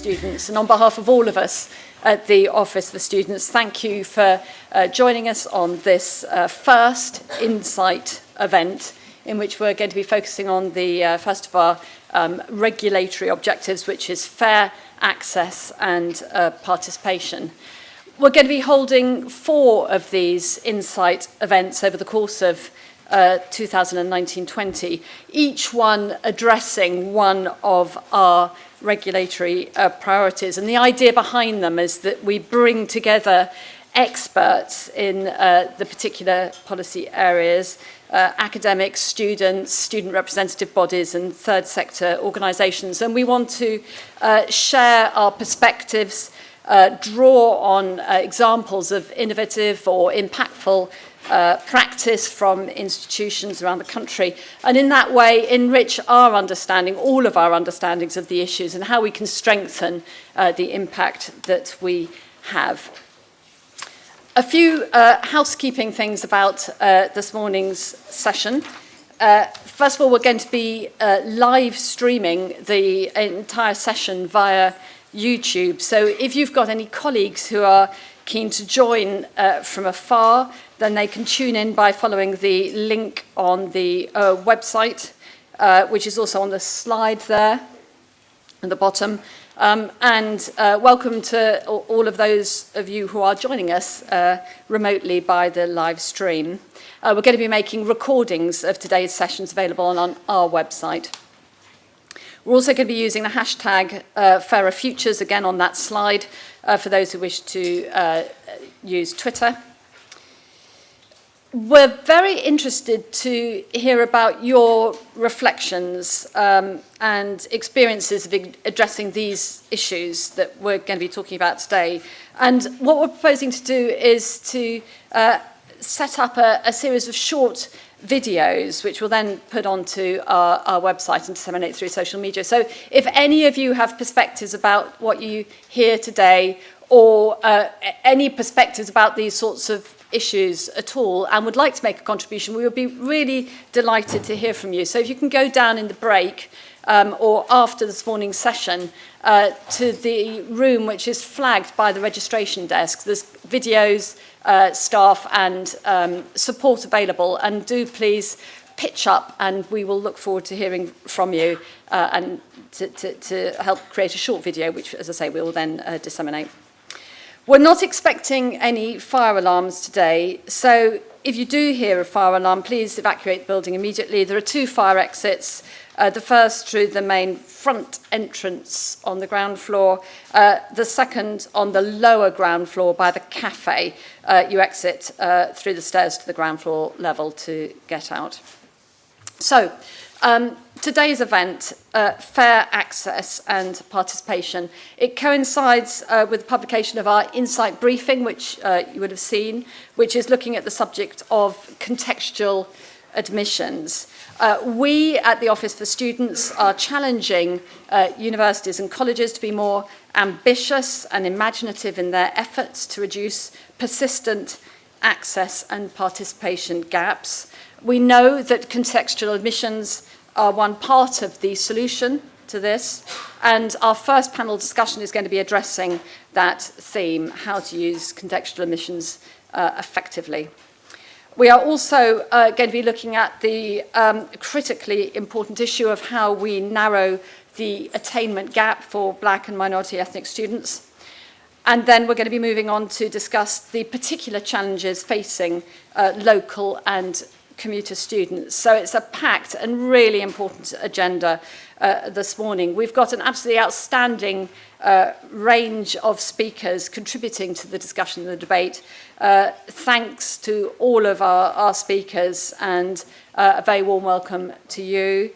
Students. And on behalf of all of us at the Office for Students, thank you for joining us on this first Insight event, in which we're going to be focusing on the first of our regulatory objectives, which is fair access and participation. We're going to be holding 4 of these Insight events over the course of 2019-20, each one addressing one of our regulatory priorities. And the idea behind them is that we bring together experts in the particular policy areas, academics, students, student representative bodies and third sector organisations. And we want to share our perspectives, draw on examples of innovative or impactful practice from institutions around the country, and in that way enrich our understanding, all of our understandings of the issues and how we can strengthen the impact that we have. A few housekeeping things about this morning's session. First of all, we're going to be live streaming the entire session via YouTube. So if you've got any colleagues who are keen to join from afar, then they can tune in by following the link on the website, which is also on the slide there at the bottom. And welcome to all of those of you who are joining us remotely by the live stream. We're going to be making recordings of today's sessions available on our website. We're also going to be using the hashtag Fairer Futures, again on that slide, for those who wish to use Twitter. We're very interested to hear about your reflections and experiences of addressing these issues that we're going to be talking about today. And what we're proposing to do is to set up a series of short videos, which we'll then put onto our website and disseminate through social media. So if any of you have perspectives about what you hear today, or any perspectives about these sorts of issues at all and would like to make a contribution, we would be really delighted to hear from you. So if you can go down in the break or after this morning's session to the room which is flagged by the registration desk. There's videos, staff and support available, and do please pitch up and we will look forward to hearing from you and to help create a short video, which, as I say, we will then disseminate. We're not expecting any fire alarms today, so if you do hear a fire alarm, please evacuate the building immediately. There are 2 fire exits, the first through the main front entrance on the ground floor, the second on the lower ground floor by the cafe. You exit through the stairs to the ground floor level to get out. So, today's event, Fair Access and Participation, it coincides with the publication of our Insight briefing, which you would have seen, which is looking at the subject of contextual admissions. We at the Office for Students are challenging universities and colleges to be more ambitious and imaginative in their efforts to reduce persistent access and participation gaps. We know that contextual admissions are one part of the solution to this, and our first panel discussion is going to be addressing that theme, how to use contextual admissions effectively. We are also going to be looking at the critically important issue of how we narrow the attainment gap for Black and minority ethnic students. And then we're going to be moving on to discuss the particular challenges facing local and commuter students. So it's a packed and really important agenda this morning. We've got an absolutely outstanding range of speakers contributing to the discussion and the debate. Thanks to all of our speakers, and a very warm welcome to you.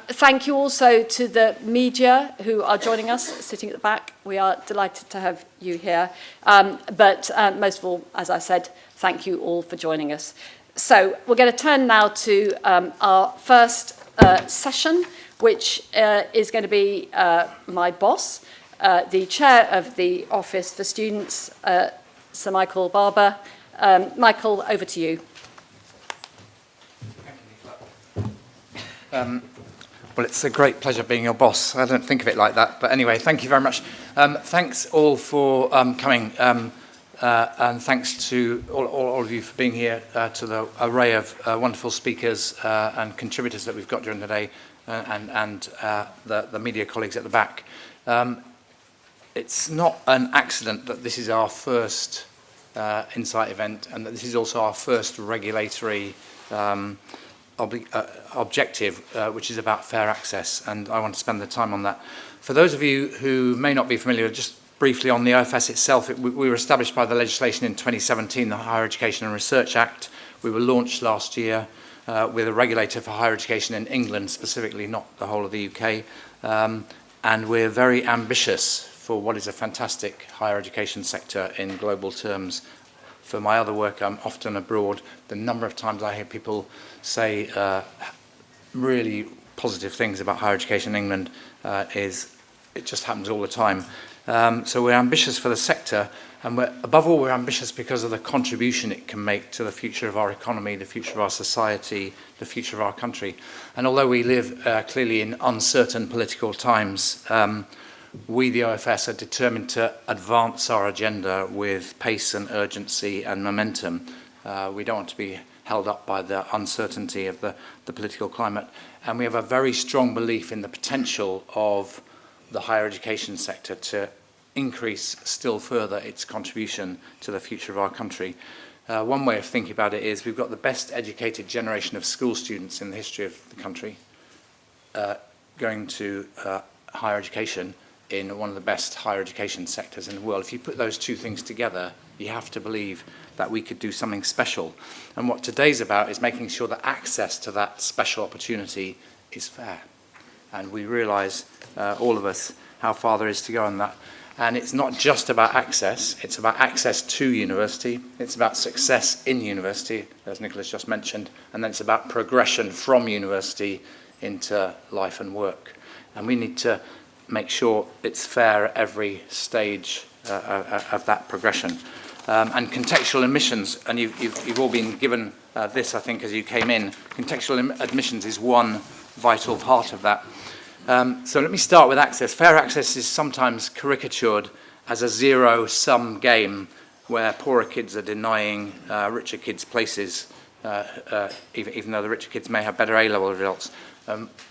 Thank you also to the media who are joining us, sitting at the back. We are delighted to have you here. But most of all, as I said, thank you all for joining us. So we're going to turn now to our first session, which is going to be my boss, the chair of the Office for Students, Sir Michael Barber. Michael, over to you. Well, it's a great pleasure being your boss. I don't think of it like that. But anyway, thank you very much. Thanks all for coming. And thanks to all of you for being here, to the array of wonderful speakers and contributors that we've got during the day, and the media colleagues at the back. It's not an accident that this is our first Insight event, and that this is also our first regulatory objective, which is about fair access, and I want to spend the time on that. For those of you who may not be familiar, just briefly on the OFS itself, we were established by the legislation in 2017, the Higher Education and Research Act. We were launched last year with a regulator for higher education in England, specifically, not the whole of the UK, and we're very ambitious for what is a fantastic higher education sector in global terms. For my other work, I'm often abroad. The number of times I hear people say really positive things about higher education in England it just happens all the time. So we're ambitious for the sector, and above all, we're ambitious because of the contribution it can make to the future of our economy, the future of our society, the future of our country. And although we live clearly in uncertain political times, we, the OFS, are determined to advance our agenda with pace and urgency and momentum. We don't want to be held up by the uncertainty of the political climate. And we have a very strong belief in the potential of the higher education sector to increase still further its contribution to the future of our country. One way of thinking about it is we've got the best educated generation of school students in the history of the country going to higher education in one of the best higher education sectors in the world. If you put those two things together, you have to believe that we could do something special. And what today's about is making sure that access to that special opportunity is fair. And we realise, all of us, how far there is to go on that. And it's not just about access, it's about access to university, it's about success in university, as Nicholas just mentioned, and then it's about progression from university into life and work. And we need to make sure it's fair at every stage of that progression. And contextual admissions, and you've all been given this, I think, as you came in. Contextual admissions is one vital part of that. So let me start with access. Fair access is sometimes caricatured as a zero-sum game where poorer kids are denying richer kids places, even though the richer kids may have better A-level results.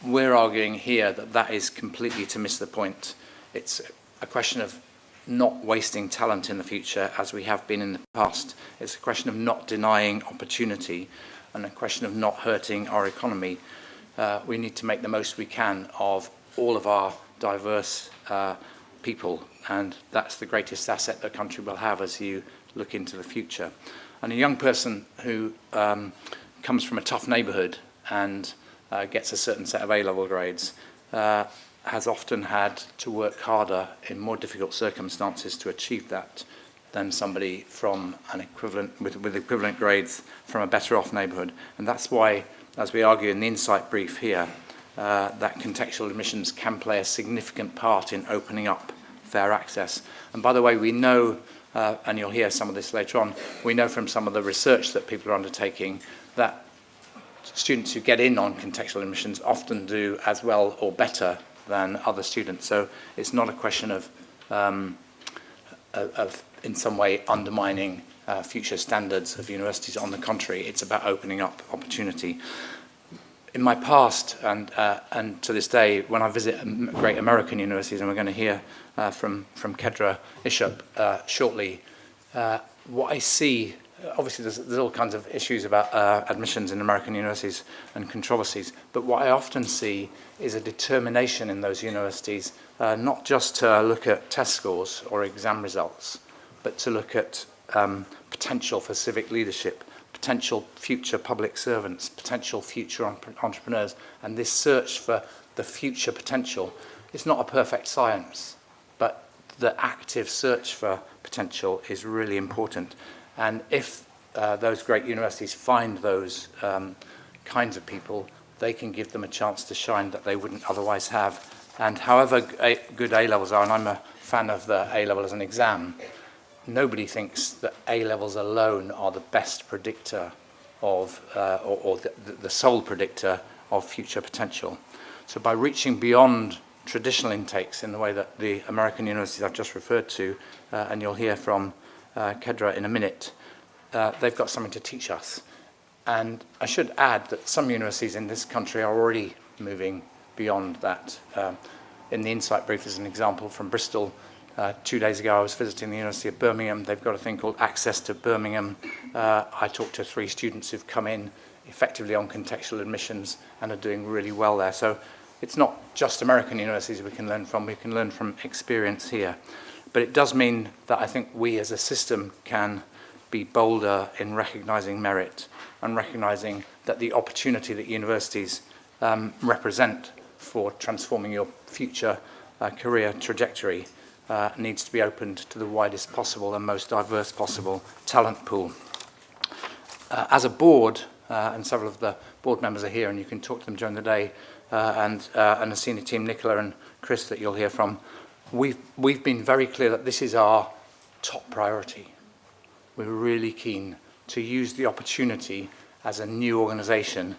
We're arguing here that that is completely to miss the point. It's a question of not wasting talent in the future as we have been in the past. It's a question of not denying opportunity and a question of not hurting our economy. We need to make the most we can of all of our diverse people, and that's the greatest asset the country will have as you look into the future. And a young person who comes from a tough neighbourhood and gets a certain set of A-level grades has often had to work harder in more difficult circumstances to achieve that than somebody from an equivalent with equivalent grades from a better off neighbourhood. And that's why, as we argue in the Insight brief here, that contextual admissions can play a significant part in opening up fair access. And by the way, we know, and you'll hear some of this later on, we know from some of the research that people are undertaking that students who get in on contextual admissions often do as well or better than other students. So it's not a question of in some way undermining future standards of universities. On the contrary, it's about opening up opportunity. In my past and to this day, when I visit great American universities, and we're going to hear from Kedra Ishop shortly, what I see, obviously there's all kinds of issues about admissions in American universities and controversies, but what I often see is a determination in those universities not just to look at test scores or exam results, but to look at potential for civic leadership, potential future public servants, potential future entrepreneurs, and this search for the future potential is not a perfect science, but the active search for potential is really important. And if those great universities find those kinds of people, they can give them a chance to shine that they wouldn't otherwise have. And however good A-levels are, and I'm a fan of the A-level as an exam, nobody thinks that A-levels alone are the best predictor of, or the sole predictor of future potential. So by reaching beyond traditional intakes in the way that the American universities I've just referred to, and you'll hear from Kedra in a minute, they've got something to teach us. And I should add that some universities in this country are already moving beyond that. In the Insight Brief, as an example from Bristol, 2 days ago I was visiting the University of Birmingham. They've got a thing called Access to Birmingham. I talked to 3 students who've come in effectively on contextual admissions and are doing really well there. So it's not just American universities we can learn from experience here. But it does mean that I think we as a system can be bolder in recognising merit and recognising that the opportunity that universities represent for transforming your future career trajectory needs to be opened to the widest possible and most diverse possible talent pool. As a board, and several of the board members are here and you can talk to them during the day, and the senior team, Nicola and Chris, that you'll hear from, we've been very clear that this is our top priority. We're really keen to use the opportunity as a new organisation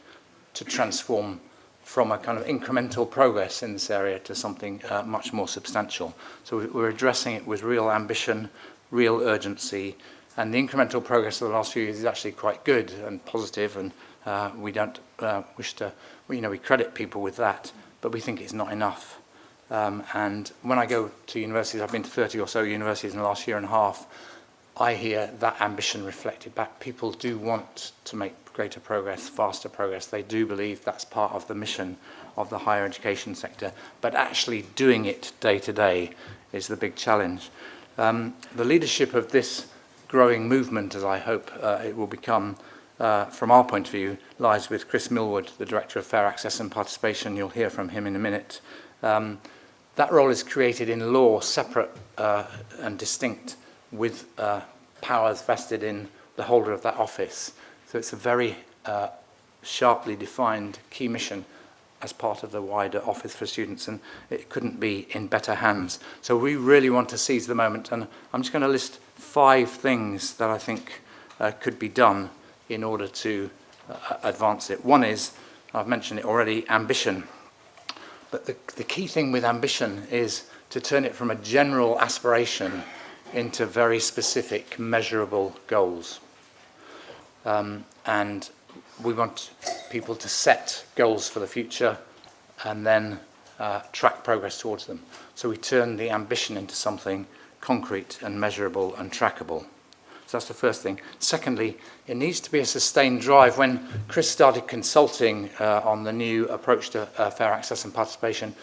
to transform from a kind of incremental progress in this area to something much more substantial. So we're addressing it with real ambition, real urgency, and the incremental progress of the last few years is actually quite good and positive, and we don't wish to, we credit people with that, but we think it's not enough. And when I go to universities, I've been to 30 or so universities in the last year and a half, I hear that ambition reflected back. People do want to make greater progress, faster progress. They do believe that's part of the mission of the higher education sector, but actually doing it day to day is the big challenge. The leadership of this growing movement, as I hope it will become, from our point of view, lies with Chris Millwood, the Director of Fair Access and Participation. You'll hear from him in a minute. That role is created in law, separate and distinct, with powers vested in the holder of that office. So it's a very sharply defined key mission as part of the wider Office for Students, and it couldn't be in better hands. So we really want to seize the moment, and I'm just going to list 5 things that I think could be done in order to advance it. One is, I've mentioned it already, ambition. But the key thing with ambition is to turn it from a general aspiration into very specific, measurable goals. And we want people to set goals for the future and then track progress towards them. So we turn the ambition into something concrete and measurable and trackable. So that's the first thing. Secondly, it needs to be a sustained drive. When Chris started consulting on the new approach to fair access and participation,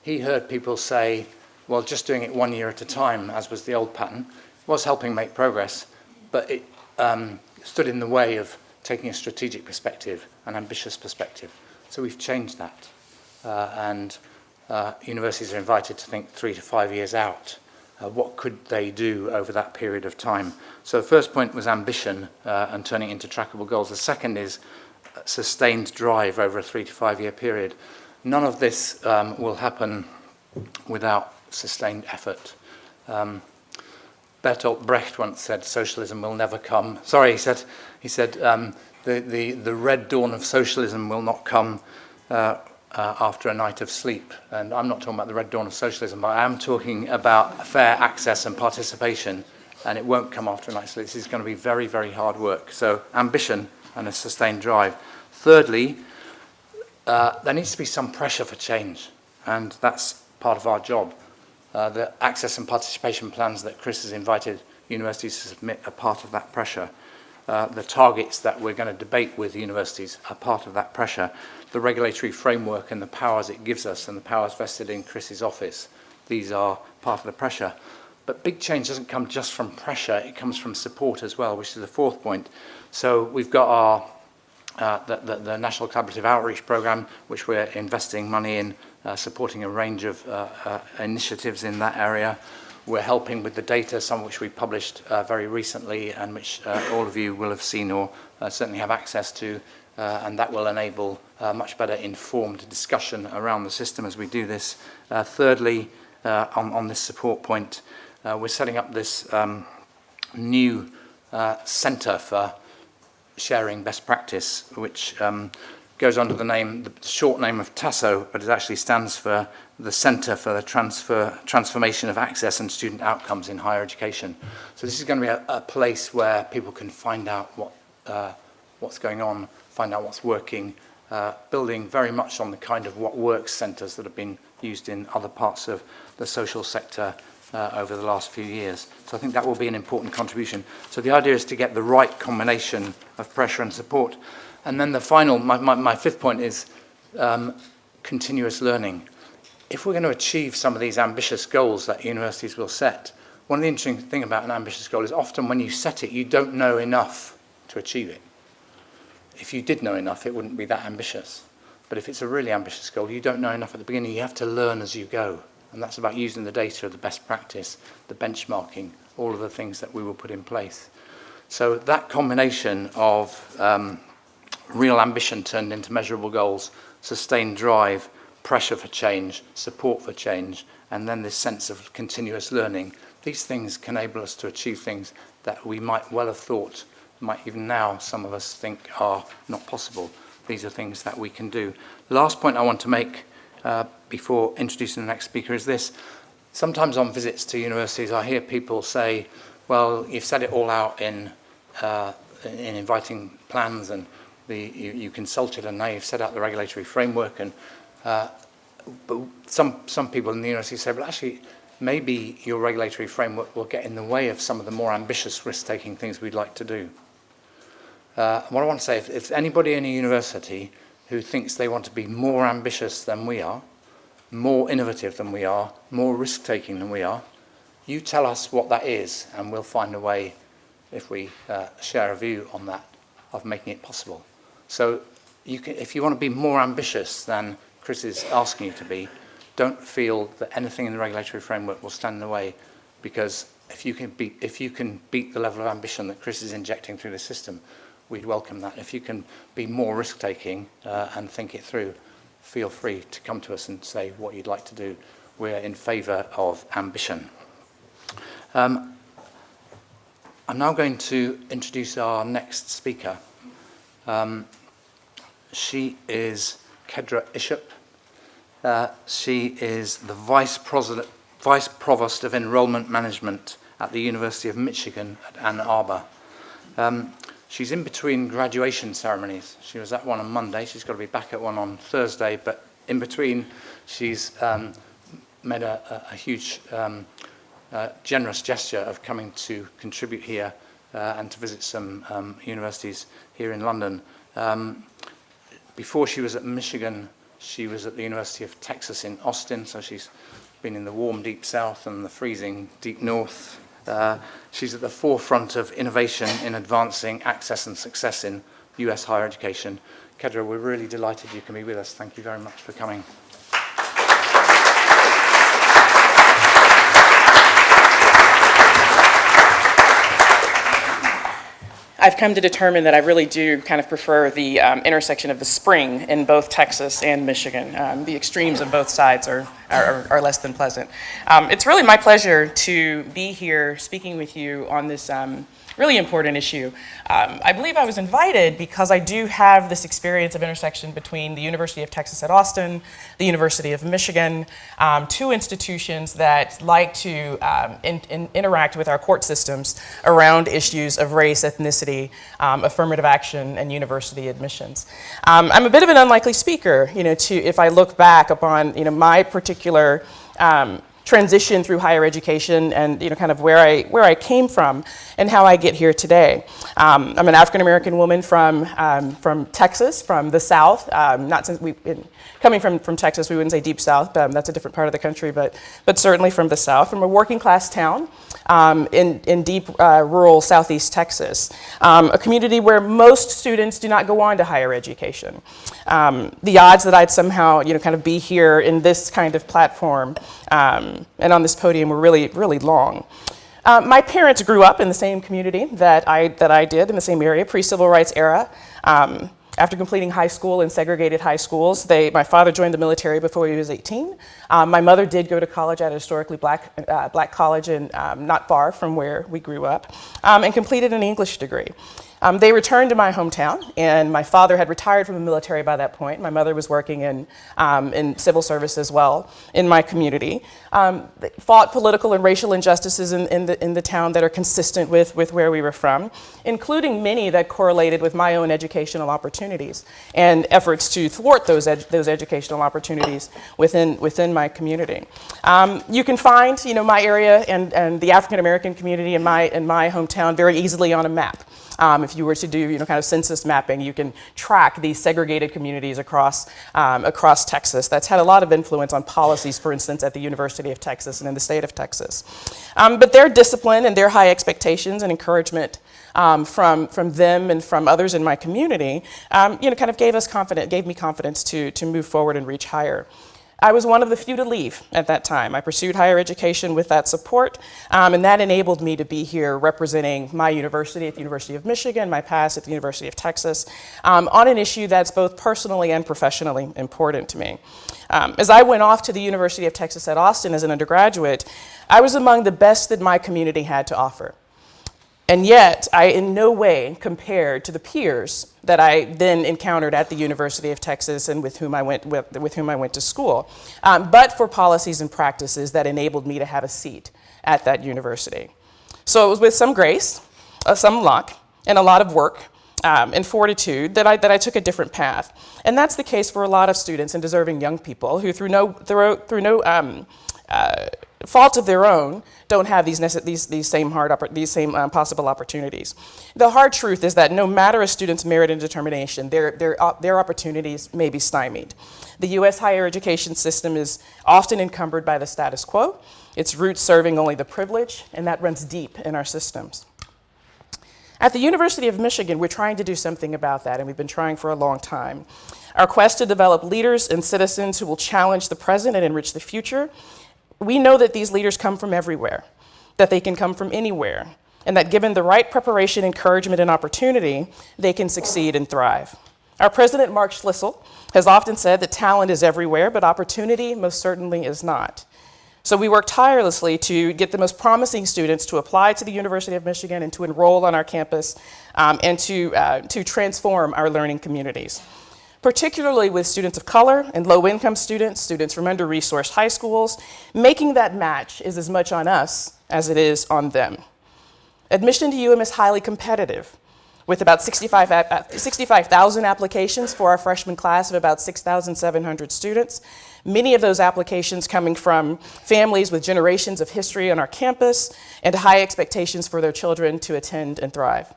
he heard people say, well, just doing it 1 year at a time, as was the old pattern, was helping make progress, but it stood in the way of taking a strategic perspective, an ambitious perspective. So we've changed that. And universities are invited to think 3 to 5 years out. What could they do over that period of time? So the first point was ambition and turning it into trackable goals. The second is sustained drive over a 3 to 5 year period. None of this will happen without sustained effort. Bertolt Brecht once said, socialism will never come. Sorry, he said the red dawn of socialism will not come after a night of sleep. And I'm not talking about the red dawn of socialism, but I am talking about fair access and participation, and it won't come after a night of sleep. This is going to be very, very hard work. So ambition and a sustained drive. Thirdly, there needs to be some pressure for change, and that's part of our job. The access and participation plans that Chris has invited universities to submit are part of that pressure. The targets that we're going to debate with universities are part of that pressure. The regulatory framework and the powers it gives us and the powers vested in Chris's office, these are part of the pressure. But big change doesn't come just from pressure, it comes from support as well, which is the fourth point. So we've got our the National Collaborative Outreach Programme, which we're investing money in, supporting a range of initiatives in that area. We're helping with the data, some of which we published very recently and which all of you will have seen or certainly have access to, and that will enable much better informed discussion around the system as we do this. Thirdly, on this support point, we're setting up this new centre for sharing best practice, which goes under the short name of TASO, but it actually stands for the Centre for the Transformation of Access and Student Outcomes in Higher Education. So this is going to be a place where people can find out what's going on, find out what's working, building very much on the kind of what works centres that have been used in other parts of the social sector over the last few years. So I think that will be an important contribution. So the idea is to get the right combination of pressure and support. And then the final, my fifth point is continuous learning. If we're going to achieve some of these ambitious goals that universities will set, one of the interesting things about an ambitious goal is often when you set it, you don't know enough to achieve it. If you did know enough, it wouldn't be that ambitious. But if it's a really ambitious goal, you don't know enough at the beginning. You have to learn as you go. And that's about using the data, the best practice, the benchmarking, all of the things that we will put in place. So that combination of real ambition turned into measurable goals, sustained drive, pressure for change, support for change, and then this sense of continuous learning, these things can enable us to achieve things that we might well have thought, might even now some of us think are not possible. These are things that we can do. The last point I want to make before introducing the next speaker is this. Sometimes on visits to universities I hear people say, well, you've set it all out in inviting plans and you consulted and now you've set out the regulatory framework and but some people in the university say, well, actually, maybe your regulatory framework will get in the way of some of the more ambitious risk-taking things we'd like to do. What I want to say, if anybody in a university who thinks they want to be more ambitious than we are, more innovative than we are, more risk-taking than we are, you tell us what that is, and we'll find a way, if we share a view on that, of making it possible. So if you want to be more ambitious than Chris is asking you to be, don't feel that anything in the regulatory framework will stand in the way, because if you can beat the level of ambition that Chris is injecting through the system, we'd welcome that. If you can be more risk-taking and think it through, feel free to come to us and say what you'd like to do. We're in favour of ambition. I'm now going to introduce our next speaker. She is Kedra Ishop. She is the Vice Provost of Enrollment Management at the University of Michigan at Ann Arbor. She's in between graduation ceremonies. She was at one on Monday. She's got to be back at one on Thursday. But in between, she's made a huge, generous gesture of coming to contribute here and to visit some universities here in London. Before she was at Michigan, she was at the University of Texas in Austin, so she's been in the warm deep south and the freezing deep north. She's at the forefront of innovation in advancing access and success in US higher education. Kedra, we're really delighted you can be with us. Thank you very much for coming. I've come to determine that I really do kind of prefer the intersection of the spring in both Texas and Michigan. The extremes of both sides are less than pleasant. It's really my pleasure to be here speaking with you on this really important issue. I believe I was invited because I do have this experience of intersection between the University of Texas at Austin, the University of Michigan, two institutions that like to interact with our court systems around issues of race, ethnicity, affirmative action, and university admissions. I'm a bit of an unlikely speaker, if I look back upon, my particular transition through higher education and kind of where I came from and how I get here today. I'm an African American woman from Texas, from the South. Coming from Texas, we wouldn't say deep South, but that's a different part of the country, but certainly from the South, from a working class town in deep rural Southeast Texas, a community where most students do not go on to higher education. The odds that I'd somehow kind of be here in this kind of platform and on this podium were really, really long. My parents grew up in the same community that I did, in the same area, pre-civil rights era. After completing high school in segregated high schools, my father joined the military before he was 18. My mother did go to college at a historically black college not far from where we grew up, and completed an English degree. They returned to my hometown, and my father had retired from the military by that point. My mother was working in civil service as well in my community. They fought political and racial injustices in the town that are consistent with where we were from, including many that correlated with my own educational opportunities and efforts to thwart those educational opportunities within my community. You can find, my area and the African American community in my hometown very easily on a map. If you were to do, kind of census mapping, you can track these segregated communities across Texas. That's had a lot of influence on policies, for instance, at the University of Texas and in the state of Texas. But their discipline and their high expectations and encouragement from them and from others in my community, kind of gave me confidence to move forward and reach higher. I was one of the few to leave at that time. I pursued higher education with that support, and that enabled me to be here representing my university at the University of Michigan, my past at the University of Texas, on an issue that's both personally and professionally important to me. As I went off to the University of Texas at Austin as an undergraduate, I was among the best that my community had to offer. And yet, I in no way compared to the peers that I then encountered at the University of Texas and with whom I went to school, but for policies and practices that enabled me to have a seat at that university. So it was with some grace, some luck, and a lot of work and fortitude that I took a different path. And that's the case for a lot of students and deserving young people who, through no fault of their own, don't have these same possible opportunities. The hard truth is that no matter a student's merit and determination, their opportunities may be stymied. The U.S. higher education system is often encumbered by the status quo, its roots serving only the privileged, and that runs deep in our systems. At the University of Michigan, we're trying to do something about that, and we've been trying for a long time. Our quest to develop leaders and citizens who will challenge the present and enrich the future. We know that these leaders come from everywhere, that they can come from anywhere, and that given the right preparation, encouragement, and opportunity, they can succeed and thrive. Our president, Mark Schlissel, has often said that talent is everywhere, but opportunity most certainly is not. So we work tirelessly to get the most promising students to apply to the University of Michigan and to enroll on our campus and to transform our learning communities, particularly with students of color and low-income students, students from under-resourced high schools. Making that match is as much on us as it is on them. Admission to UM is highly competitive, with about 65,000 applications for our freshman class of about 6,700 students. Many of those applications coming from families with generations of history on our campus and high expectations for their children to attend and thrive.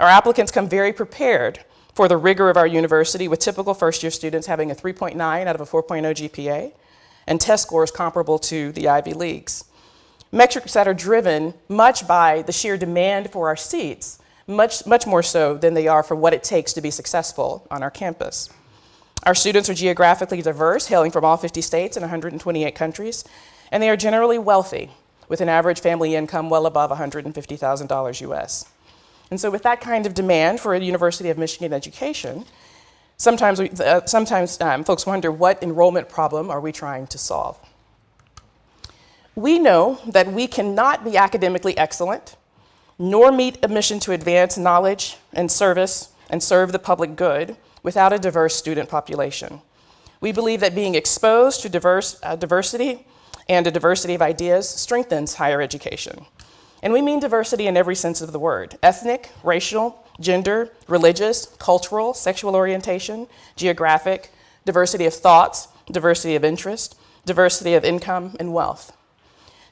Our applicants come very prepared for the rigor of our university, with typical first-year students having a 3.9 out of a 4.0 GPA and test scores comparable to the Ivy Leagues. Metrics that are driven much by the sheer demand for our seats, much more so than they are for what it takes to be successful on our campus. Our students are geographically diverse, hailing from all 50 states and 128 countries, and they are generally wealthy, with an average family income well above $150,000 US. And so with that kind of demand for a University of Michigan education, sometimes folks wonder, what enrollment problem are we trying to solve? We know that we cannot be academically excellent, nor meet a mission to advance knowledge and service and serve the public good without a diverse student population. We believe that being exposed to diversity and a diversity of ideas strengthens higher education. And we mean diversity in every sense of the word: ethnic, racial, gender, religious, cultural, sexual orientation, geographic, diversity of thoughts, diversity of interest, diversity of income and wealth.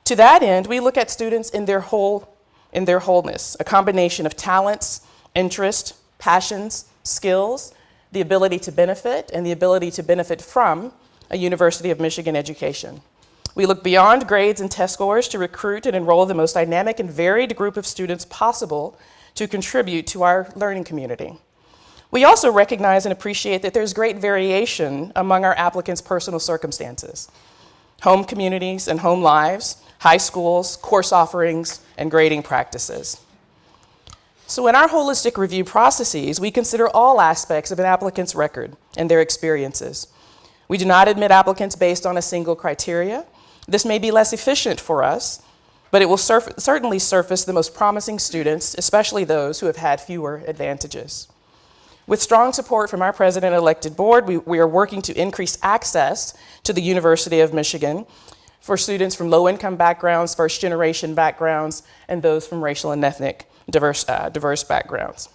To that end, we look at students in their wholeness, a combination of talents, interest, passions, skills, the ability to benefit, and the ability to benefit from a University of Michigan education. We look beyond grades and test scores to recruit and enroll the most dynamic and varied group of students possible to contribute to our learning community. We also recognize and appreciate that there's great variation among our applicants' personal circumstances, home communities and home lives, high schools, course offerings, and grading practices. So in our holistic review processes, we consider all aspects of an applicant's record and their experiences. We do not admit applicants based on a single criteria. This may be less efficient for us, but it will certainly surface the most promising students, especially those who have had fewer advantages. With strong support from our president-elected board, we are working to increase access to the University of Michigan for students from low-income backgrounds, first-generation backgrounds, and those from racial and ethnic diverse backgrounds.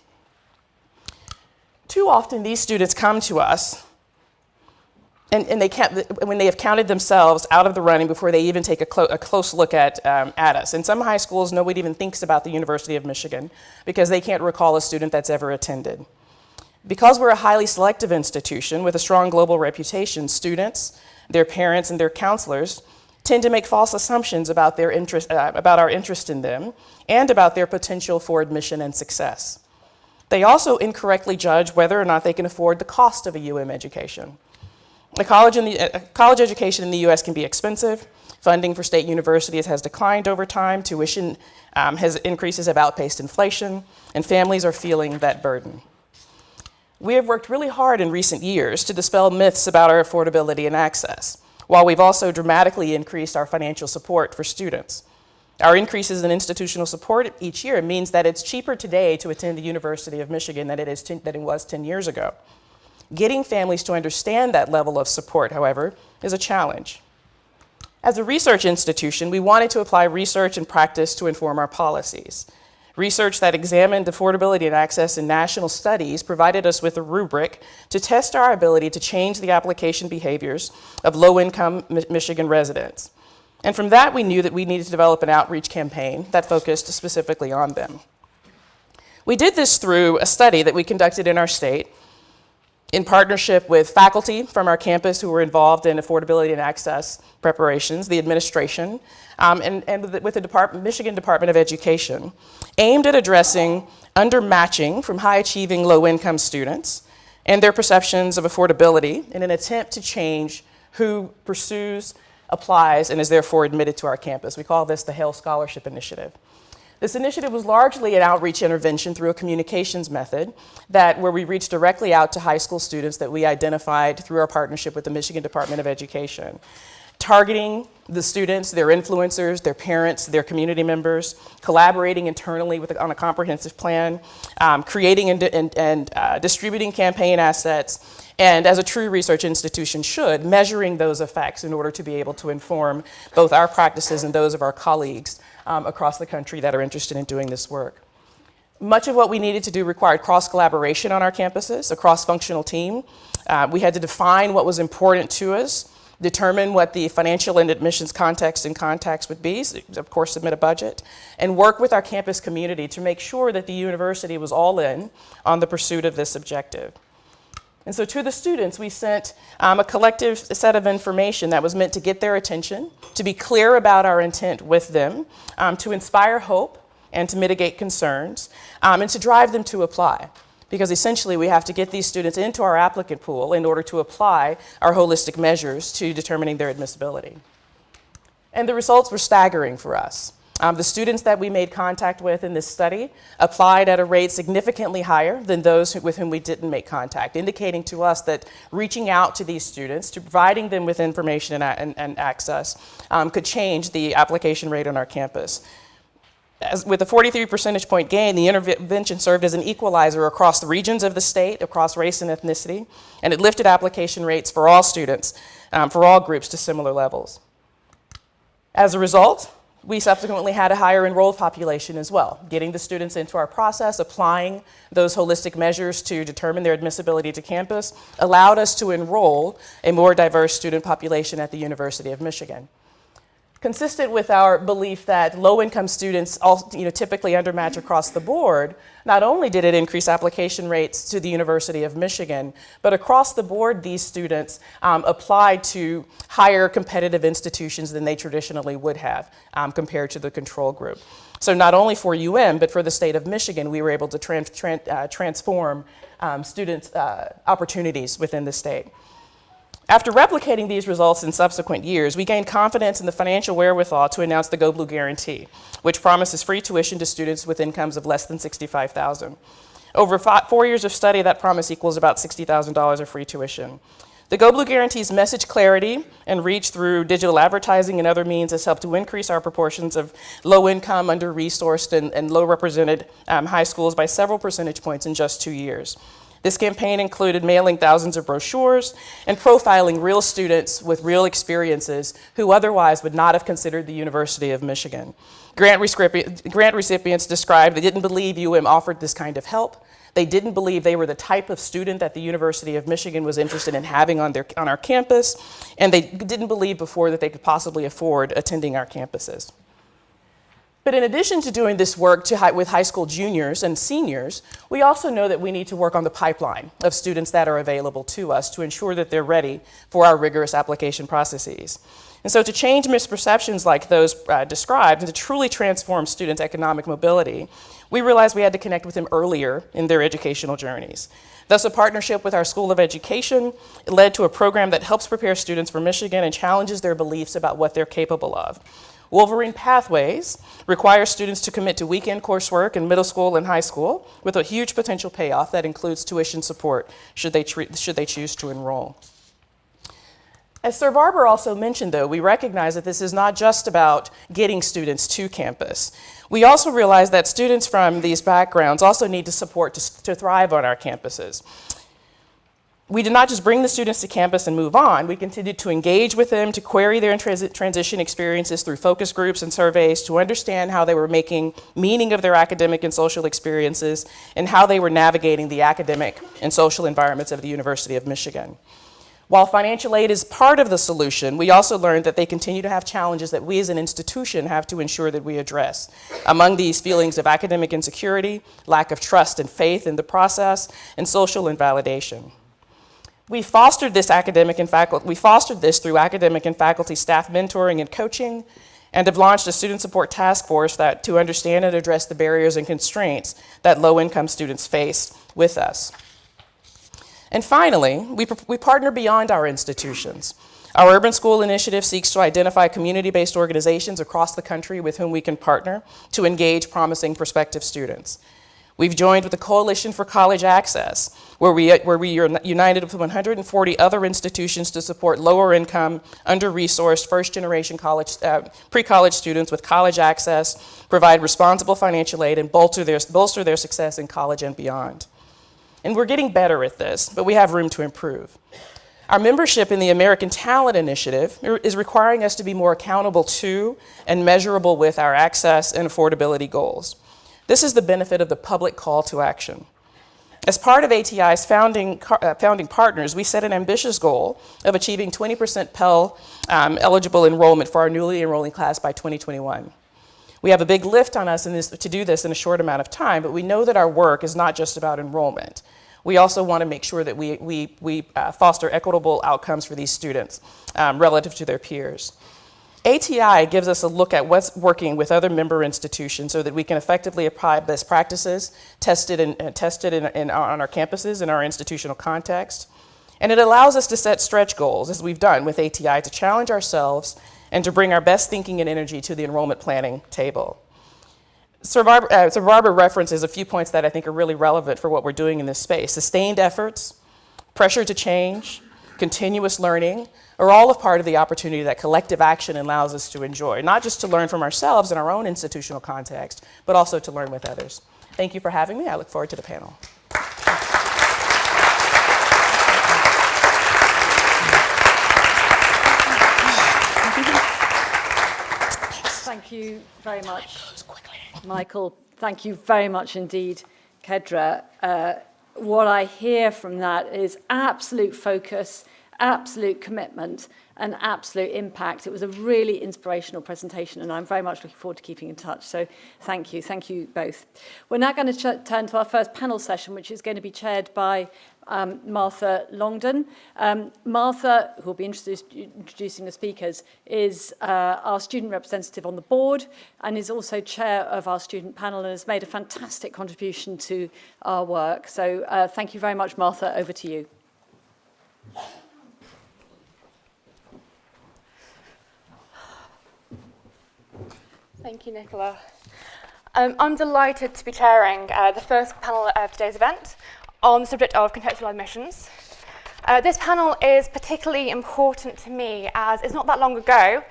Too often, these students come to us and when they have counted themselves out of the running before they even take a close look at us. In some high schools, nobody even thinks about the University of Michigan because they can't recall a student that's ever attended. Because we're a highly selective institution with a strong global reputation, students, their parents, and their counselors tend to make false assumptions about our interest in them and about their potential for admission and success. They also incorrectly judge whether or not they can afford the cost of a UM education. College education in the U.S. can be expensive. Funding for state universities has declined over time. Tuition increases have outpaced inflation, and families are feeling that burden. We have worked really hard in recent years to dispel myths about our affordability and access, while we've also dramatically increased our financial support for students. Our increases in institutional support each year means that it's cheaper today to attend the University of Michigan than it was 10 years ago. Getting families to understand that level of support, however, is a challenge. As a research institution, we wanted to apply research and practice to inform our policies. Research that examined affordability and access in national studies provided us with a rubric to test our ability to change the application behaviors of low-income Michigan residents. And from that, we knew that we needed to develop an outreach campaign that focused specifically on them. We did this through a study that we conducted in our state in partnership with faculty from our campus who were involved in affordability and access preparations, the administration, and with the Michigan Department of Education, aimed at addressing undermatching from high-achieving low-income students and their perceptions of affordability in an attempt to change who pursues, applies, and is therefore admitted to our campus. We call this the Hale Scholarship Initiative. This initiative was largely an outreach intervention through a communications method where we reached directly out to high school students that we identified through our partnership with the Michigan Department of Education, targeting the students, their influencers, their parents, their community members, collaborating internally on a comprehensive plan, creating and distributing campaign assets, and as a true research institution should, measuring those effects in order to be able to inform both our practices and those of our colleagues across the country that are interested in doing this work. Much of what we needed to do required cross-collaboration on our campuses, a cross-functional team. We had to define what was important to us, determine what the financial and admissions context and contacts would be, so of course submit a budget, and work with our campus community to make sure that the university was all in on the pursuit of this objective. And so to the students, we sent a collective set of information that was meant to get their attention, to be clear about our intent with them, to inspire hope and to mitigate concerns, and to drive them to apply. Because essentially we have to get these students into our applicant pool in order to apply our holistic measures to determining their admissibility. And the results were staggering for us. The students that we made contact with in this study applied at a rate significantly higher than those with whom we didn't make contact, indicating to us that reaching out to these students, to providing them with information and access, could change the application rate on our campus. With a 43 percentage point gain, the intervention served as an equalizer across the regions of the state, across race and ethnicity, and it lifted application rates for all students, for all groups to similar levels. As a result, we subsequently had a higher enrolled population as well, getting the students into our process, applying those holistic measures to determine their admissibility to campus, allowed us to enroll a more diverse student population at the University of Michigan. Consistent with our belief that low-income students typically undermatch across the board, not only did it increase application rates to the University of Michigan, but across the board, these students applied to higher competitive institutions than they traditionally would have compared to the control group. So not only for UM, but for the state of Michigan, we were able to transform students' opportunities within the state. After replicating these results in subsequent years, we gained confidence in the financial wherewithal to announce the Go Blue Guarantee, which promises free tuition to students with incomes of less than $65,000. Over 4 years of study, that promise equals about $60,000 of free tuition. The Go Blue Guarantee's message clarity and reach through digital advertising and other means has helped to increase our proportions of low-income, under-resourced, and low-represented high schools by several percentage points in just 2 years. This campaign included mailing thousands of brochures and profiling real students with real experiences who otherwise would not have considered the University of Michigan. Grant recipients described they didn't believe UM offered this kind of help. They didn't believe they were the type of student that the University of Michigan was interested in having on our campus, and they didn't believe before that they could possibly afford attending our campuses. But in addition to doing this work with high school juniors and seniors, we also know that we need to work on the pipeline of students that are available to us to ensure that they're ready for our rigorous application processes. And so to change misperceptions like those described and to truly transform students' economic mobility, we realized we had to connect with them earlier in their educational journeys. Thus, a partnership with our School of Education led to a program that helps prepare students for Michigan and challenges their beliefs about what they're capable of. Wolverine Pathways requires students to commit to weekend coursework in middle school and high school with a huge potential payoff that includes tuition support should they choose to enroll. As Sir Barber also mentioned, though, we recognize that this is not just about getting students to campus. We also realize that students from these backgrounds also need to support to thrive on our campuses. We did not just bring the students to campus and move on. We continued to engage with them, to query their transition experiences through focus groups and surveys, to understand how they were making meaning of their academic and social experiences, and how they were navigating the academic and social environments of the University of Michigan. While financial aid is part of the solution, we also learned that they continue to have challenges that we as an institution have to ensure that we address. Among these, feelings of academic insecurity, lack of trust and faith in the process, and social invalidation. We fostered this through academic and faculty staff mentoring and coaching, and have launched a student support task force to understand and address the barriers and constraints that low-income students face with us. And finally, we partner beyond our institutions. Our Urban School Initiative seeks to identify community-based organizations across the country with whom we can partner to engage promising prospective students. We've joined with the Coalition for College Access, where we are united with 140 other institutions to support lower-income, under-resourced, first-generation pre-college students with college access, provide responsible financial aid, and bolster their success in college and beyond. And we're getting better at this, but we have room to improve. Our membership in the American Talent Initiative is requiring us to be more accountable to and measurable with our access and affordability goals. This is the benefit of the public call to action. As part of ATI's founding partners, we set an ambitious goal of achieving 20% Pell eligible enrollment for our newly enrolling class by 2021. We have a big lift on us to do this in a short amount of time, but we know that our work is not just about enrollment. We also want to make sure that we foster equitable outcomes for these students relative to their peers. ATI gives us a look at what's working with other member institutions so that we can effectively apply best practices tested on our campuses in our institutional context. And it allows us to set stretch goals, as we've done with ATI, to challenge ourselves and to bring our best thinking and energy to the enrollment planning table. Sir Barber references a few points that I think are really relevant for what we're doing in this space. Sustained efforts, pressure to change, continuous learning are all a part of the opportunity that collective action allows us to enjoy, not just to learn from ourselves in our own institutional context, but also to learn with others. Thank you for having me. I look forward to the panel. Thank you very much, Michael. Thank you very much indeed, Kedra. What I hear from that is absolute focus, absolute commitment, and absolute impact. It was a really inspirational presentation, and I'm very much looking forward to keeping in touch. So thank you both. We're now going to turn to our first panel session, which is going to be chaired by Martha Longdon. Martha, who will be introducing the speakers, is our student representative on the board and is also chair of our student panel and has made a fantastic contribution to our work. So thank you very much, Martha. Over to you. Thank you, Nicola. I'm delighted to be chairing the first panel of today's event on the subject of contextual admissions. This panel is particularly important to me as it's not that long ago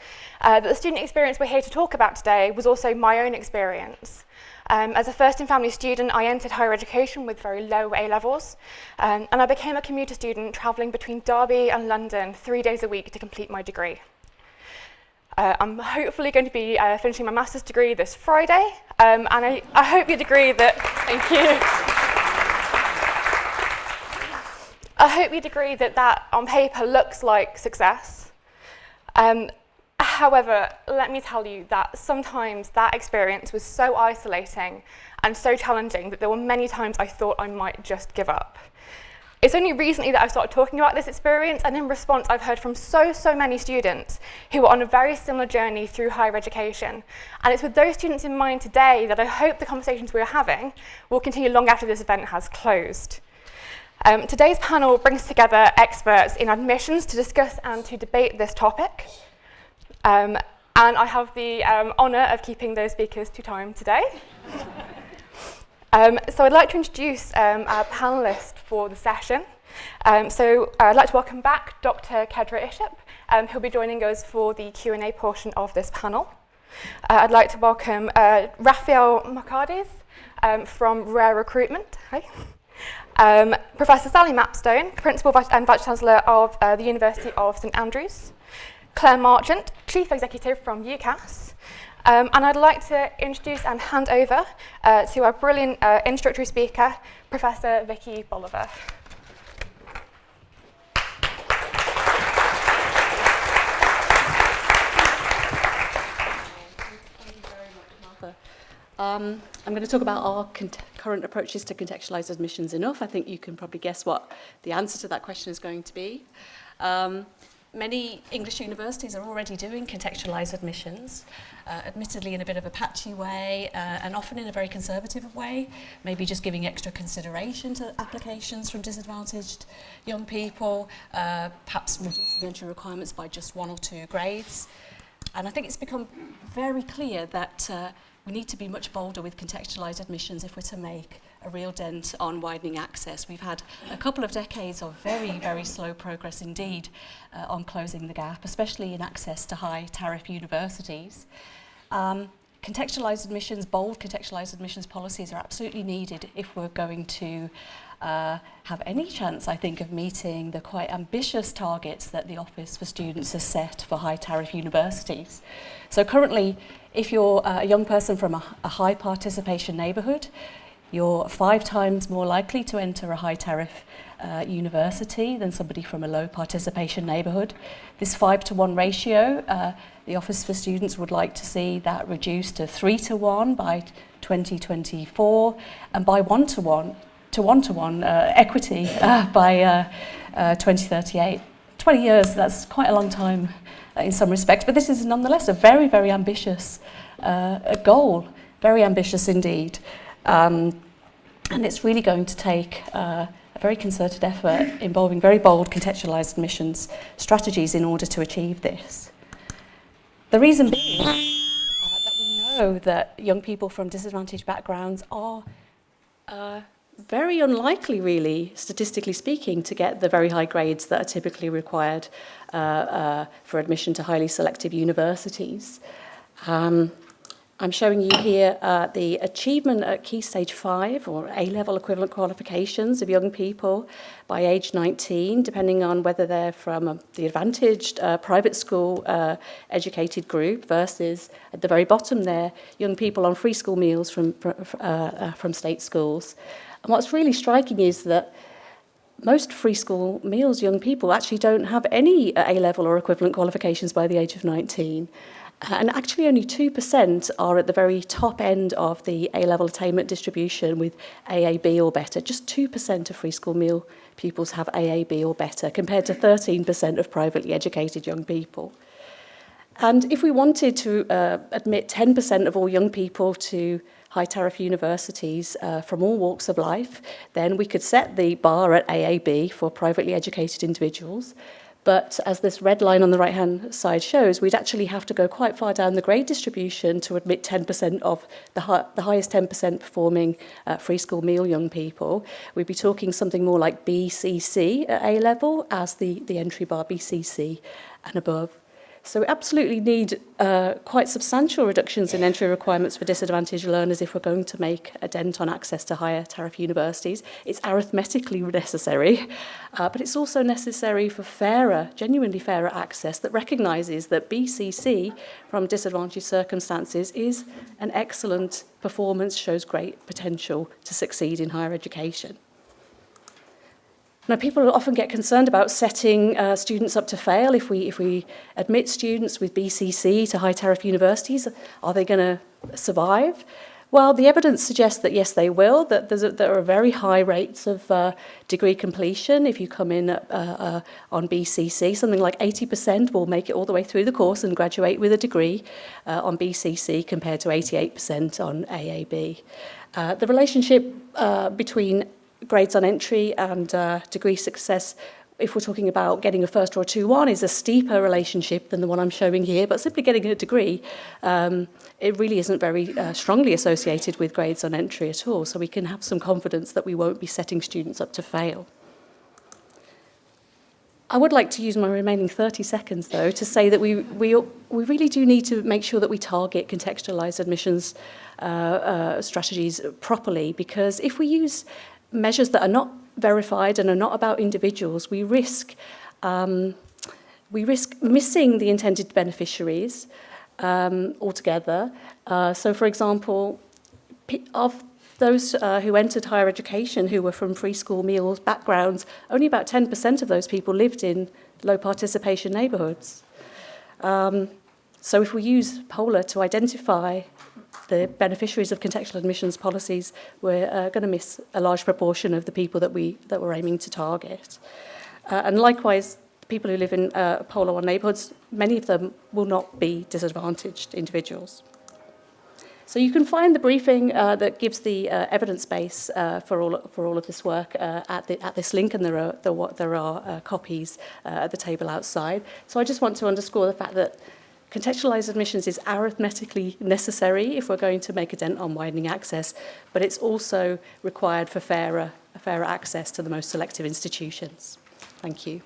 that the student experience we're here to talk about today was also my own experience. As a first-in-family student, I entered higher education with very low A-levels, and I became a commuter student travelling between Derby and London 3 days a week to complete my degree. I'm hopefully going to be finishing my master's degree this Friday, and I hope you'd agree that, thank you. I hope you'd agree that that on paper looks like success. However, let me tell you that sometimes that experience was so isolating and so challenging that there were many times I thought I might just give up. It's only recently that I've started talking about this experience, and in response I've heard from so many students who are on a very similar journey through higher education. And it's with those students in mind today that I hope the conversations we're having will continue long after this event has closed. Today's panel brings together experts in admissions to discuss and to debate this topic. And I have the honour of keeping those speakers to time today. So I'd like to introduce our panellists for the session. So I'd like to welcome back Dr. Kedra Ishap, who'll be joining us for the Q&A portion of this panel. I'd like to welcome Raphael Macades from Rare Recruitment. Hi. Professor Sally Mapstone, Principal and Vice Chancellor of the University of St Andrews. Claire Marchant, Chief Executive from UCAS. And I'd like to introduce and hand over to our brilliant introductory speaker, Professor Vicky Bolivar. I'm going to talk about our current approaches to contextualised admissions enough. I think you can probably guess what the answer to that question is going to be. Many English universities are already doing contextualised admissions, admittedly in a bit of a patchy way and often in a very conservative way, maybe just giving extra consideration to applications from disadvantaged young people, perhaps reducing the entry requirements by just 1 or 2 grades. And I think it's become very clear that we need to be much bolder with contextualised admissions if we're to make a real dent on widening access. We've had a couple of decades of very slow progress indeed on closing the gap, especially in access to high tariff universities. Contextualised admissions, bold contextualised admissions policies are absolutely needed if we're going to have any chance, I think, of meeting the quite ambitious targets that the Office for Students has set for high tariff universities. So currently, if you're a young person from a high participation neighbourhood, you're 5 times more likely to enter a high tariff university than somebody from a low participation neighbourhood. This 5-to-1 ratio, the Office for Students would like to see that reduced to 3-to-1 by 2024 and by 1-to-1 equity by 2038. 20 years, that's quite a long time in some respects, but this is nonetheless a very ambitious goal, very ambitious indeed. And it's really going to take a very concerted effort involving very bold contextualised admissions strategies in order to achieve this. The reason being that we know that young people from disadvantaged backgrounds are very unlikely, really, statistically speaking, to get the very high grades that are typically required for admission to highly selective universities. I'm showing you here the achievement at Key Stage 5 or A-level equivalent qualifications of young people by age 19, depending on whether they're from the advantaged private school educated group versus at the very bottom there, young people on free school meals from state schools. And what's really striking is that most free school meals young people actually don't have any A-level or equivalent qualifications by the age of 19. And actually only 2% are at the very top end of the A-level attainment distribution with AAB or better. Just 2% of free school meal pupils have AAB or better, compared to 13% of privately educated young people. And if we wanted to admit 10% of all young people to high tariff universities from all walks of life, then we could set the bar at AAB for privately educated individuals. But as this red line on the right-hand side shows, we'd actually have to go quite far down the grade distribution to admit 10% of the highest 10% performing free school meal young people. We'd be talking something more like BCC at A level as the entry bar, BCC and above. So we absolutely need quite substantial reductions in entry requirements for disadvantaged learners if we're going to make a dent on access to higher tariff universities. It's arithmetically necessary, but it's also necessary for fairer, genuinely fairer access that recognises that BCC from disadvantaged circumstances is an excellent performance, shows great potential to succeed in higher education. Now, people often get concerned about setting students up to fail. If we admit students with BCC to high tariff universities, are they going to survive? Well, the evidence suggests that yes, they will, that there are very high rates of degree completion if you come in on BCC. Something like 80% will make it all the way through the course and graduate with a degree on BCC compared to 88% on AAB. The relationship between grades on entry and degree success, if we're talking about getting a first or a 2-1, is a steeper relationship than the one I'm showing here, but simply getting a degree, it really isn't very strongly associated with grades on entry at all, so we can have some confidence that we won't be setting students up to fail. I would like to use my remaining 30 seconds, though, to say that we really do need to make sure that we target contextualised admissions strategies properly, because if we use measures that are not verified and are not about individuals, we risk missing the intended beneficiaries altogether. So, for example, of those who entered higher education who were from free school meals backgrounds, only about 10% of those people lived in low participation neighbourhoods. So if we use POLAR to identify the beneficiaries of contextual admissions policies, we're going to miss a large proportion of the people that we're aiming to target. And likewise, people who live in Polar 1 neighbourhoods, many of them will not be disadvantaged individuals. So you can find the briefing that gives the evidence base for all of this work at this link, and there are copies at the table outside. So I just want to underscore the fact that contextualised admissions is arithmetically necessary if we're going to make a dent on widening access, but it's also required for fairer access to the most selective institutions. Thank you.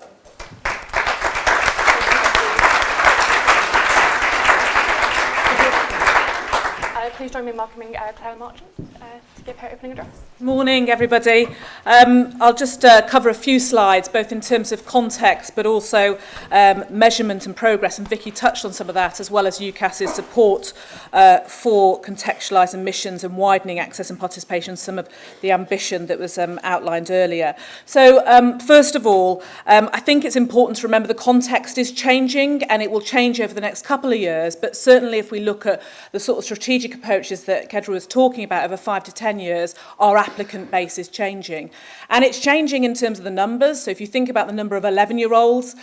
Please join me in welcoming Claire Marchant to give her opening address. Morning, everybody. I'll just cover a few slides, both in terms of context, but also measurement and progress. And Vicky touched on some of that, as well as UCAS's support for contextualised admissions and widening access and participation, some of the ambition that was outlined earlier. So, first of all, I think it's important to remember the context is changing, and it will change over the next couple of years. But certainly, if we look at the sort of strategic approaches that Kedra was talking about over 5 to 10 years, our applicant base is changing. And it's changing in terms of the numbers. So if you think about the number of 11-year-olds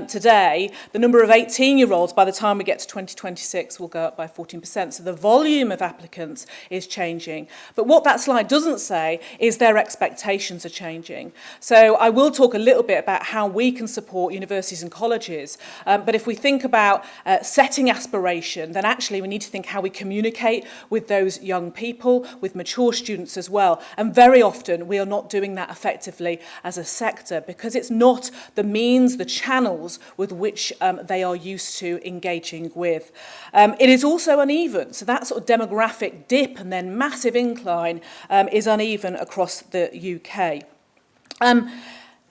today, the number of 18-year-olds by the time we get to 2026 will go up by 14%. So the volume of applicants is changing. But what that slide doesn't say is their expectations are changing. So I will talk a little bit about how we can support universities and colleges. But if we think about setting aspiration, then actually we need to think how we communicate with those young people, with mature students as well. And very often we are not doing that effectively as a sector because it's not the means, the channels with which they are used to engaging with. It is also uneven. So that sort of demographic dip and then massive incline is uneven across the UK.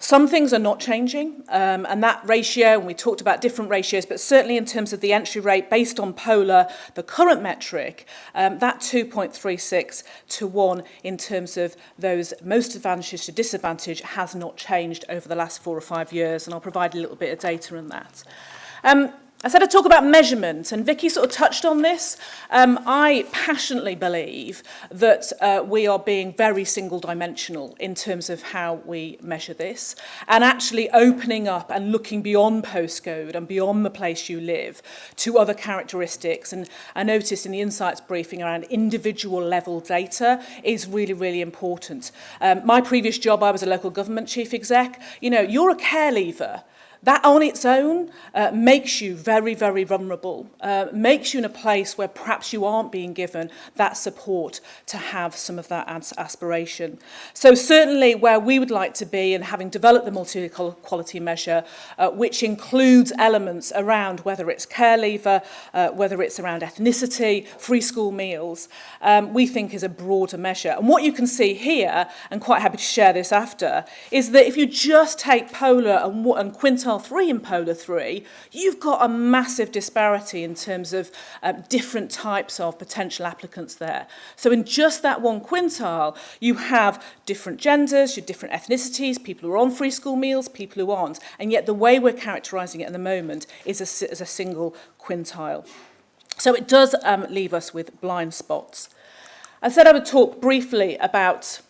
Some things are not changing, and that ratio, and we talked about different ratios, but certainly in terms of the entry rate based on POLAR, the current metric, that 2.36 to 1 in terms of those most advantaged to disadvantage has not changed over the last 4 or 5 years, and I'll provide a little bit of data on that. I said I'd talk about measurement, and Vicky sort of touched on this. I passionately believe that we are being very single-dimensional in terms of how we measure this, and actually opening up and looking beyond postcode and beyond the place you live to other characteristics. And I noticed in the insights briefing around individual level data is really, really important. My previous job, I was a local government chief exec. You know, you're a care leaver. that on its own makes you very, very vulnerable, makes you in a place where perhaps you aren't being given that support to have some of that aspiration. So certainly where we would like to be, and having developed the multi-quality measure, which includes elements around whether it's care leaver, whether it's around ethnicity, free school meals, we think is a broader measure. And what you can see here, and quite happy to share this after, is that if you just take Polar and quintile 3 in Polar 3, you've got a massive disparity in terms of different types of potential applicants there. So in just that one quintile, you have different genders, your different ethnicities, people who are on free school meals, people who aren't, and yet the way we're characterising it at the moment is as a single quintile. So it does leave us with blind spots. I said I would talk briefly about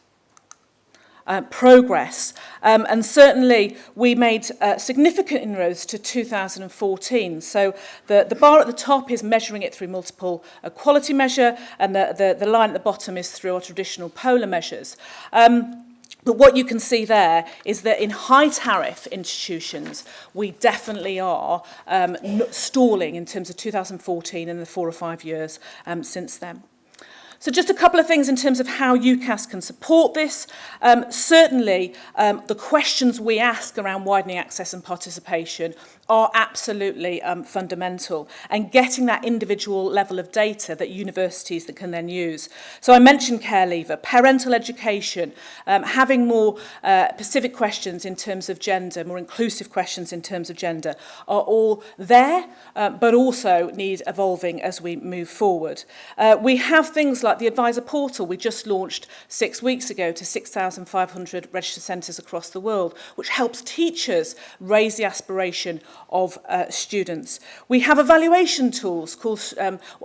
progress, and certainly we made significant inroads to 2014. So the bar at the top is measuring it through multiple quality measure, and the line at the bottom is through our traditional Polar measures. But what you can see there is that in high tariff institutions, we definitely are stalling in terms of 2014 and the 4 or 5 years since then. So just a couple of things in terms of how UCAS can support this. Certainly, the questions we ask around widening access and participation are absolutely fundamental, and getting that individual level of data that universities that can then use. So I mentioned care leaver, parental education, having more specific questions in terms of gender, more inclusive questions in terms of gender, are all there, but also need evolving as we move forward. We have things like the advisor portal we just launched 6 weeks ago to 6,500 registered centres across the world, which helps teachers raise the aspiration of students. We have evaluation tools called,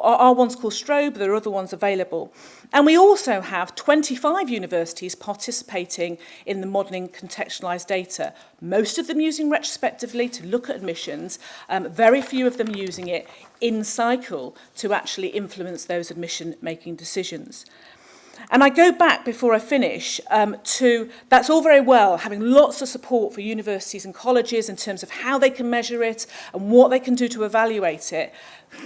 our one's called Strobe, there are other ones available. And we also have 25 universities participating in the modelling contextualised data, most of them using retrospectively to look at admissions, very few of them using it in cycle to actually influence those admission-making decisions. And I go back before I finish to, that's all very well, having lots of support for universities and colleges in terms of how they can measure it and what they can do to evaluate it.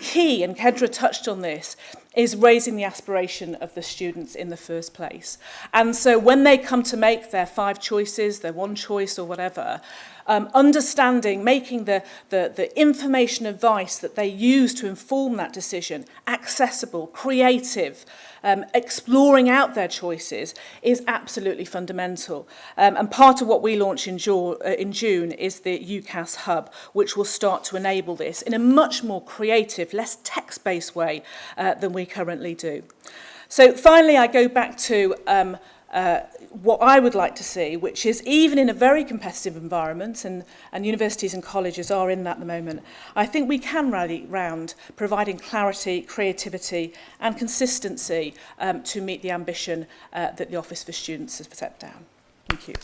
Key, and Kedra touched on this, is raising the aspiration of the students in the first place. And so when they come to make their 5 choices, their 1 choice or whatever, understanding, making the information advice that they use to inform that decision accessible, creative, exploring out their choices is absolutely fundamental. And part of what we launch in June is the UCAS Hub, which will start to enable this in a much more creative, less text-based way than we currently do. So finally, I go back to what I would like to see, which is even in a very competitive environment, and universities and colleges are in that at the moment, I think we can rally round providing clarity, creativity and consistency to meet the ambition that the Office for Students has set down. Thank you.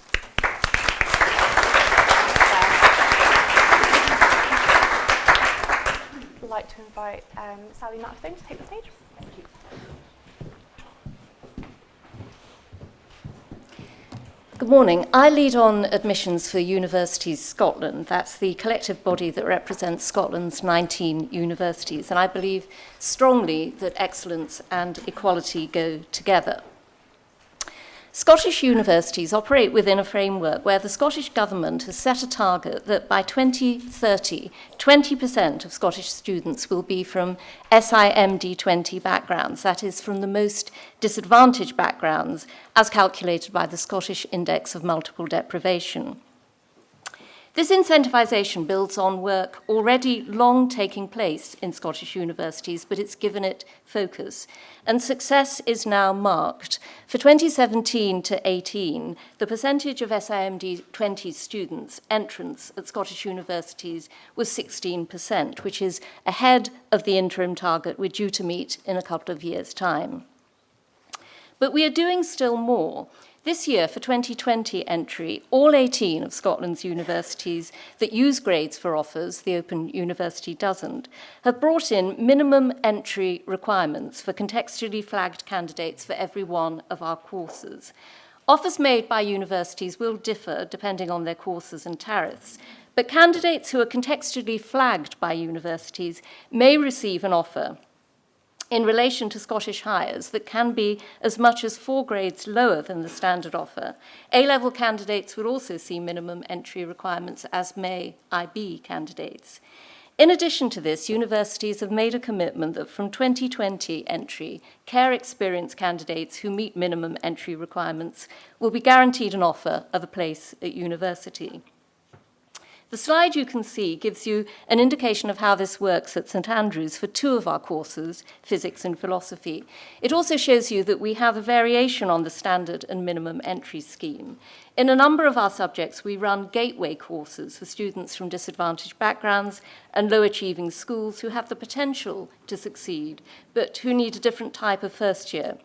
I'd like to invite Sally Matthew to take the stage. Thank you. Good morning. I lead on admissions for Universities Scotland. That's the collective body that represents Scotland's 19 universities. And I believe strongly that excellence and equality go together. Scottish universities operate within a framework where the Scottish Government has set a target that by 2030, 20% of Scottish students will be from SIMD 20 backgrounds, that is, from the most disadvantaged backgrounds, as calculated by the Scottish Index of Multiple Deprivation. This incentivisation builds on work already long taking place in Scottish universities, but it's given it focus. And success is now marked. For 2017 to 18, the percentage of SIMD 20 students entrance at Scottish universities was 16%, which is ahead of the interim target we're due to meet in a couple of years' time. But we are doing still more. This year, for 2020 entry, all 18 of Scotland's universities that use grades for offers, the Open University doesn't, have brought in minimum entry requirements for contextually flagged candidates for every one of our courses. Offers made by universities will differ depending on their courses and tariffs, But candidates who are contextually flagged by universities may receive an offer in relation to Scottish hires that can be as much as 4 grades lower than the standard offer. A-level candidates would also see minimum entry requirements, as may IB candidates. In addition to this, universities have made a commitment that from 2020 entry, care experience candidates who meet minimum entry requirements will be guaranteed an offer of a place at university. The slide you can see gives you an indication of how this works at St Andrews for 2 of our courses, physics and philosophy. It also shows you that we have a variation on the standard and minimum entry scheme. In a number of our subjects, we run gateway courses for students from disadvantaged backgrounds and low-achieving schools who have the potential to succeed, but who need a different type of first year,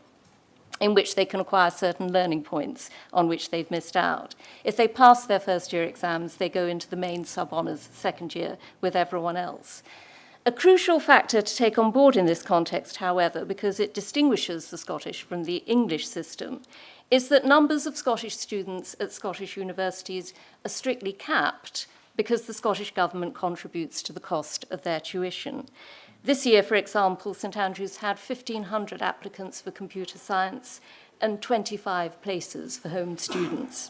in which they can acquire certain learning points on which they've missed out. If they pass their first year exams, they go into the main sub-honours second year with everyone else. A crucial factor to take on board in this context, however, because it distinguishes the Scottish from the English system, is that numbers of Scottish students at Scottish universities are strictly capped because the Scottish Government contributes to the cost of their tuition. This year, for example, St Andrews had 1,500 applicants for computer science and 25 places for home students.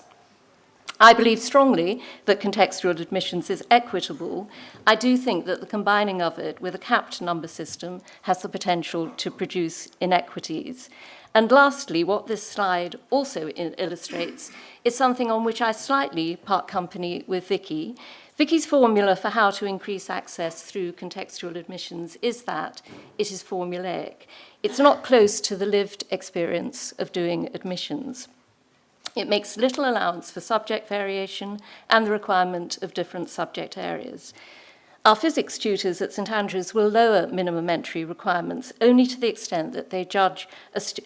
I believe strongly that contextual admissions is equitable. I do think that the combining of it with a capped number system has the potential to produce inequities. And lastly, what this slide also illustrates is something on which I slightly part company with Vicky. Vicky's formula for how to increase access through contextual admissions is that it is formulaic. It's not close to the lived experience of doing admissions. It makes little allowance for subject variation and the requirement of different subject areas. Our physics tutors at St Andrews will lower minimum entry requirements only to the extent that they judge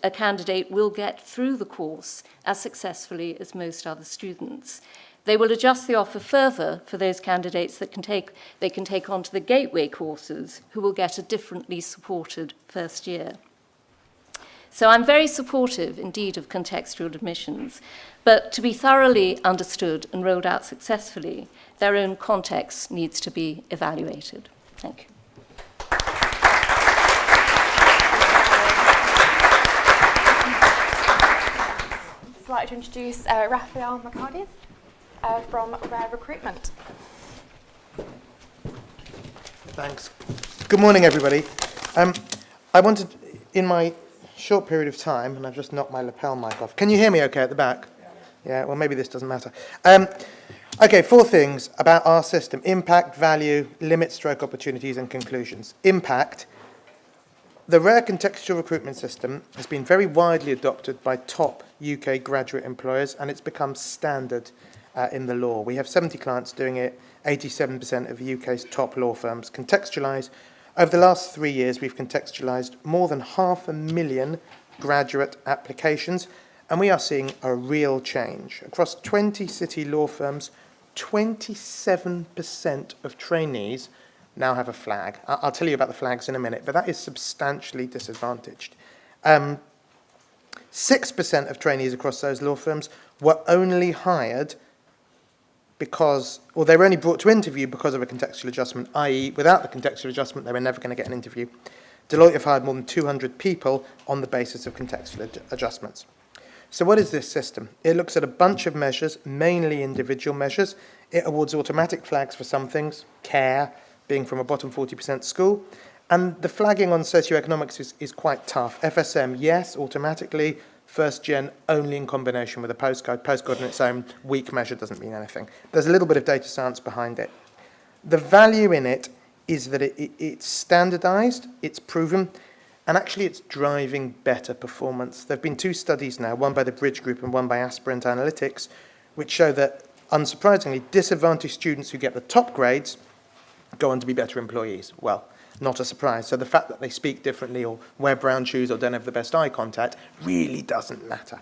a candidate will get through the course as successfully as most other students. They will adjust the offer further for those candidates that they can take onto the gateway courses who will get a differently supported first year. So I'm very supportive indeed of contextual admissions, but to be thoroughly understood and rolled out successfully, their own context needs to be evaluated. Thank you. I'd like to introduce Raphael McCarty from Recruitment. Thanks. Good morning, everybody. I wanted, in my short period of time, and I've just knocked my lapel mic off. Can you hear me okay at the back? Yeah, well, maybe this doesn't matter. Okay, 4 things about our system: impact, value, limit, stroke, opportunities, and conclusions. Impact. The rare contextual recruitment system has been very widely adopted by top UK graduate employers, and it's become standard in the law. We have 70 clients doing it, 87% of the UK's top law firms contextualise. Over the last 3 years, we've contextualised more than 500,000 graduate applications, and we are seeing a real change. Across 20 city law firms, 27% of trainees now have a flag. I'll tell you about the flags in a minute, but that is substantially disadvantaged. 6% of trainees across those law firms were only hired because, or they were only brought to interview because of a contextual adjustment, i.e. without the contextual adjustment, they were never going to get an interview. Deloitte have hired more than 200 people on the basis of contextual adjustments. So what is this system? It looks at a bunch of measures, mainly individual measures. It awards automatic flags for some things, care, being from a bottom 40% school, and the flagging on socioeconomics is quite tough. FSM, yes, automatically. First gen only in combination with a postcode. Postcode on its own, weak measure, doesn't mean anything. There's a little bit of data science behind it. The value in it is that it's standardized, it's proven, and actually it's driving better performance. There have been 2 studies now, one by the Bridge Group and one by Aspirant Analytics, which show that, unsurprisingly, disadvantaged students who get the top grades go on to be better employees. Well, not a surprise. So the fact that they speak differently or wear brown shoes or don't have the best eye contact really doesn't matter.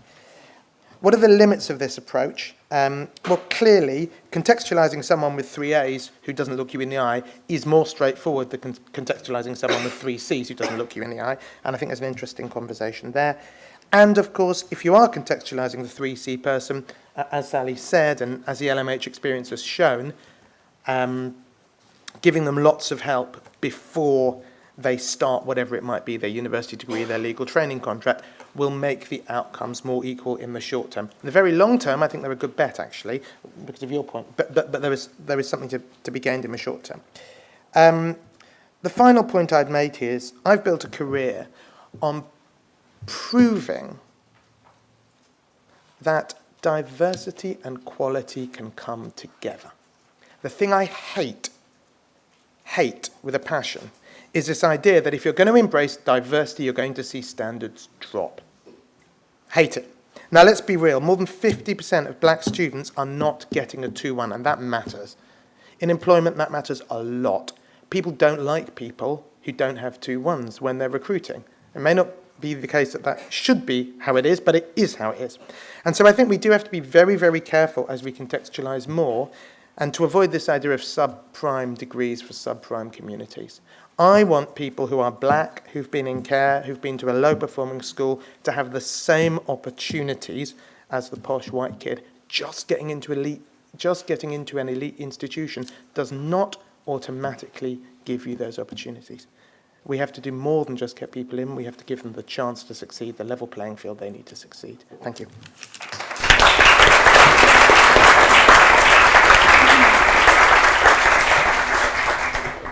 What are the limits of this approach? Well, clearly, contextualising someone with 3 A's who doesn't look you in the eye is more straightforward than contextualising someone with 3 C's who doesn't look you in the eye, and I think there's an interesting conversation there. And, of course, if you are contextualising the 3C person, as Sally said, and as the LMH experience has shown, giving them lots of help before they start whatever it might be, their university degree, their legal training contract, will make the outcomes more equal in the short term. In the very long term, I think they're a good bet, actually, because of your point. But there is something to be gained in the short term. The final point I'd make is I've built a career on proving that diversity and quality can come together. The thing I hate with a passion, is this idea that if you're going to embrace diversity, you're going to see standards drop. Hate it. Now, let's be real. More than 50% of black students are not getting a 2-1, and that matters. In employment, that matters a lot. People don't like people who don't have 2-1s when they're recruiting. It may not be the case that should be how it is, but it is how it is. And so I think we do have to be very, very careful as we contextualise more and to avoid this idea of subprime degrees for subprime communities. I want people who are black, who've been in care, who've been to a low-performing school, to have the same opportunities as the posh white kid. Just getting into an elite institution does not automatically give you those opportunities. We have to do more than just get people in. We have to give them the chance to succeed, the level playing field they need to succeed. Thank you.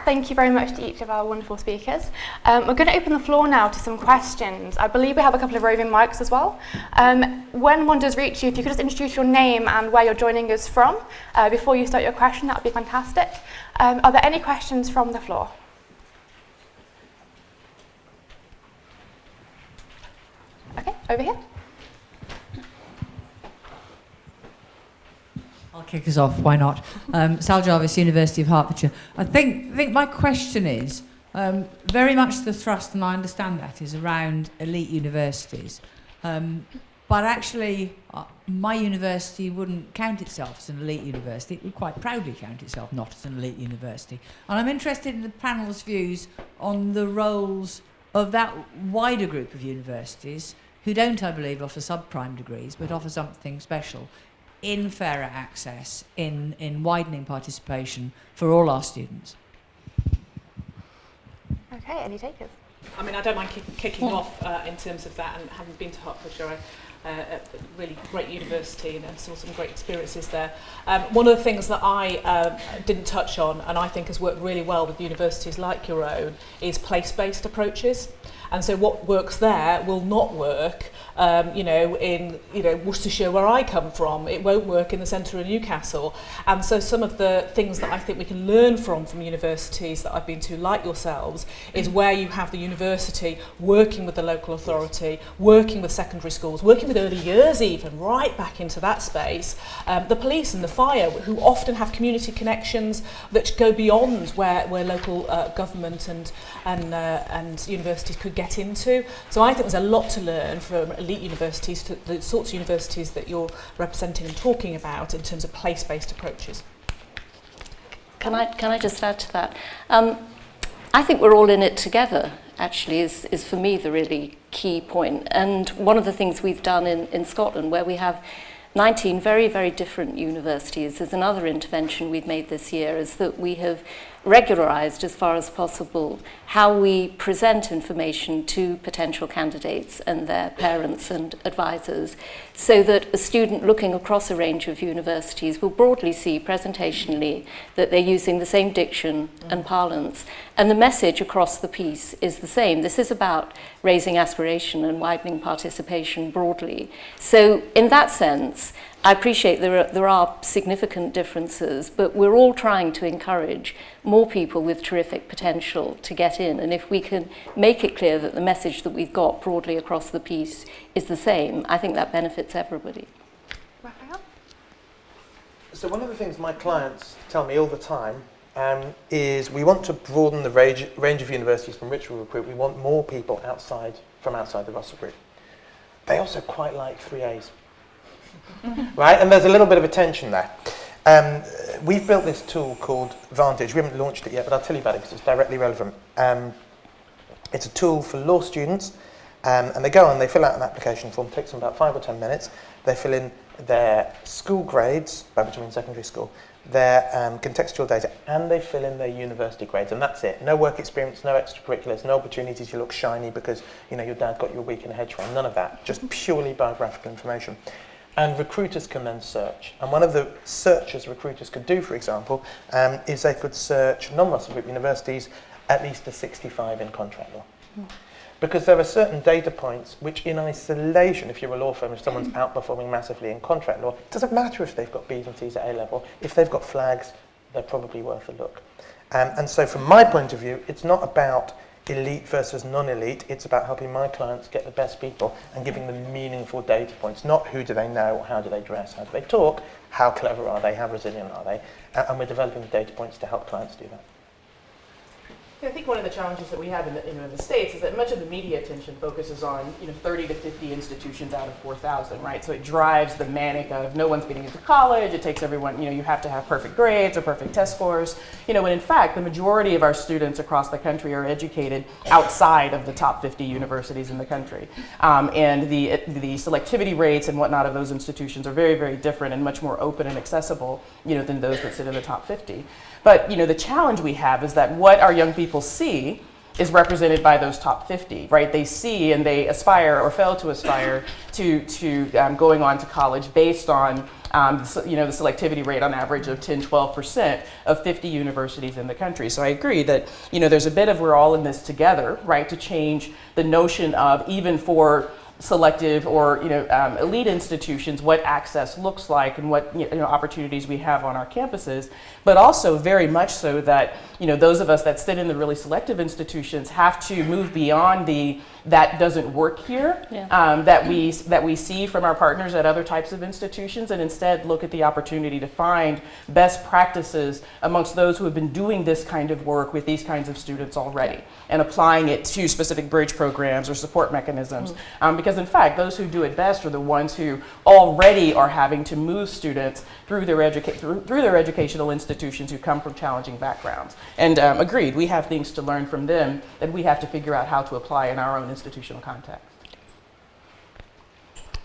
Thank you very much to each of our wonderful speakers. We're going to open the floor now to some questions. I believe we have a couple of roving mics as well. When one does reach you, if you could just introduce your name and where you're joining us from before you start your question, that would be fantastic. Are there any questions from the floor? Okay, over here. I'll kick us off, why not? Sal Jarvis, University of Hertfordshire. I think my question is, very much the thrust, and I understand that, is around elite universities. But actually, my university wouldn't count itself as an elite university. It would quite proudly count itself not as an elite university. And I'm interested in the panel's views on the roles of that wider group of universities who don't, I believe, offer subprime degrees, but offer something special in fairer access, in widening participation for all our students. Okay, any takers? I mean, I don't mind kicking off in terms of that, and having been to Hertfordshire, a really great university, and saw some great experiences there. One of the things that I didn't touch on, and I think has worked really well with universities like your own, is place-based approaches. And so what works there will not work, in Worcestershire, where I come from. It won't work in the centre of Newcastle. And so some of the things that I think we can learn from universities that I've been to, like yourselves, is where you have the university working with the local authority, working with secondary schools, working with early years even, right back into that space. The police and the fire, who often have community connections that go beyond where local government and universities could get into. So I think there's a lot to learn from elite universities, to the sorts of universities that you're representing and talking about in terms of place-based approaches. Can I just add to that? I think we're all in it together, actually, is for me the really key point. And one of the things we've done in Scotland, where we have 19 very, very different universities, is another intervention we've made this year, is that we have regularised as far as possible how we present information to potential candidates and their parents and advisors, so that a student looking across a range of universities will broadly see presentationally that they're using the same diction and parlance, and the message across the piece is the same. This is about raising aspiration and widening participation broadly. So in that sense, I appreciate there are significant differences, but we're all trying to encourage more people with terrific potential to get in. And if we can make it clear that the message that we've got broadly across the piece is the same, I think that benefits everybody. Raphael? So one of the things my clients tell me all the time is we want to broaden the range of universities from which we recruit. We want more people from outside the Russell Group. They also quite like 3As. Right, and there's a little bit of a tension there. We've built this tool called Vantage. We haven't launched it yet, but I'll tell you about it because it's directly relevant. It's a tool for law students, and they go on, they fill out an application form, takes them about 5 or 10 minutes. They fill in their school grades, by which I mean secondary school, their contextual data, and they fill in their university grades, and that's it. No work experience, no extracurriculars, no opportunity to look shiny because your dad got you a week in a hedge fund. None of that. Just purely biographical information. And recruiters can then search. And one of the searches recruiters could do, for example, is they could search non-Russell Group universities at least a 65 in contract law. Because there are certain data points which in isolation, if you're a law firm, if someone's outperforming massively in contract law, it doesn't matter if they've got B's and C's at A level. If they've got flags, they're probably worth a look. And so from my point of view, it's not about elite versus non-elite, it's about helping my clients get the best people and giving them meaningful data points, not who do they know, or how do they dress, how do they talk, how clever are they, how resilient are they, and we're developing the data points to help clients do that. I think one of the challenges that we have in the States is that much of the media attention focuses on 30 to 50 institutions out of 4,000, right? So it drives the manic of no one's getting into college, it takes everyone, you have to have perfect grades or perfect test scores, when in fact the majority of our students across the country are educated outside of the top 50 universities in the country. And the selectivity rates and whatnot of those institutions are very, very different and much more open and accessible, than those that sit in the top 50. But the challenge we have is that what our young people see is represented by those top 50, right? They see and they aspire or fail to aspire to going on to college based on the selectivity rate on average of 10-12% of 50 universities in the country. So I agree that there's a bit of we're all in this together, right? To change the notion of even for selective or elite institutions, what access looks like and what opportunities we have on our campuses, but also very much so that those of us that sit in the really selective institutions have to move beyond that doesn't work here, that we see from our partners at other types of institutions, and instead look at the opportunity to find best practices amongst those who have been doing this kind of work with these kinds of students already and applying it to specific bridge programs or support mechanisms. Because in fact, those who do it best are the ones who already are having to move students through their educational institutions who come from challenging backgrounds. And agreed, we have things to learn from them that we have to figure out how to apply in our own institutional context.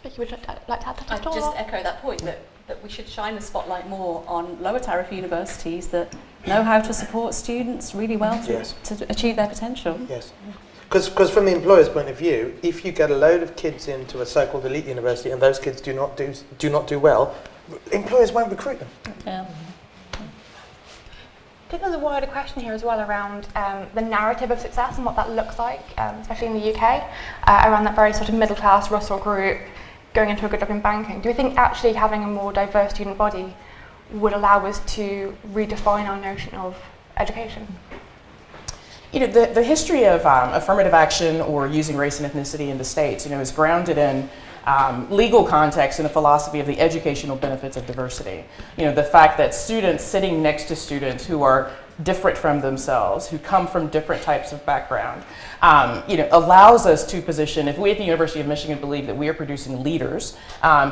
Vicky, would you like to add that? I'd just echo that point that we should shine the spotlight more on lower tariff universities that know how to support students really well to achieve their potential. Yes. Because from the employer's point of view, if you get a load of kids into a so-called elite university and those kids do not do well, employers won't recruit them. Yeah. I think there's a wider question here as well around the narrative of success and what that looks like, especially in the UK, around that very sort of middle class Russell group going into a good job in banking. Do we think actually having a more diverse student body would allow us to redefine our notion of education? The history of affirmative action or using race and ethnicity in the States, is grounded in legal context and a philosophy of the educational benefits of diversity. The fact that students sitting next to students who are different from themselves, who come from different types of background, allows us to position, if we at the University of Michigan believe that we are producing leaders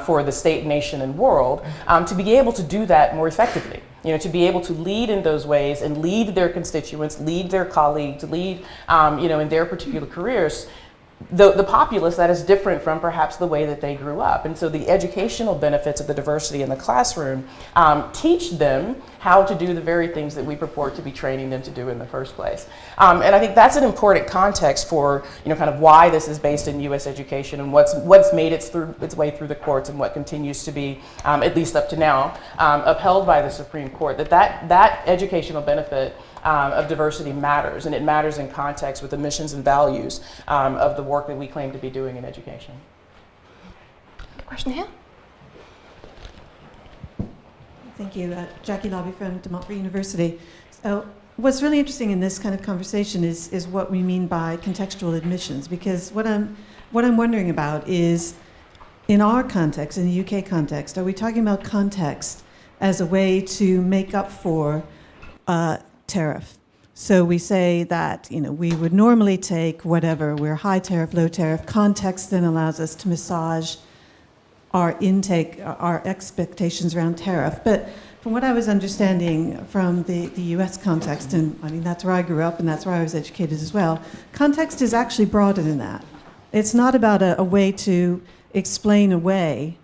for the state, nation, and world, to be able to do that more effectively. To be able to lead in those ways and lead their constituents, lead their colleagues, lead, in their particular careers, the populace that is different from perhaps the way that they grew up. And so the educational benefits of the diversity in the classroom teach them how to do the very things that we purport to be training them to do in the first place. And I think that's an important context for kind of why this is based in U.S. education and what's made its way through the courts and what continues to be, at least up to now, upheld by the Supreme Court, that educational benefit of diversity matters, and it matters in context with the missions and values of the work that we claim to be doing in education. Question here? Thank you. Jackie Lobby from De Montfort University. So what's really interesting in this kind of conversation is what we mean by contextual admissions, because what I'm wondering about is, in our context, in the UK context, are we talking about context as a way to make up for tariff? So we say that we would normally take whatever, we're high tariff, low tariff. Context then allows us to massage our intake, our expectations around tariff. But from what I was understanding from the US context, and I mean that's where I grew up and that's where I was educated as well, context is actually broader than that. It's not about a way to explain away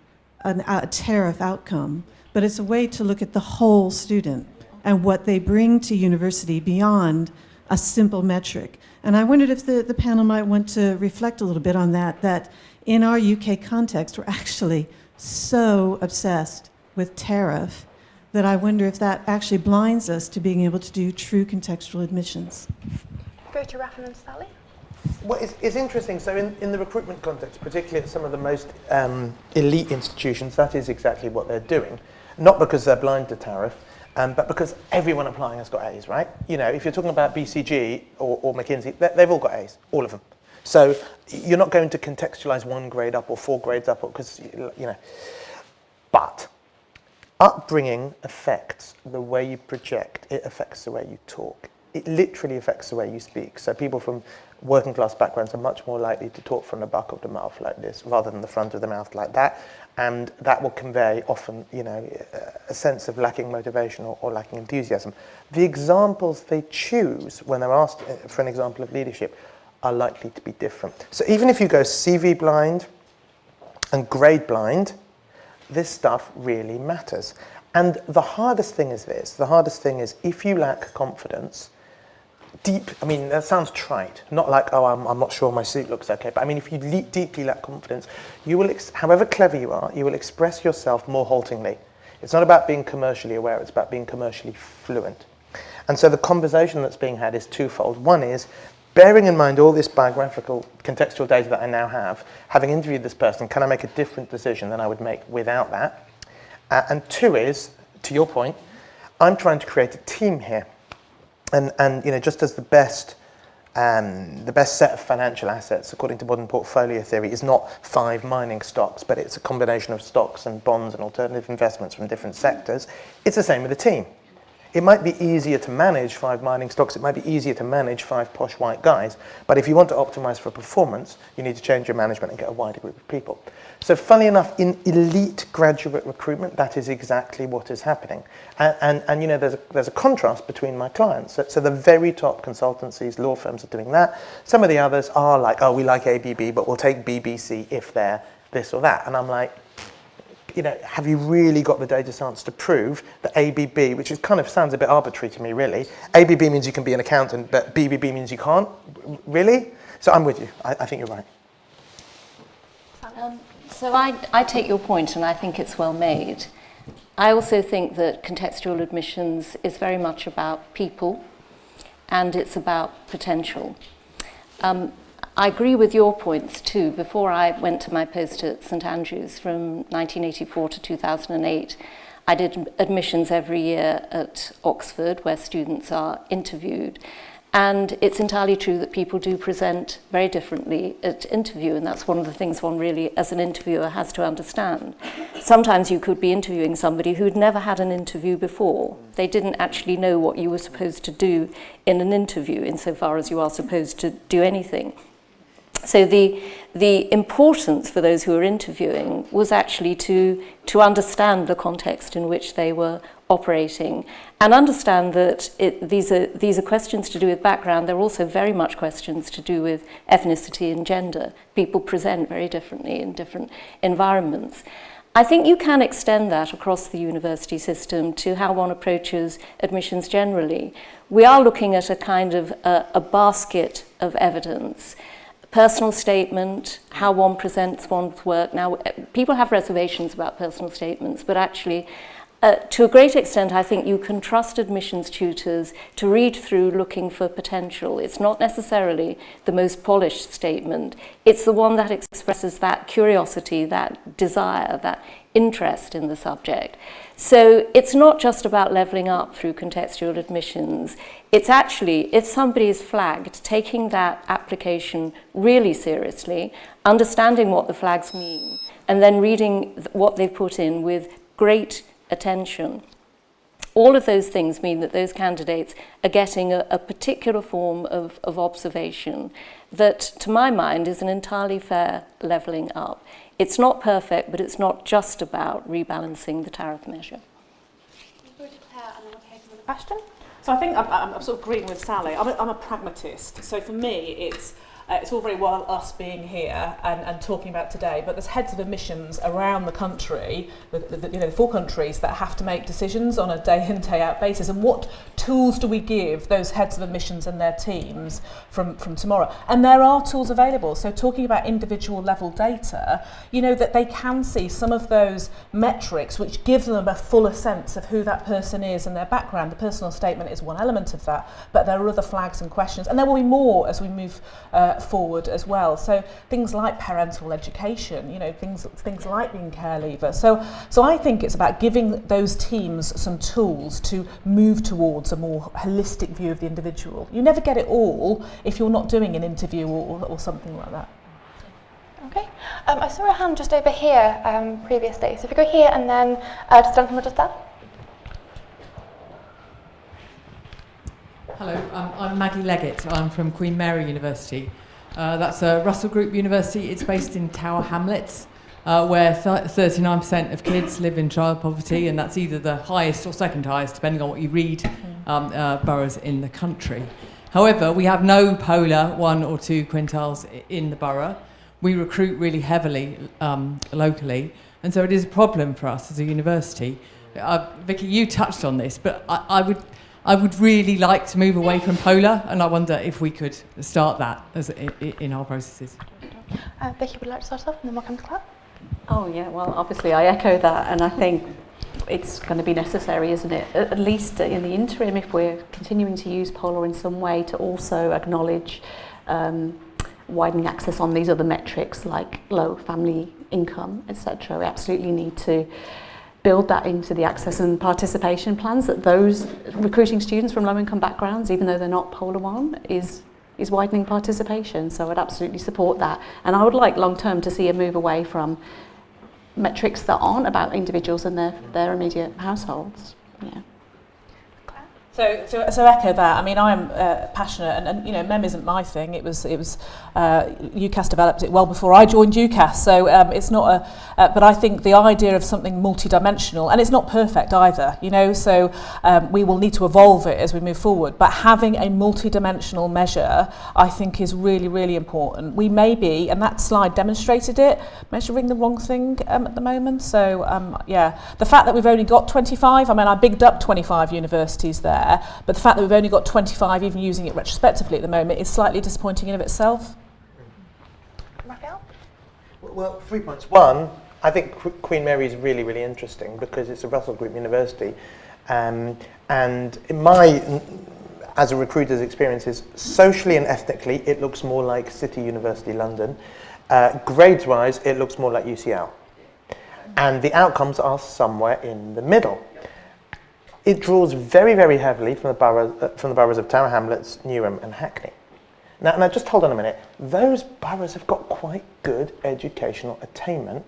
a tariff outcome, but it's a way to look at the whole student and what they bring to university beyond a simple metric. And I wondered if the panel might want to reflect a little bit on that in our UK context, we're actually so obsessed with tariff that I wonder if that actually blinds us to being able to do true contextual admissions. Go to Rafa and Sally. Well, it's interesting. So in the recruitment context, particularly at some of the most elite institutions, that is exactly what they're doing. Not because they're blind to tariff, but because everyone applying has got A's, right? You know, if you're talking about BCG or McKinsey, they've all got A's, all of them. So you're not going to contextualize 1 grade up or 4 grades up, because, you know. But upbringing affects the way you project. It affects the way you talk. It literally affects the way you speak. So people from working class backgrounds are much more likely to talk from the back of the mouth like this rather than the front of the mouth like that. And that will convey often, you know, a sense of lacking motivation or lacking enthusiasm. The examples they choose when they're asked for an example of leadership are likely to be different. So even if you go CV blind and grade blind, this stuff really matters. And the hardest thing is this. The hardest thing is if you lack confidence, I mean, that sounds trite. Not like, oh, I'm not sure my suit looks okay. But I mean, if you deeply lack confidence, you will, however clever you are, you will express yourself more haltingly. It's not about being commercially aware. It's about being commercially fluent. And so the conversation that's being had is twofold. One is, bearing in mind all this biographical, contextual data that I now have, having interviewed this person, can I make a different decision than I would make without that? And two is, to your point, I'm trying to create a team here. And you know, just as the best set of financial assets, according to modern portfolio theory, is not 5 mining stocks, but it's a combination of stocks and bonds and alternative investments from different sectors, it's the same with a team. It might be easier to manage 5 mining stocks, it might be easier to manage 5 posh white guys, but if you want to optimize for performance, you need to change your management and get a wider group of people. So funnily enough, in elite graduate recruitment, that is exactly what is happening. And you know, there's a contrast between my clients. So the very top consultancies, law firms are doing that. Some of the others are like, oh, we like ABB, but we'll take BBC if they're this or that. And I'm like, you know, have you really got the data science to prove that ABB, which is kind of sounds a bit arbitrary to me, really. ABB means you can be an accountant, but BBB means you can't? Really? So I'm with you. I think you're right. So I take your point, and I think it's well made. I also think that contextual admissions is very much about people, and it's about potential. I agree with your points too. Before I went to my post at St Andrews from 1984 to 2008, I did admissions every year at Oxford, where students are interviewed. And it's entirely true that people do present very differently at interview, and that's one of the things one really, as an interviewer, has to understand. Sometimes you could be interviewing somebody who'd never had an interview before. They didn't actually know what you were supposed to do in an interview, insofar as you are supposed to do anything. So the importance for those who were interviewing was actually to understand the context in which they were operating and understand that these are questions to do with background. They're also very much questions to do with ethnicity and gender. People present very differently in different environments. I think you can extend that across the university system to how one approaches admissions generally. We are looking at a kind of a basket of evidence. Personal statement, how one presents one's work. Now, people have reservations about personal statements, but actually, to a great extent, I think you can trust admissions tutors to read through looking for potential. It's not necessarily the most polished statement. It's the one that expresses that curiosity, that desire, that interest in the subject. So it's not just about levelling up through contextual admissions. It's actually, if somebody is flagged, taking that application really seriously, understanding what the flags mean, and then reading what they've put in with great attention. All of those things mean that those candidates are getting a particular form of observation that, to my mind, is an entirely fair levelling up. It's not perfect, but it's not just about rebalancing the tariff measure. Question? So I think I'm sort of agreeing with Sally. I'm a pragmatist. So for me, it's it's all very well us being here and talking about today, but there's heads of admissions around the country, the 4 countries that have to make decisions on a day in, day out basis. And what tools do we give those heads of admissions and their teams from tomorrow? And there are tools available. So talking about individual level data, that they can see some of those metrics which give them a fuller sense of who that person is and their background. The personal statement is one element of that, but there are other flags and questions, and there will be more as we move forward as well. So things like parental education, things like being care leaver. So I think it's about giving those teams some tools to move towards a more holistic view of the individual. You never get it all if you're not doing an interview or something like that. Okay, I saw a hand just over here previously, so if you go here and then just gentleman just there. Hello, I'm Maggie Leggett. I'm from Queen Mary University. That's a Russell Group university. It's based in Tower Hamlets, where 39% of kids live in child poverty, and that's either the highest or second highest, depending on what you read, boroughs in the country. However, we have no polar 1 or 2 quintiles in the borough. We recruit really heavily locally, and so it is a problem for us as a university. Vicky, you touched on this, but I would really like to move away from polar, and I wonder if we could start that as in our processes. Vicky would like to start off, and then we'll come to Claire. Oh yeah, well obviously I echo that, and I think it's going to be necessary, isn't it? At least in the interim, if we're continuing to use polar in some way, to also acknowledge widening access on these other metrics like low family income, etc. We absolutely need to build that into the access and participation plans, that those recruiting students from low-income backgrounds, even though they're not polar 1, is widening participation. So I'd absolutely support that. And I would like long-term to see a move away from metrics that aren't about individuals and their immediate households. Yeah. So echo that. I mean, I'm passionate, and MEM isn't my thing. It was UCAS developed it well before I joined UCAS. So it's not but I think the idea of something multidimensional, and it's not perfect either. So we will need to evolve it as we move forward. But having a multidimensional measure, I think, is really, really important. We may be, and that slide demonstrated it, measuring the wrong thing at the moment. So the fact that we've only got 25. I mean, I bigged up 25 universities there. But the fact that we've only got 25, even using it retrospectively at the moment, is slightly disappointing in of itself. Raphael? Well, 3 points. One, I think Queen Mary is really, really interesting because it's a Russell Group university. And as a recruiter's experience is, socially and ethnically, it looks more like City University London. Grades-wise, it looks more like UCL. And the outcomes are somewhere in the middle. It draws very, very heavily from the boroughs of Tower Hamlets, Newham and Hackney. Now, just hold on a minute. Those boroughs have got quite good educational attainment,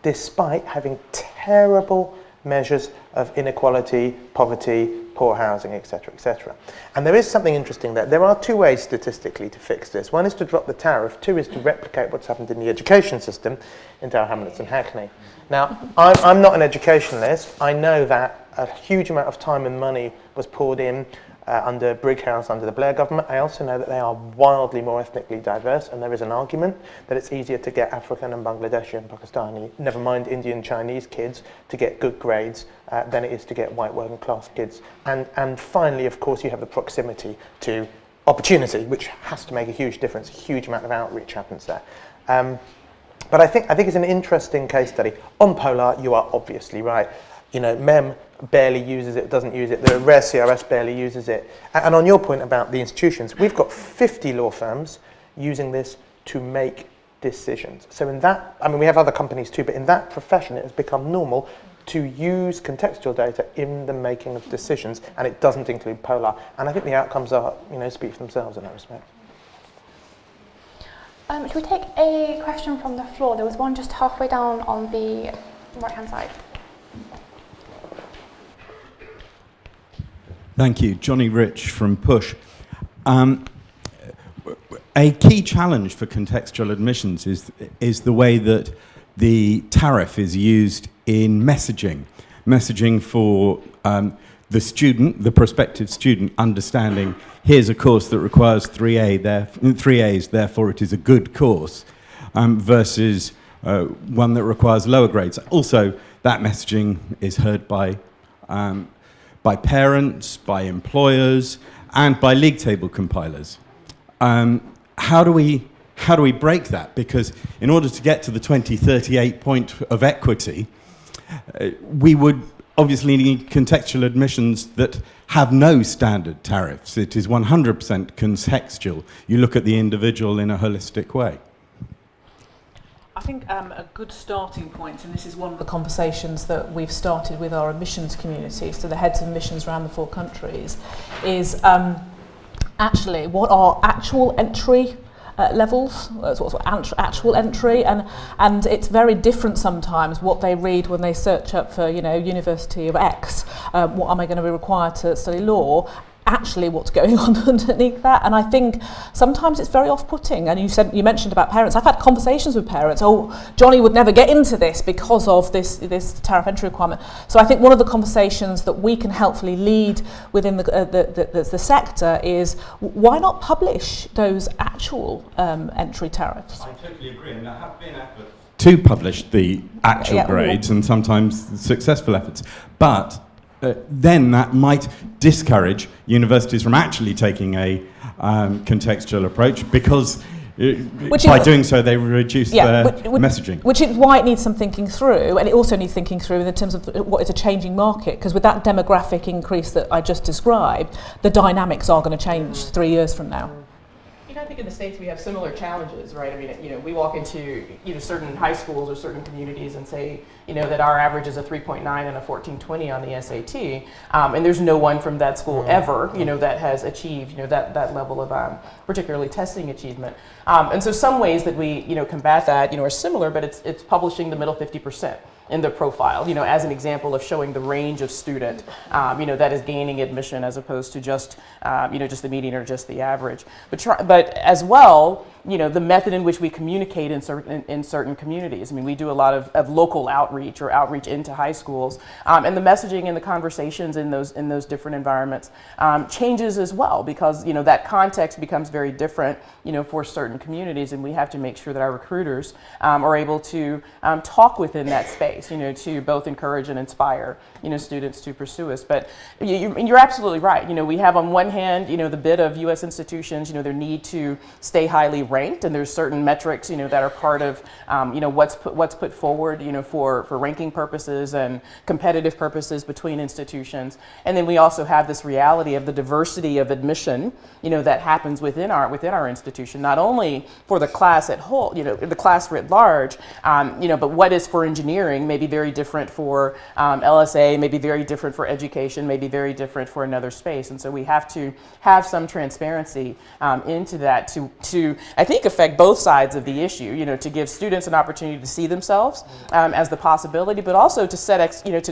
despite having terrible measures of inequality, poverty, poor housing, etc., etc. And there is something interesting there. There are 2 ways statistically to fix this. One is to drop the tariff. 2 is to replicate what's happened in the education system in Tower Hamlets and Hackney. Now, I'm not an educationalist. I know that a huge amount of time and money was poured in under Brighouse, under the Blair government. I also know that they are wildly more ethnically diverse, and there is an argument that it's easier to get African and Bangladeshi and Pakistani, never mind Indian Chinese kids, to get good grades than it is to get white working class kids. And finally, of course, you have the proximity to opportunity, which has to make a huge difference. A huge amount of outreach happens there. But I think it's an interesting case study. On polar, you are obviously right. MEM barely uses it, doesn't use it. The rare CRS barely uses it. And on your point about the institutions, we've got 50 law firms using this to make decisions. So in that, I mean, we have other companies too, but in that profession, it has become normal to use contextual data in the making of decisions, and it doesn't include polar. And I think the outcomes are, speak for themselves in that respect. Should we take a question from the floor? There was one just halfway down on the right-hand side. Thank you. Johnny Rich from Push. A key challenge for contextual admissions is the way that the tariff is used in messaging for the student, the prospective student, understanding here's a course that requires 3 A's, therefore it is a good course, versus one that requires lower grades. Also, that messaging is heard by parents, by employers, and by league table compilers. How do we break that? Because in order to get to the 2038 point of equity, we would obviously need contextual admissions that have no standard tariffs. It is 100% contextual. You look at the individual in a holistic way. I think a good starting point, and this is one of the conversations that we've started with our admissions community, so the heads of admissions around the 4 countries, is actually what are actual entry levels, actual entry, and it's very different sometimes what they read when they search up for, University of X, what am I going to be required to study law, actually what's going on underneath that. And I think sometimes it's very off-putting. And you mentioned about parents. I've had conversations with parents. Oh, Johnny would never get into this because of this tariff entry requirement. So I think one of the conversations that we can helpfully lead within the sector is why not publish those actual entry tariffs? I totally agree, and there have been efforts to publish the actual grades, and sometimes successful efforts, but then that might discourage universities from actually taking a contextual approach, because by doing so they reduce their messaging. Which is why it needs some thinking through, and it also needs thinking through in terms of what is a changing market, because with that demographic increase that I just described, the dynamics are going to change 3 years from now. I think in the States we have similar challenges, right? I mean, we walk into certain high schools or certain communities and say, that our average is a 3.9 and a 1420 on the SAT, and there's no one from that school ever, that has achieved, that level of particularly testing achievement. And so some ways that we, combat that, are similar, but it's publishing the middle 50%. In the profile, as an example of showing the range of student, that is gaining admission as opposed to just, just the median or just the average. But as well, the method in which we communicate in certain communities. I mean, we do a lot of local outreach or outreach into high schools, and the messaging and the conversations in those different environments changes as well, because that context becomes very different, for certain communities, and we have to make sure that our recruiters are able to talk within that space, to both encourage and inspire, students to pursue us. But you're absolutely right. We have on one hand, the bid of U.S. institutions, their need to stay highly ranked, and there's certain metrics, that are part of, what's put forward, for ranking purposes and competitive purposes between institutions. And then we also have this reality of the diversity of admission, that happens within our institution, not only for the class at whole, the class writ large, but what is for engineering may be very different for LSA, may be very different for education, may be very different for another space. And so we have to have some transparency into that to I think affect both sides of the issue, to give students an opportunity to see themselves as the possibility, but also to set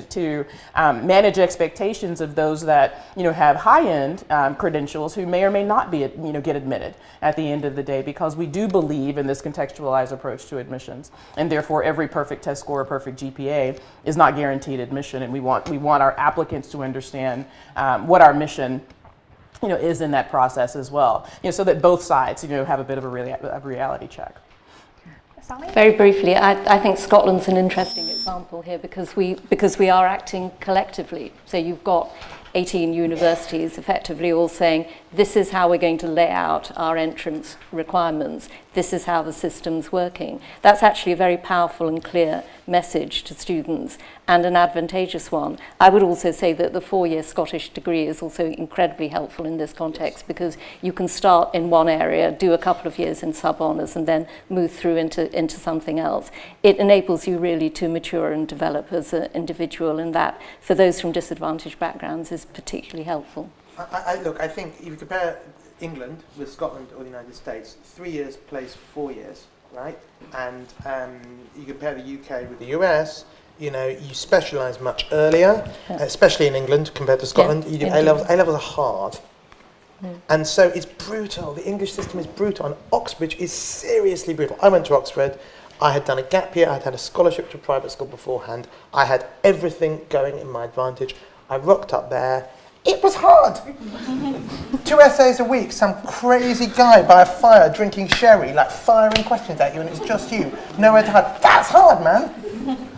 to manage expectations of those that have high-end credentials who may or may not be get admitted at the end of the day, because we do believe in this contextualized approach to admissions, and therefore every perfect test score or perfect GPA is not guaranteed admission, and we want our applicants to understand what our mission is in that process as well, so that both sides, have a bit of a reality check. Very briefly, I think Scotland's an interesting example here because we are acting collectively. So you've got 18 universities effectively all saying, this is how we're going to lay out our entrance requirements. This is how the system's working. That's actually a very powerful and clear message to students, and an advantageous one. I would also say that the 4-year Scottish degree is also incredibly helpful in this context, because you can start in one area, do a couple of years in sub-honours, and then move through into something else. It enables you really to mature and develop as an individual, and that, for those from disadvantaged backgrounds, is particularly helpful. Look, I think if you compare England with Scotland or the United States, 3 years plays 4 years, right? And you compare the UK with the US, you specialise much earlier, especially in England compared to Scotland. You do A-levels. A-levels are hard. And so it's brutal. The English system is brutal, and Oxbridge is seriously brutal. I went to Oxford. I had done a gap year. I'd had a scholarship to a private school beforehand. I had everything going in my advantage. I rocked up there. It was hard. 2 essays a week, some crazy guy by a fire drinking sherry, like firing questions at you, and it's just you. Nowhere to hide. That's hard, man.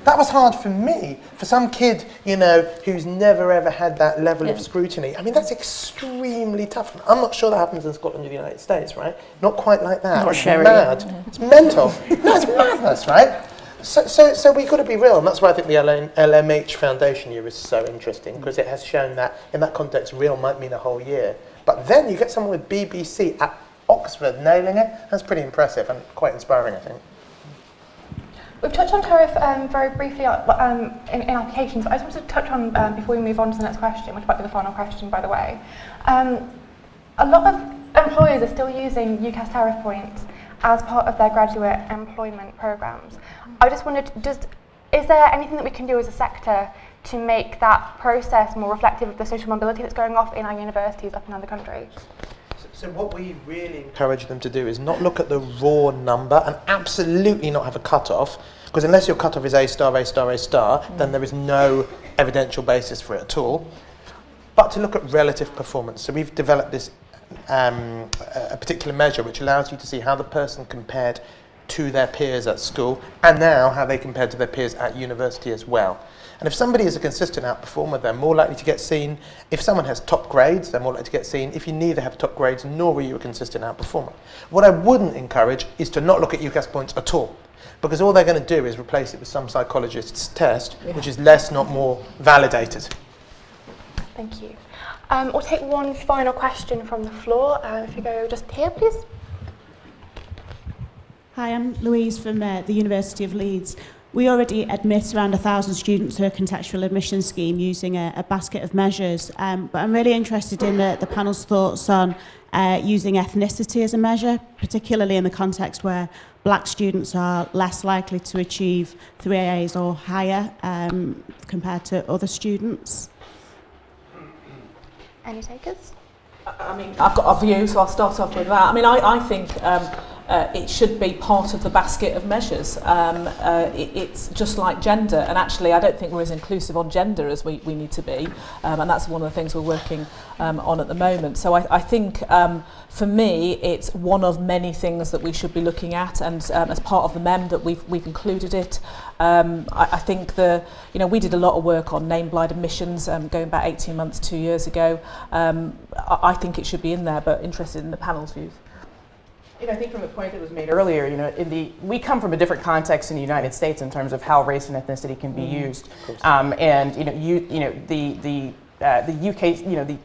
That was hard for me. For some kid, you know, who's never ever had that level of scrutiny. I mean, that's extremely tough. I'm not sure that happens in Scotland or the United States, right? Not quite like that. Not it's sherry. mad. It's mental. No, it's madness, right? So we've got to be real, and that's why I think the LMH Foundation year is so interesting, because it has shown that in that context, real might mean a whole year. But then you get someone with BBC at Oxford nailing it. That's pretty impressive and quite inspiring, I think. We've touched on tariff very briefly in applications, but I just wanted to touch on, before we move on to the next question, which might be the final question, by the way. A lot of employers are still using UCAS tariff points as part of their graduate employment programs. I just wondered, is there anything that we can do as a sector to make that process more reflective of the social mobility that's going off in our universities up and down the country? So what we really encourage them to do is not look at the raw number and absolutely not have a cut-off, because unless your cut-off is A star, then there is no evidential basis for it at all, but to look at relative performance. So we've developed this a particular measure which allows you to see how the person compared to their peers at school, and now how they compared to their peers at university as well. And if somebody is a consistent outperformer, they're more likely to get seen. If someone has top grades, they're more likely to get seen. If you neither have top grades nor are you a consistent outperformer. What I wouldn't encourage is to not look at UCAS points at all, because all they're going to do is replace it with some psychologist's test, which is less, not more, validated. Thank you. We'll take one final question from the floor. If you go just here, please. Hi, I'm Louise from the University of Leeds. We already admit around 1,000 students to a contextual admission scheme using a basket of measures, but I'm really interested in the panel's thoughts on using ethnicity as a measure, particularly in the context where black students are less likely to achieve 3 AAs or higher compared to other students. Any takers? I mean, I've got a view, so I'll start off with that. I mean, I think it should be part of the basket of measures. It's just like gender, and actually I don't think we're as inclusive on gender as we need to be, and that's one of the things we're working on at the moment. So I think for me it's one of many things that we should be looking at, and as part of the MEM that we've included it. I think we did a lot of work on name-blind admissions going back 18 months, 2 years ago. I think it should be in there, but interested in the panel's views. I think from the point that was made earlier, we come from a different context in the United States in terms of how race and ethnicity can be used, and the UK,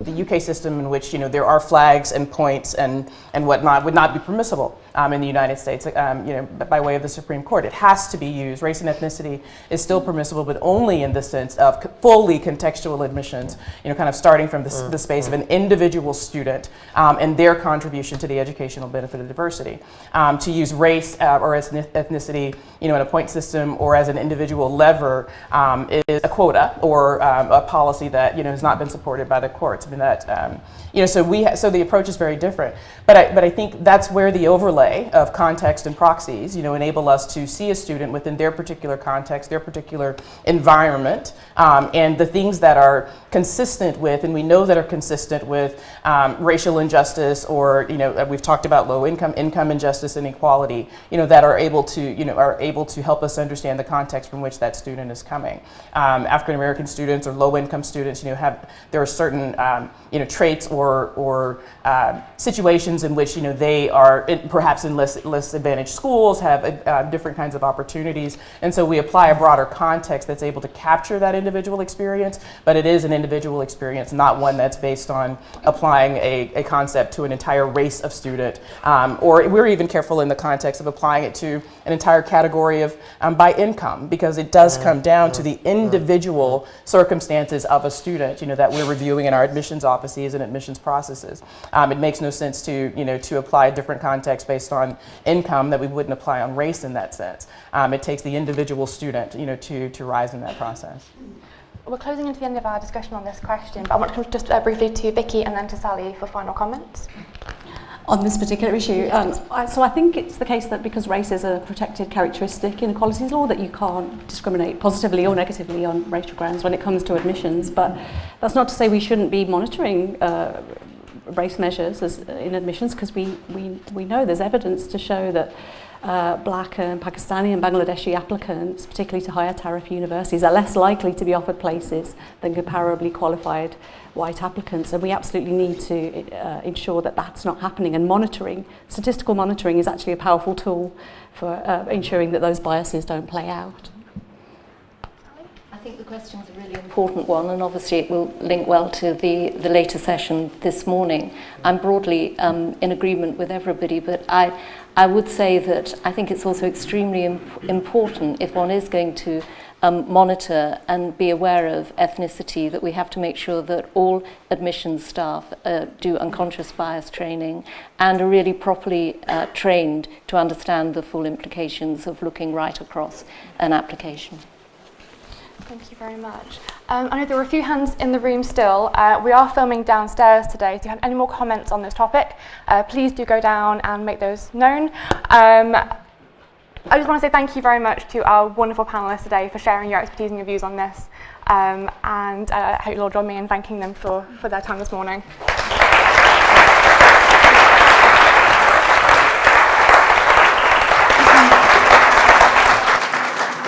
the UK system in which there are flags and points and whatnot would not be permissible in the United States, by way of the Supreme Court. It has to be used. Race and ethnicity is still permissible, but only in the sense of fully contextual admissions. Kind of starting from the space of an individual student and their contribution to the educational benefit of diversity. To use race or as ethnicity, in a point system or as an individual lever is a quota or a policy that has not been supported by the courts. I mean that so the approach is very different. But I think that's where the overlay of context and proxies enable us to see a student within their particular context, their particular environment, and the things that are consistent with, and we know that are consistent with racial injustice, or we've talked about low income injustice, and inequality, that are able to help us understand the context from which that student is coming. African American students or low income students, there are certain traits or situations in which they are perhaps in less advantaged schools, have different kinds of opportunities, and so we apply a broader context that's able to capture that individual experience, but it is an individual experience, not one that's based on applying a concept to an entire race of student, or we're even careful in the context of applying it to an entire category of by income, because it does come down to the individual circumstances of a student, that we're reviewing in our admissions offices and admissions processes. It makes no sense to apply a different context based on income that we wouldn't apply on race in that sense. It takes the individual student, to rise in that process. We're closing into the end of our discussion on this question, but I want to come just briefly to Vicky and then to Sally for final comments. On this particular issue, so I think it's the case that because race is a protected characteristic in equalities law, that you can't discriminate positively or negatively on racial grounds when it comes to admissions. But that's not to say we shouldn't be monitoring race measures in admissions, because we know there's evidence to show that black and Pakistani and Bangladeshi applicants, particularly to higher tariff universities, are less likely to be offered places than comparably qualified white applicants, and we absolutely need to ensure that that's not happening. And monitoring, statistical monitoring, is actually a powerful tool for ensuring that those biases don't play out. I think the question is a really important one, and obviously it will link well to the later session this morning. I'm broadly in agreement with everybody, but I would say that I think it's also extremely important, if one is going to monitor and be aware of ethnicity, that we have to make sure that all admissions staff do unconscious bias training and are really properly trained to understand the full implications of looking right across an application. Thank you very much. I know there were a few hands in the room still. We are filming downstairs today, so if you have any more comments on this topic, please do go down and make those known. I just want to say thank you very much to our wonderful panellists today for sharing your expertise and your views on this. And I hope you'll all join me in thanking them for their time this morning.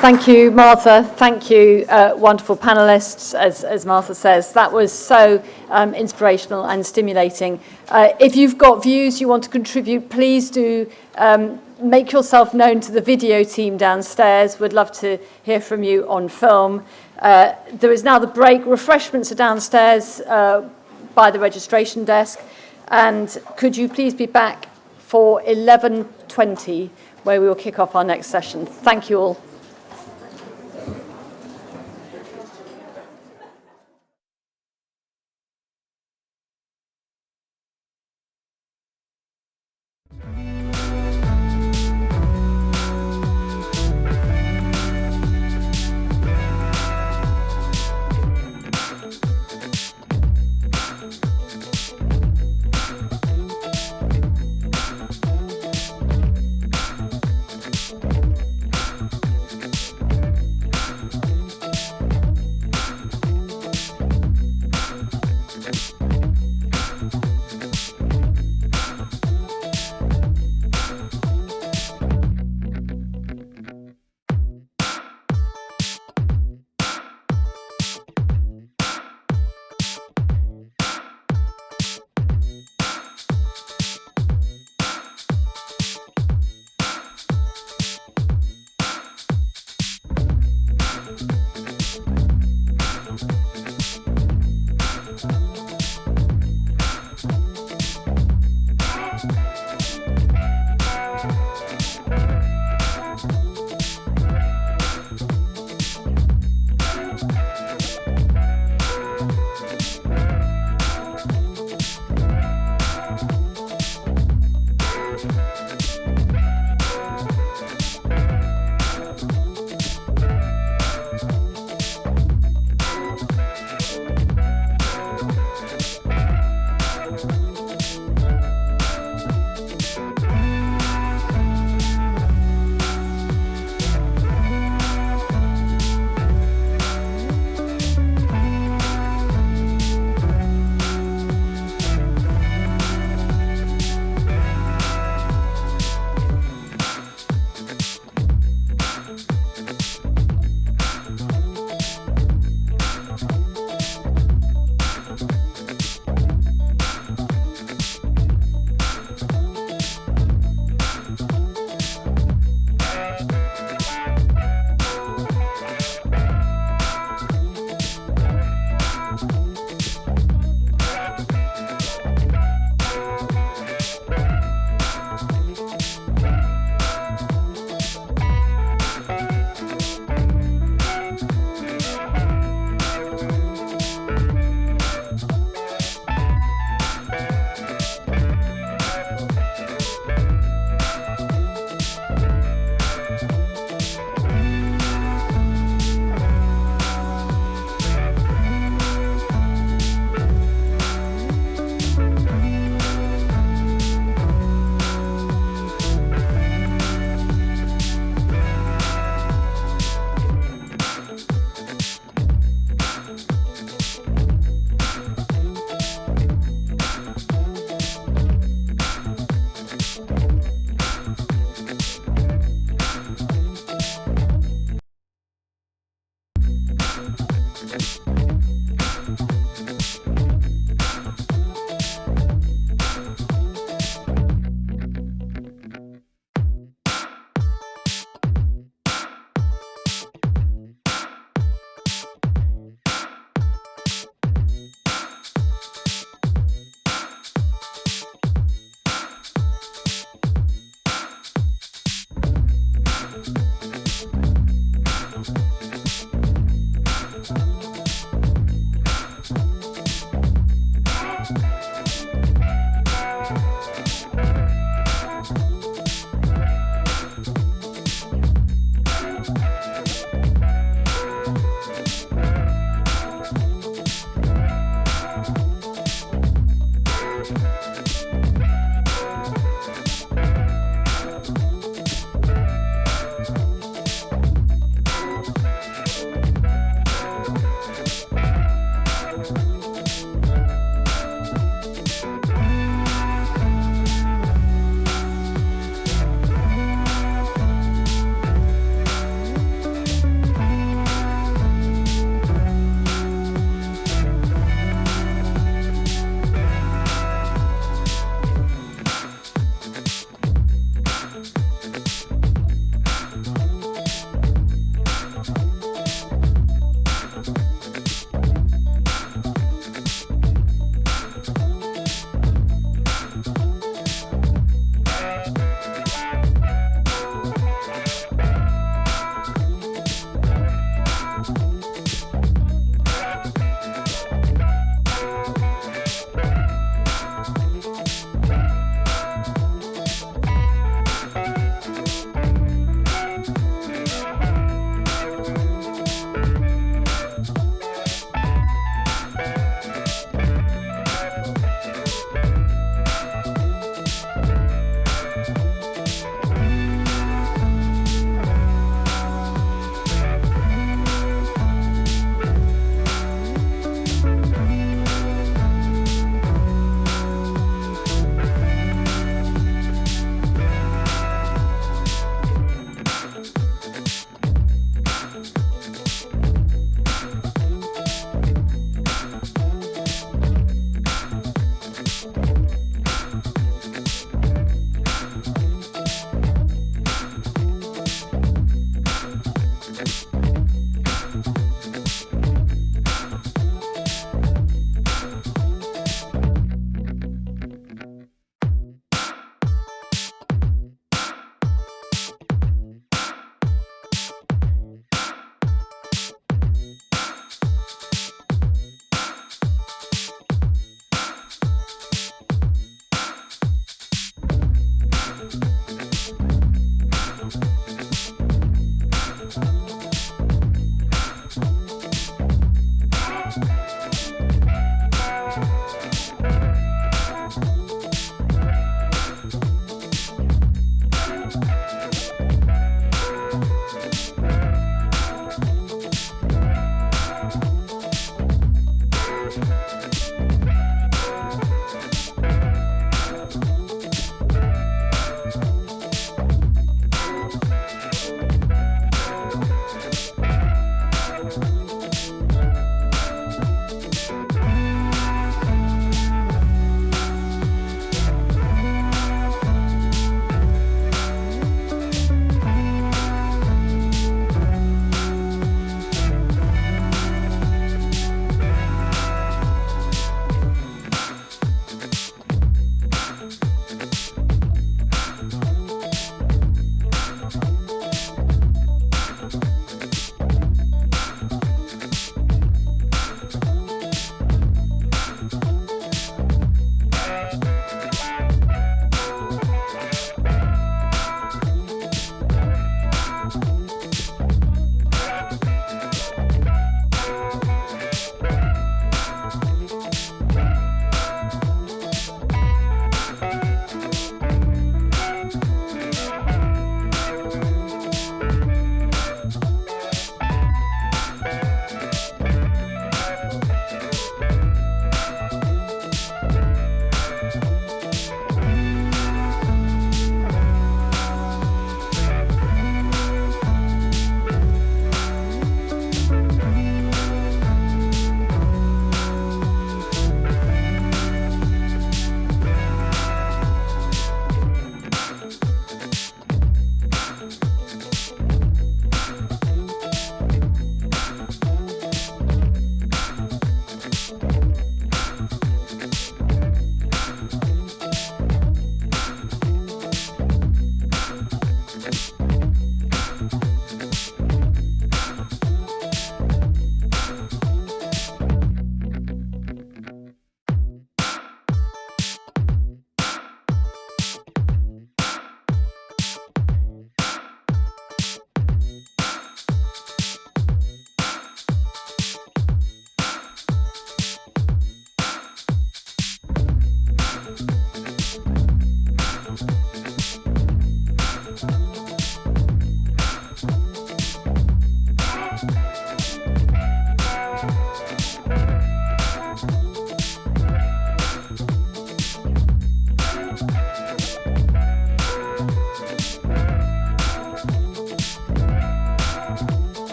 Thank you, Martha. Thank you, wonderful panellists, as Martha says. That was so inspirational and stimulating. If you've got views you want to contribute, please do make yourself known to the video team downstairs. We'd love to hear from you on film. There is now the break. Refreshments are downstairs by the registration desk. And could you please be back for 11:20, where we will kick off our next session. Thank you all.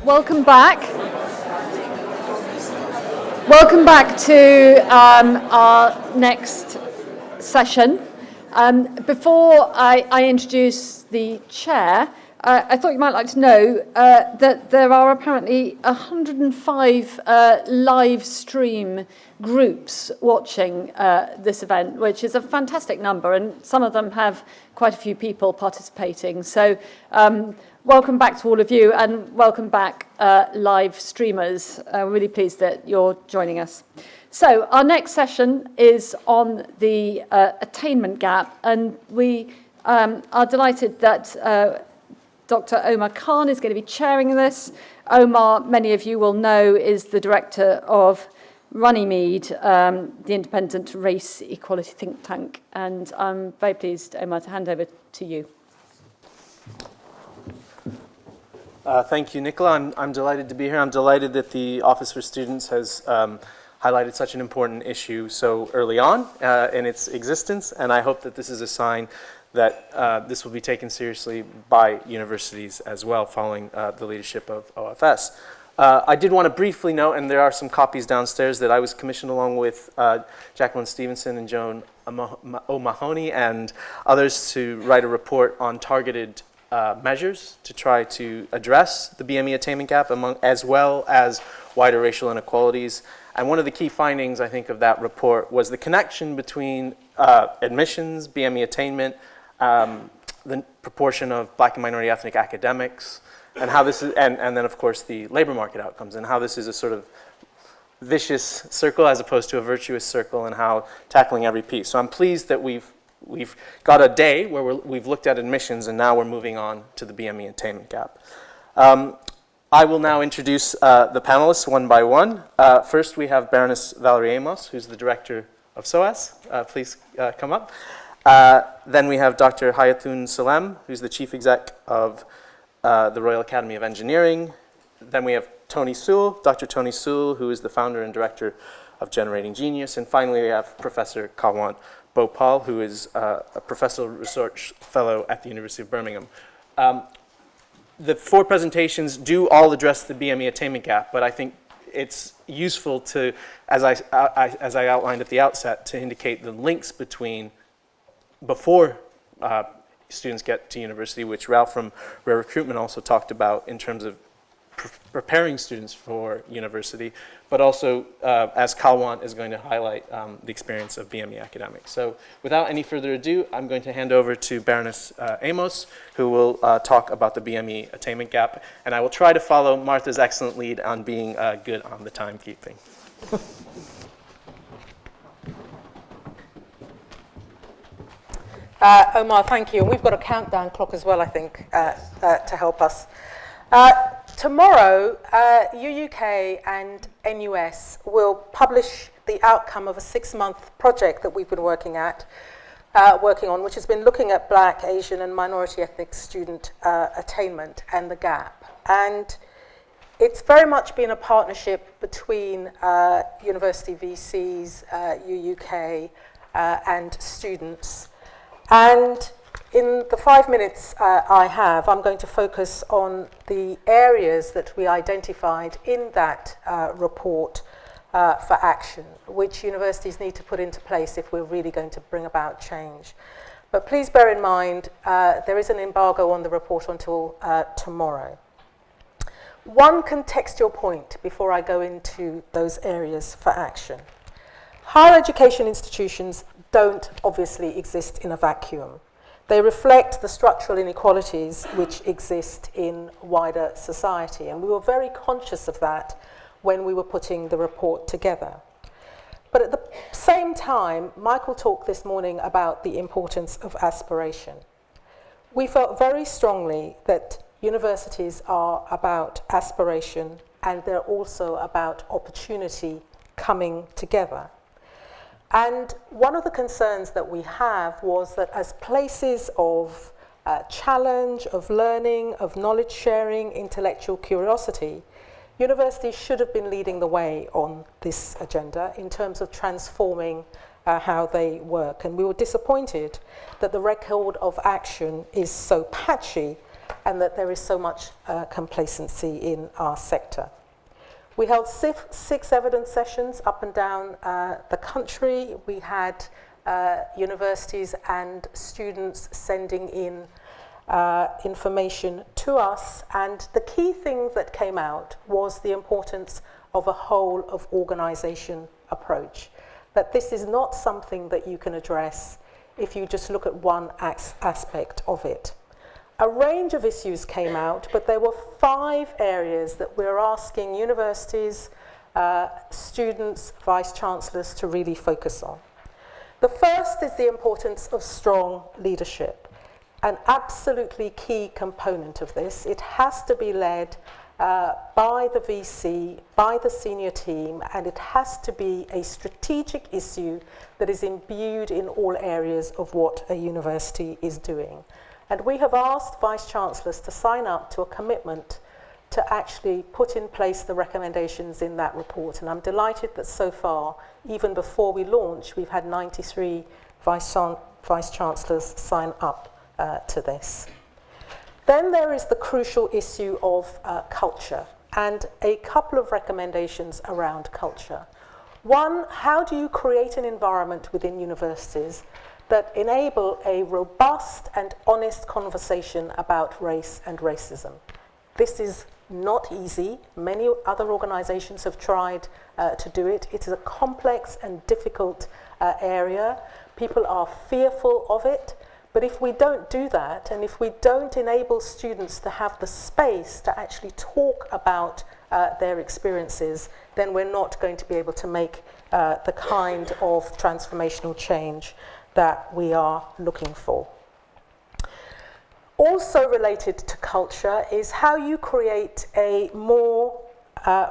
welcome back. Welcome back to our next session. Before I introduce the chair, I thought you might like to know that there are apparently 105 live stream groups watching this event, which is a fantastic number, and some of them have quite a few people participating. So welcome back to all of you, and welcome back live streamers. I'm really pleased that you're joining us. So our next session is on the attainment gap, and we are delighted that Dr. Omar Khan is going to be chairing this. Omar, many of you will know, is the director of Runnymede, the independent race equality think tank. And I'm very pleased, Omar, to hand over to you. Thank you, Nicola. I'm delighted to be here. I'm delighted that the Office for Students has highlighted such an important issue so early on in its existence, and I hope that this is a sign that this will be taken seriously by universities as well, following the leadership of OFS. I did want to briefly note, and there are some copies downstairs, that I was commissioned along with Jacqueline Stevenson and Joan O'Mahony and others to write a report on targeted measures to try to address the BME attainment gap, as well as wider racial inequalities. And one of the key findings, I think, of that report was the connection between admissions, BME attainment, the proportion of Black and minority ethnic academics, and how this is, and then of course the labor market outcomes, and how this is a sort of vicious circle as opposed to a virtuous circle, and how tackling every piece. So I'm pleased that we've got a day where we've looked at admissions, and now we're moving on to the BME attainment gap. I will now introduce the panelists one by one. First, we have Baroness Valerie Amos, who's the director of SOAS. Please come up. Then we have Dr. Hayatun Salem, who's the chief exec of the Royal Academy of Engineering. Then we have Tony Sewell, Dr. Tony Sewell, who is the founder and director of Generating Genius. And finally, we have Professor Kalwant Bhopal, who is a professor research fellow at the University of Birmingham. The four presentations do all address the BME attainment gap, but I think it's useful to, as I outlined at the outset, to indicate the links between before students get to university, which Ralph from Recruitment also talked about in terms of preparing students for university, but also, as Kalwant is going to highlight, the experience of BME academics. So without any further ado, I'm going to hand over to Baroness Amos, who will talk about the BME attainment gap, and I will try to follow Martha's excellent lead on being good on the timekeeping. Omar, thank you. And we've got a countdown clock as well, I think, to help us. Tomorrow, UUK and NUS will publish the outcome of a 6-month project that we've been working on, which has been looking at Black, Asian, and minority ethnic student attainment and the gap. And it's very much been a partnership between university VCs, UUK, and students. And in the 5 minutes I have, I'm going to focus on the areas that we identified in that report for action, which universities need to put into place if we're really going to bring about change. But please bear in mind, there is an embargo on the report until tomorrow. One contextual point before I go into those areas for action. Higher education institutions don't obviously exist in a vacuum. They reflect the structural inequalities which exist in wider society, and we were very conscious of that when we were putting the report together. But at the same time, Michael talked this morning about the importance of aspiration. We felt very strongly that universities are about aspiration, and they're also about opportunity coming together. And one of the concerns that we have was that as places of challenge, of learning, of knowledge sharing, intellectual curiosity, universities should have been leading the way on this agenda in terms of transforming how they work. And we were disappointed that the record of action is so patchy and that there is so much complacency in our sector. We held 6 evidence sessions up and down the country. We had universities and students sending in information to us, and the key thing that came out was the importance of a whole of organisation approach, that this is not something that you can address if you just look at one aspect of it. A range of issues came out, but there were 5 areas that we're asking universities, students, vice-chancellors to really focus on. The first is the importance of strong leadership. An absolutely key component of this. It has to be led by the VC, by the senior team, and it has to be a strategic issue that is imbued in all areas of what a university is doing. And we have asked vice-chancellors to sign up to a commitment to actually put in place the recommendations in that report. And I'm delighted that so far, even before we launch, we've had 93 vice-chancellors sign up to this. Then there is the crucial issue of culture, and a couple of recommendations around culture. One, how do you create an environment within universities that enable a robust and honest conversation about race and racism? This is not easy. Many other organizations have tried to do it. It is a complex and difficult area. People are fearful of it. But if we don't do that, and if we don't enable students to have the space to actually talk about their experiences, then we're not going to be able to make the kind of transformational change that we are looking for. Also related to culture is how you create a more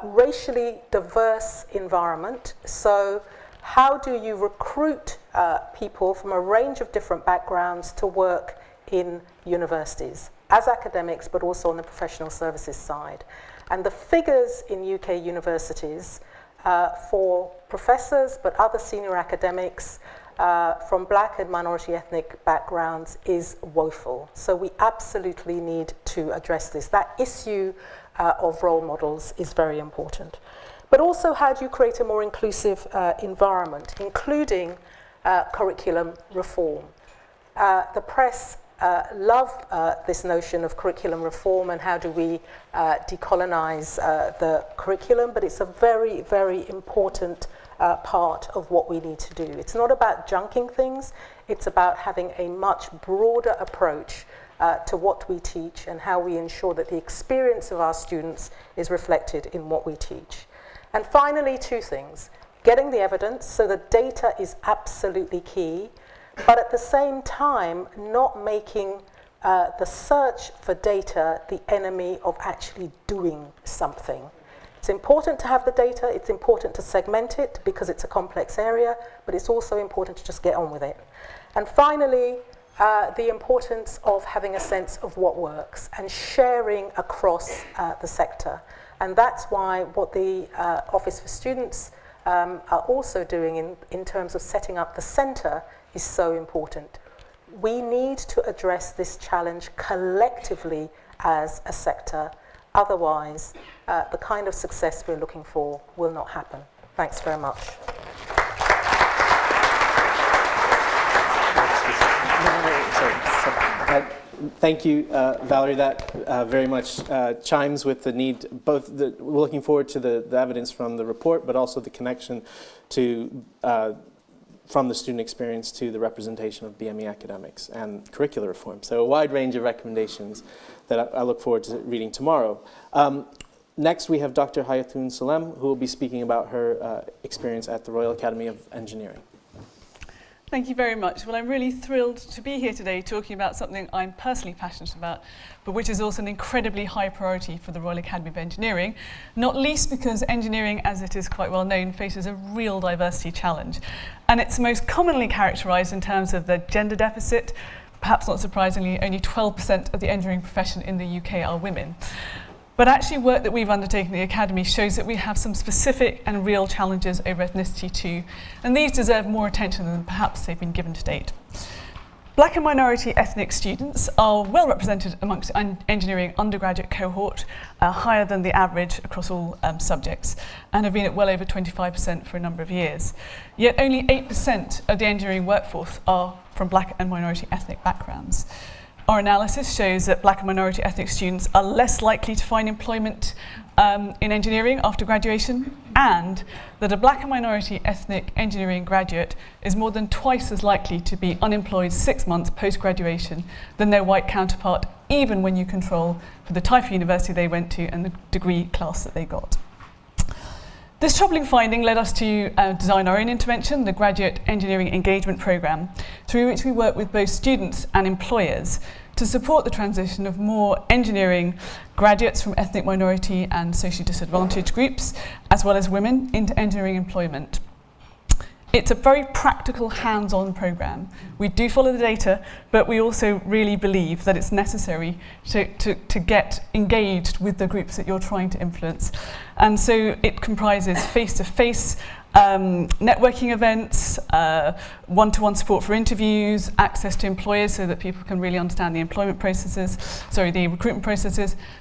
racially diverse environment. So how do you recruit people from a range of different backgrounds to work in universities as academics, but also on the professional services side? And the figures in UK universities for professors, but other senior academics from black and minority ethnic backgrounds is woeful. So we absolutely need to address this. That issue of role models is very important. But also, how do you create a more inclusive environment, including curriculum reform? The press love this notion of curriculum reform and how do we decolonize the curriculum, but it's a very, very important part of what we need to do. It's not about junking things, it's about having a much broader approach to what we teach and how we ensure that the experience of our students is reflected in what we teach. And finally, 2 things. Getting the evidence, so the data is absolutely key, but at the same time, not making the search for data the enemy of actually doing something. It's important to have the data, it's important to segment it because it's a complex area, but it's also important to just get on with it. And finally, the importance of having a sense of what works and sharing across the sector. And that's why what the Office for Students are also doing in terms of setting up the centre is so important. We need to address this challenge collectively as a sector. Otherwise, the kind of success we're looking for will not happen. Thanks very much. Thank you, Valerie. That very much chimes with the need, we're looking forward to the evidence from the report, but also the connection to, from the student experience to the representation of BME academics and curricular reform. So a wide range of recommendations that I look forward to reading tomorrow. Next, we have Dr. Hayatoun Salem, who will be speaking about her experience at the Royal Academy of Engineering. Thank you very much. Well, I'm really thrilled to be here today talking about something I'm personally passionate about, but which is also an incredibly high priority for the Royal Academy of Engineering, not least because engineering, as it is quite well known, faces a real diversity challenge. And it's most commonly characterised in terms of the gender deficit. Perhaps not surprisingly, only 12% of the engineering profession in the UK are women. But actually work that we've undertaken at the Academy shows that we have some specific and real challenges over ethnicity too, and these deserve more attention than perhaps they've been given to date. Black and minority ethnic students are well represented amongst engineering undergraduate cohort, higher than the average across all subjects, and have been at well over 25% for a number of years. Yet only 8% of the engineering workforce are from black and minority ethnic backgrounds. Our analysis shows that black and minority ethnic students are less likely to find employment in engineering after graduation, and that a black and minority ethnic engineering graduate is more than twice as likely to be unemployed 6 months post-graduation than their white counterpart, even when you control for the type of university they went to and the degree class that they got. This troubling finding led us to design our own intervention, the Graduate Engineering Engagement Programme, through which we work with both students and employers to support the transition of more engineering graduates from ethnic minority and socially disadvantaged groups, as well as women, into engineering employment. It's a very practical, hands-on programme. We do follow the data, but we also really believe that it's necessary to get engaged with the groups that you're trying to influence. And so it comprises face-to-face networking events, one-to-one support for interviews, access to employers so that people can really understand the recruitment processes,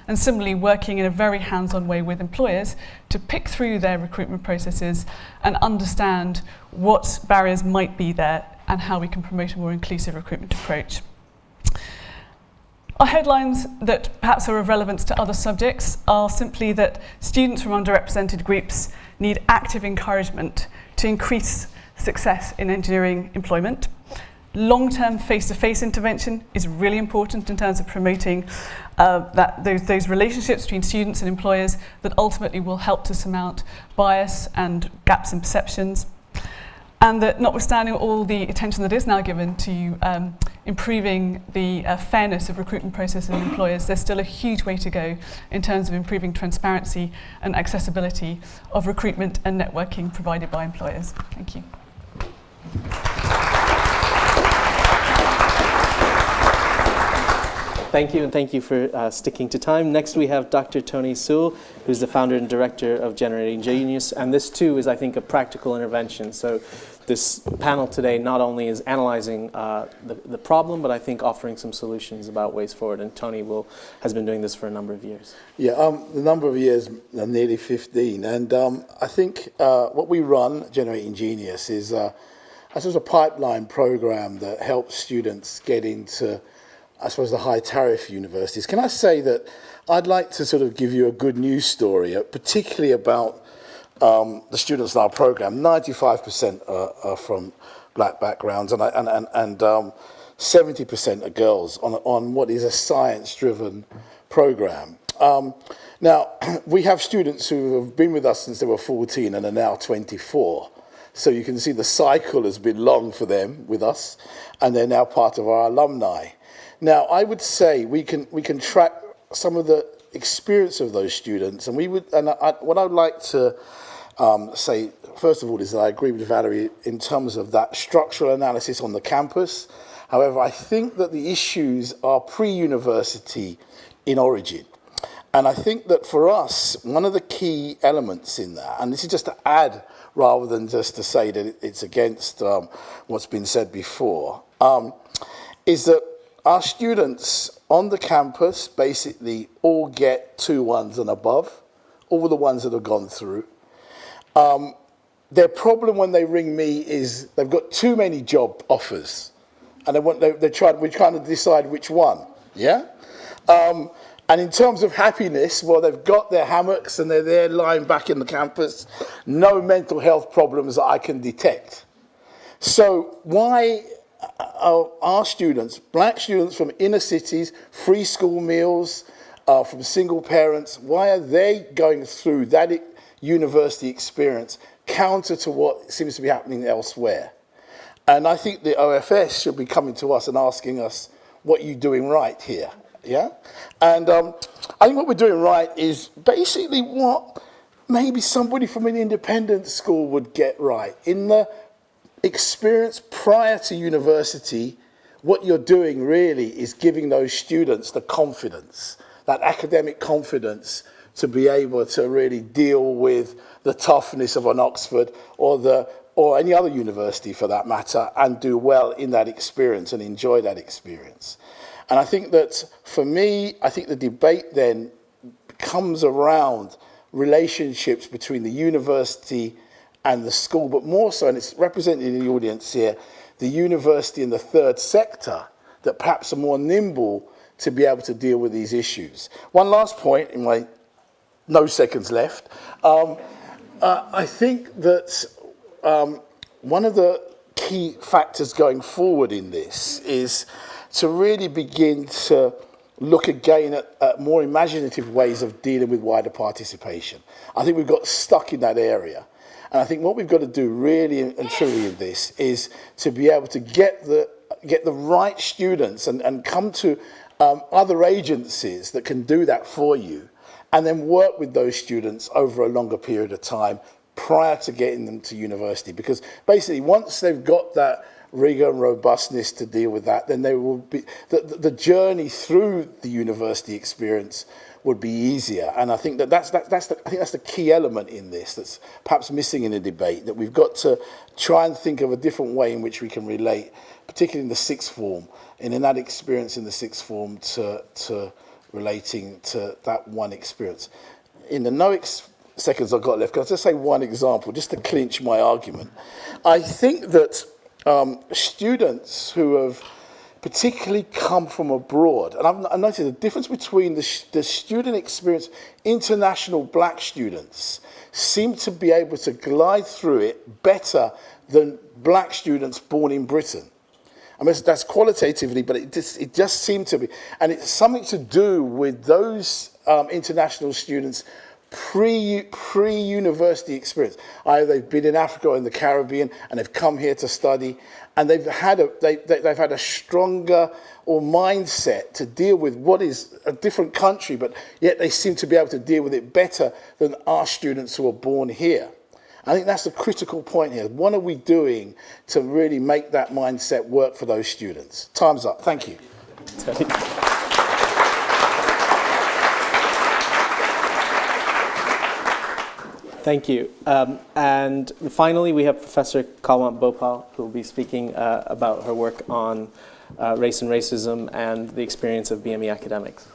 and similarly working in a very hands-on way with employers to pick through their recruitment processes and understand what barriers might be there and how we can promote a more inclusive recruitment approach. Our headlines that perhaps are of relevance to other subjects are simply that students from underrepresented groups need active encouragement to increase success in engineering employment. Long-term face-to-face intervention is really important in terms of promoting those relationships between students and employers that ultimately will help to surmount bias and gaps in perceptions. And that notwithstanding all the attention that is now given to improving the fairness of recruitment processes and employers, there's still a huge way to go in terms of improving transparency and accessibility of recruitment and networking provided by employers. Thank you. Thank you, and thank you for sticking to time. Next, we have Dr. Tony Sewell, who's the founder and director of Generating Genius, and this too is, I think, a practical intervention. So this panel today not only is analyzing the problem, but I think offering some solutions about ways forward, and Tony has been doing this for a number of years. Yeah, the number of years, nearly 15, and I think what we run, Generating Genius, is a pipeline program that helps students get into, I suppose, the high tariff universities. Can I say that I'd like to sort of give you a good news story, particularly about the students in our program. 95% are from black backgrounds, and 70% are girls on what is a science-driven program. Now, we have students who have been with us since they were 14 and are now 24. So you can see the cycle has been long for them with us, and they're now part of our alumni. Now, I would say we can track some of the experience of those students, and what I'd like to say, first of all, is that I agree with Valerie in terms of that structural analysis on the campus. However, I think that the issues are pre-university in origin. And I think that for us, one of the key elements in that, and this is just to add rather than just to say that it's against what's been said before, is that our students on the campus basically all get 2-1s and above, all the ones that have gone through. Their problem when they ring me is they've got too many job offers, and we're trying to decide which one, yeah? And in terms of happiness, well, they've got their hammocks and they're there lying back in the campus, no mental health problems that I can detect. So why are our students, black students from inner cities, free school meals, from single parents, why are they going through that university experience counter to what seems to be happening elsewhere? And I think the OFS should be coming to us and asking us, what are you doing right here? Yeah? And I think what we're doing right is basically what maybe somebody from an independent school would get right. In the experience prior to university, what you're doing really is giving those students the confidence, that academic confidence to be able to really deal with the toughness of an Oxford or the or any other university for that matter, and do well in that experience and enjoy that experience. And I think that for me, I think the debate then comes around relationships between the university and the school, but more so, and it's represented in the audience here, the university and the third sector that perhaps are more nimble to be able to deal with these issues. One last point in my no seconds left. I think that one of the key factors going forward in this is to really begin to look again at more imaginative ways of dealing with wider participation. I think we've got stuck in that area. And I think what we've got to do really and truly in this is to be able to get the right students and come to other agencies that can do that for you, and then work with those students over a longer period of time prior to getting them to university. Because basically once they've got that rigor and robustness to deal with that, then they will be, the journey through the university experience would be easier. And I think that's the key element in this that's perhaps missing in the debate, that we've got to try and think of a different way in which we can relate, particularly in the sixth form, and in that experience in the sixth form to relating to that one experience. In the seconds I've got left, can I just say one example, just to clinch my argument? I think that students who have particularly come from abroad, and I've noticed the difference between the student experience, international black students seem to be able to glide through it better than black students born in Britain. I mean, that's qualitatively, but it just seemed to be. And it's something to do with those international students pre-university experience. Either they've been in Africa or in the Caribbean and they've come here to study, and they've had a stronger mindset to deal with what is a different country, but yet they seem to be able to deal with it better than our students who are born here. I think that's the critical point here. What are we doing to really make that mindset work for those students? Time's up. Thank you. Thank you. And finally, we have Professor Kalwant Bhopal, who will be speaking about her work on race and racism and the experience of BME academics.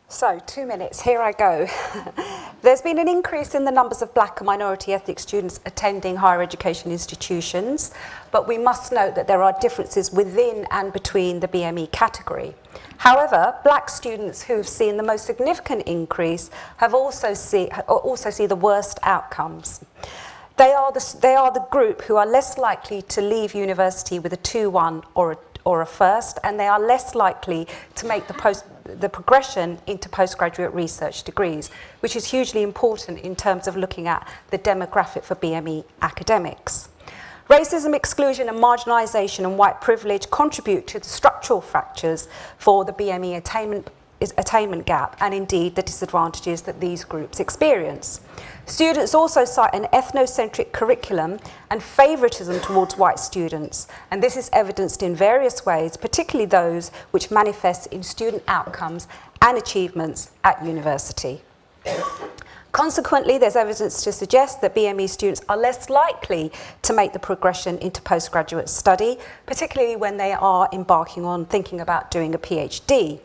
So, 2 minutes, here I go. There's been an increase in the numbers of black and minority ethnic students attending higher education institutions, but we must note that there are differences within and between the BME category. However, black students who've seen the most significant increase have also see the worst outcomes. They are the group who are less likely to leave university with a 2-1 or a first, and they are less likely to make the progression into postgraduate research degrees, which is hugely important in terms of looking at the demographic for BME academics. Racism, exclusion and marginalisation and white privilege contribute to the structural fractures for the BME attainment gap, and indeed the disadvantages that these groups experience. Students also cite an ethnocentric curriculum and favouritism towards white students, and this is evidenced in various ways, particularly those which manifest in student outcomes and achievements at university. Consequently, there's evidence to suggest that BME students are less likely to make the progression into postgraduate study, particularly when they are embarking on thinking about doing a PhD.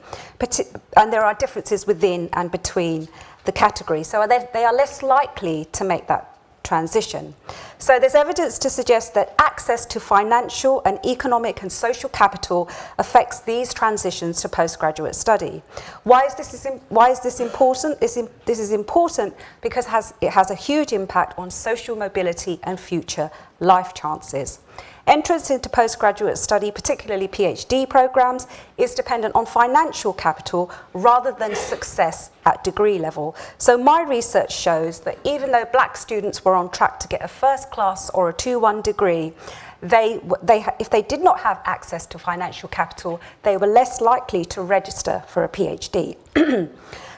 And there are differences within and between the category, so they are less likely to make that transition. So there's evidence to suggest that access to financial and economic and social capital affects these transitions to postgraduate study. Why is this important? This is important because it has a huge impact on social mobility and future life chances. Entrance into postgraduate study, particularly PhD programs, is dependent on financial capital rather than success at degree level. So my research shows that even though black students were on track to get a first class or a 2-1 degree, if they did not have access to financial capital, they were less likely to register for a PhD.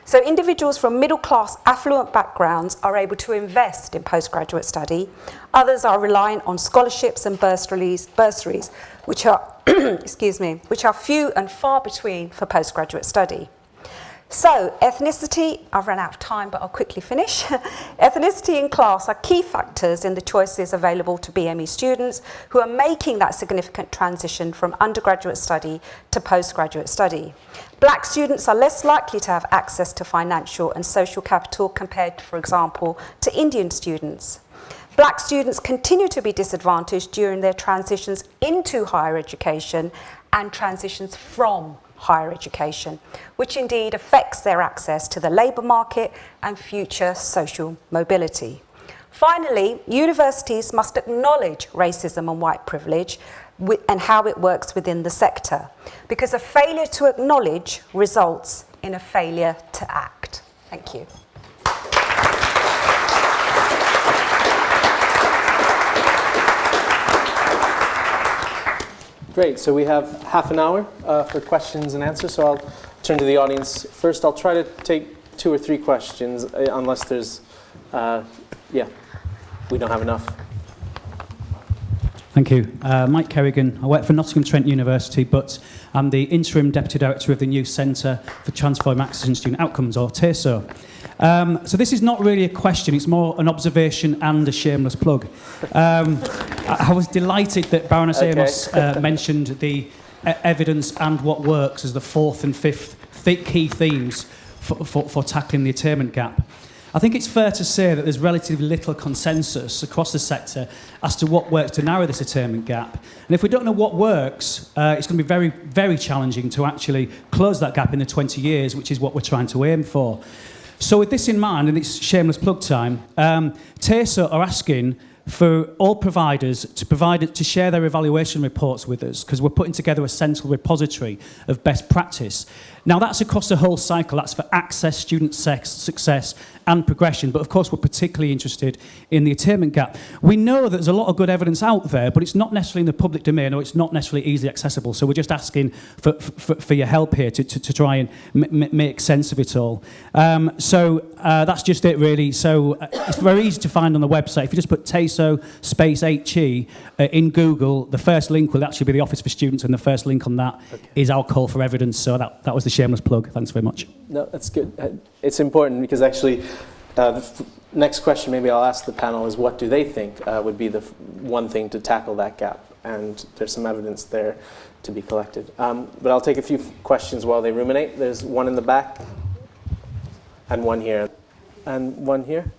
So individuals from middle-class, affluent backgrounds are able to invest in postgraduate study. Others are reliant on scholarships and bursaries, which are, which are few and far between for postgraduate study. So, ethnicity, I've run out of time, but I'll quickly finish. Ethnicity and class are key factors in the choices available to BME students who are making that significant transition from undergraduate study to postgraduate study. Black students are less likely to have access to financial and social capital compared, for example, to Indian students. Black students continue to be disadvantaged during their transitions into higher education and transitions from higher education, which indeed affects their access to the labour market and future social mobility. Finally, universities must acknowledge racism and white privilege and how it works within the sector, because a failure to acknowledge results in a failure to act. Thank you. Great, so we have half an hour for questions and answers, so I'll turn to the audience. First, I'll try to take 2 or 3 questions, unless there's, we don't have enough. Thank you. Mike Kerrigan. I work for Nottingham-Trent University, but I'm the Interim Deputy Director of the new Centre for Transform Access and Student Outcomes, or TASO. So this is not really a question, it's more an observation and a shameless plug. I was delighted that Baroness Amos mentioned the evidence and what works as the 4th and 5th key themes for tackling the attainment gap. I think it's fair to say that there's relatively little consensus across the sector as to what works to narrow this attainment gap. And if we don't know what works, it's going to be very, very challenging to actually close that gap in the 20 years, which is what we're trying to aim for. So with this in mind, and it's shameless plug time, TASO are asking for all providers to share their evaluation reports with us, because we're putting together a central repository of best practice. Now, that's across the whole cycle. That's for access, student success, and progression. But, of course, we're particularly interested in the attainment gap. We know that there's a lot of good evidence out there, but it's not necessarily in the public domain, or it's not necessarily easily accessible. So we're just asking for your help here to try and make sense of it all. That's just it, really. So it's very easy to find on the website. If you just put TASO space HE in Google, the first link will actually be the Office for Students, and the first link on that is our call for evidence. So that was the shameless plug. Thanks very much. No, that's good. It's important because actually the next question maybe I'll ask the panel is what do they think would be the one thing to tackle that gap? And there's some evidence there to be collected. But I'll take a few questions while they ruminate. There's one in the back and one here. And one here.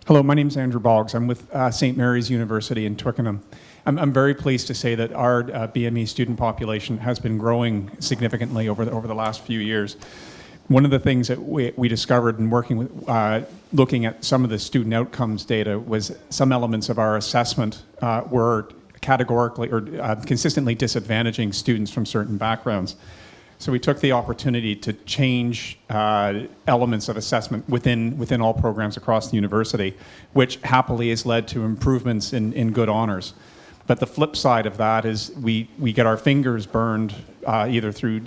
Hello, my name is Andrew Boggs. I'm with St. Mary's University in Twickenham. I'm very pleased to say that our BME student population has been growing significantly over the last few years. One of the things that we discovered in working with, looking at some of the student outcomes data, was some elements of our assessment were categorically or consistently disadvantaging students from certain backgrounds. So we took the opportunity to change elements of assessment within all programs across the university, which happily has led to improvements in good honors. But the flip side of that is we get our fingers burned either through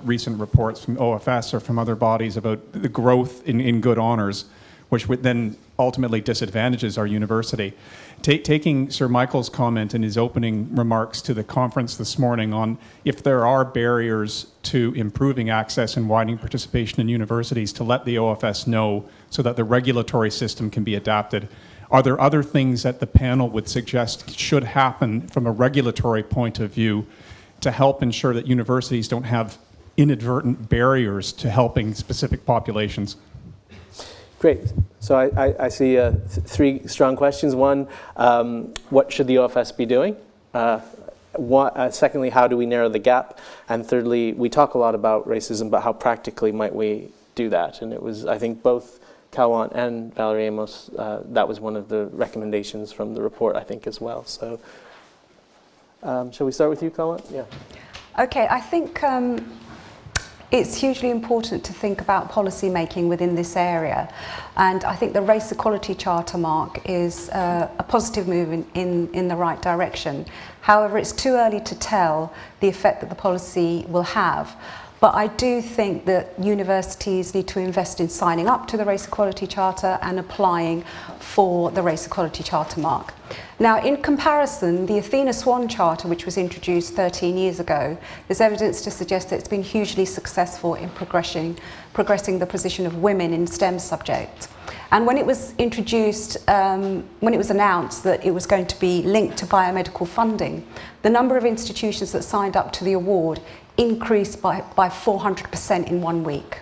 recent reports from OFS or from other bodies about the growth in good honors, which would then ultimately disadvantages our university. Taking Sir Michael's comment in his opening remarks to the conference this morning on if there are barriers to improving access and widening participation in universities, to let the OFS know so that the regulatory system can be adapted. Are there other things that the panel would suggest should happen from a regulatory point of view to help ensure that universities don't have inadvertent barriers to helping specific populations? Great. So I see 3 strong questions. One, what should the OFS be doing? Secondly, how do we narrow the gap? And thirdly, we talk a lot about racism, but how practically might we do that? And it was, I think, both Calwant and Valerie Amos, that was one of the recommendations from the report, I think, as well. So shall we start with you, Calwant? Yeah. Okay, I think it's hugely important to think about policy making within this area, and I think the Race Equality Charter, Mark, is a positive move in the right direction. However, it's too early to tell the effect that the policy will have. But I do think that universities need to invest in signing up to the Race Equality Charter and applying for the Race Equality Charter mark. Now, in comparison, the Athena Swan Charter, which was introduced 13 years ago, there's evidence to suggest that it's been hugely successful in progressing the position of women in STEM subjects. And when it was introduced, when it was announced that it was going to be linked to biomedical funding, the number of institutions that signed up to the award increased by 400% in 1 week.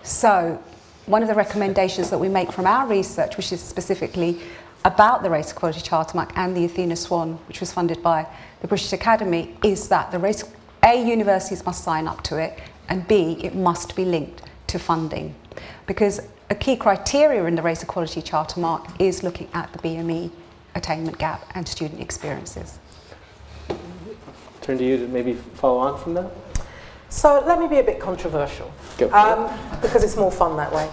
So, one of the recommendations that we make from our research, which is specifically about the Race Equality Charter mark and the Athena Swan, which was funded by the British Academy, is that universities must sign up to it, and B, it must be linked to funding. Because a key criteria in the Race Equality Charter mark is looking at the BME attainment gap and student experiences. Turn to you to maybe follow on from that. So let me be a bit controversial, because it's more fun that way.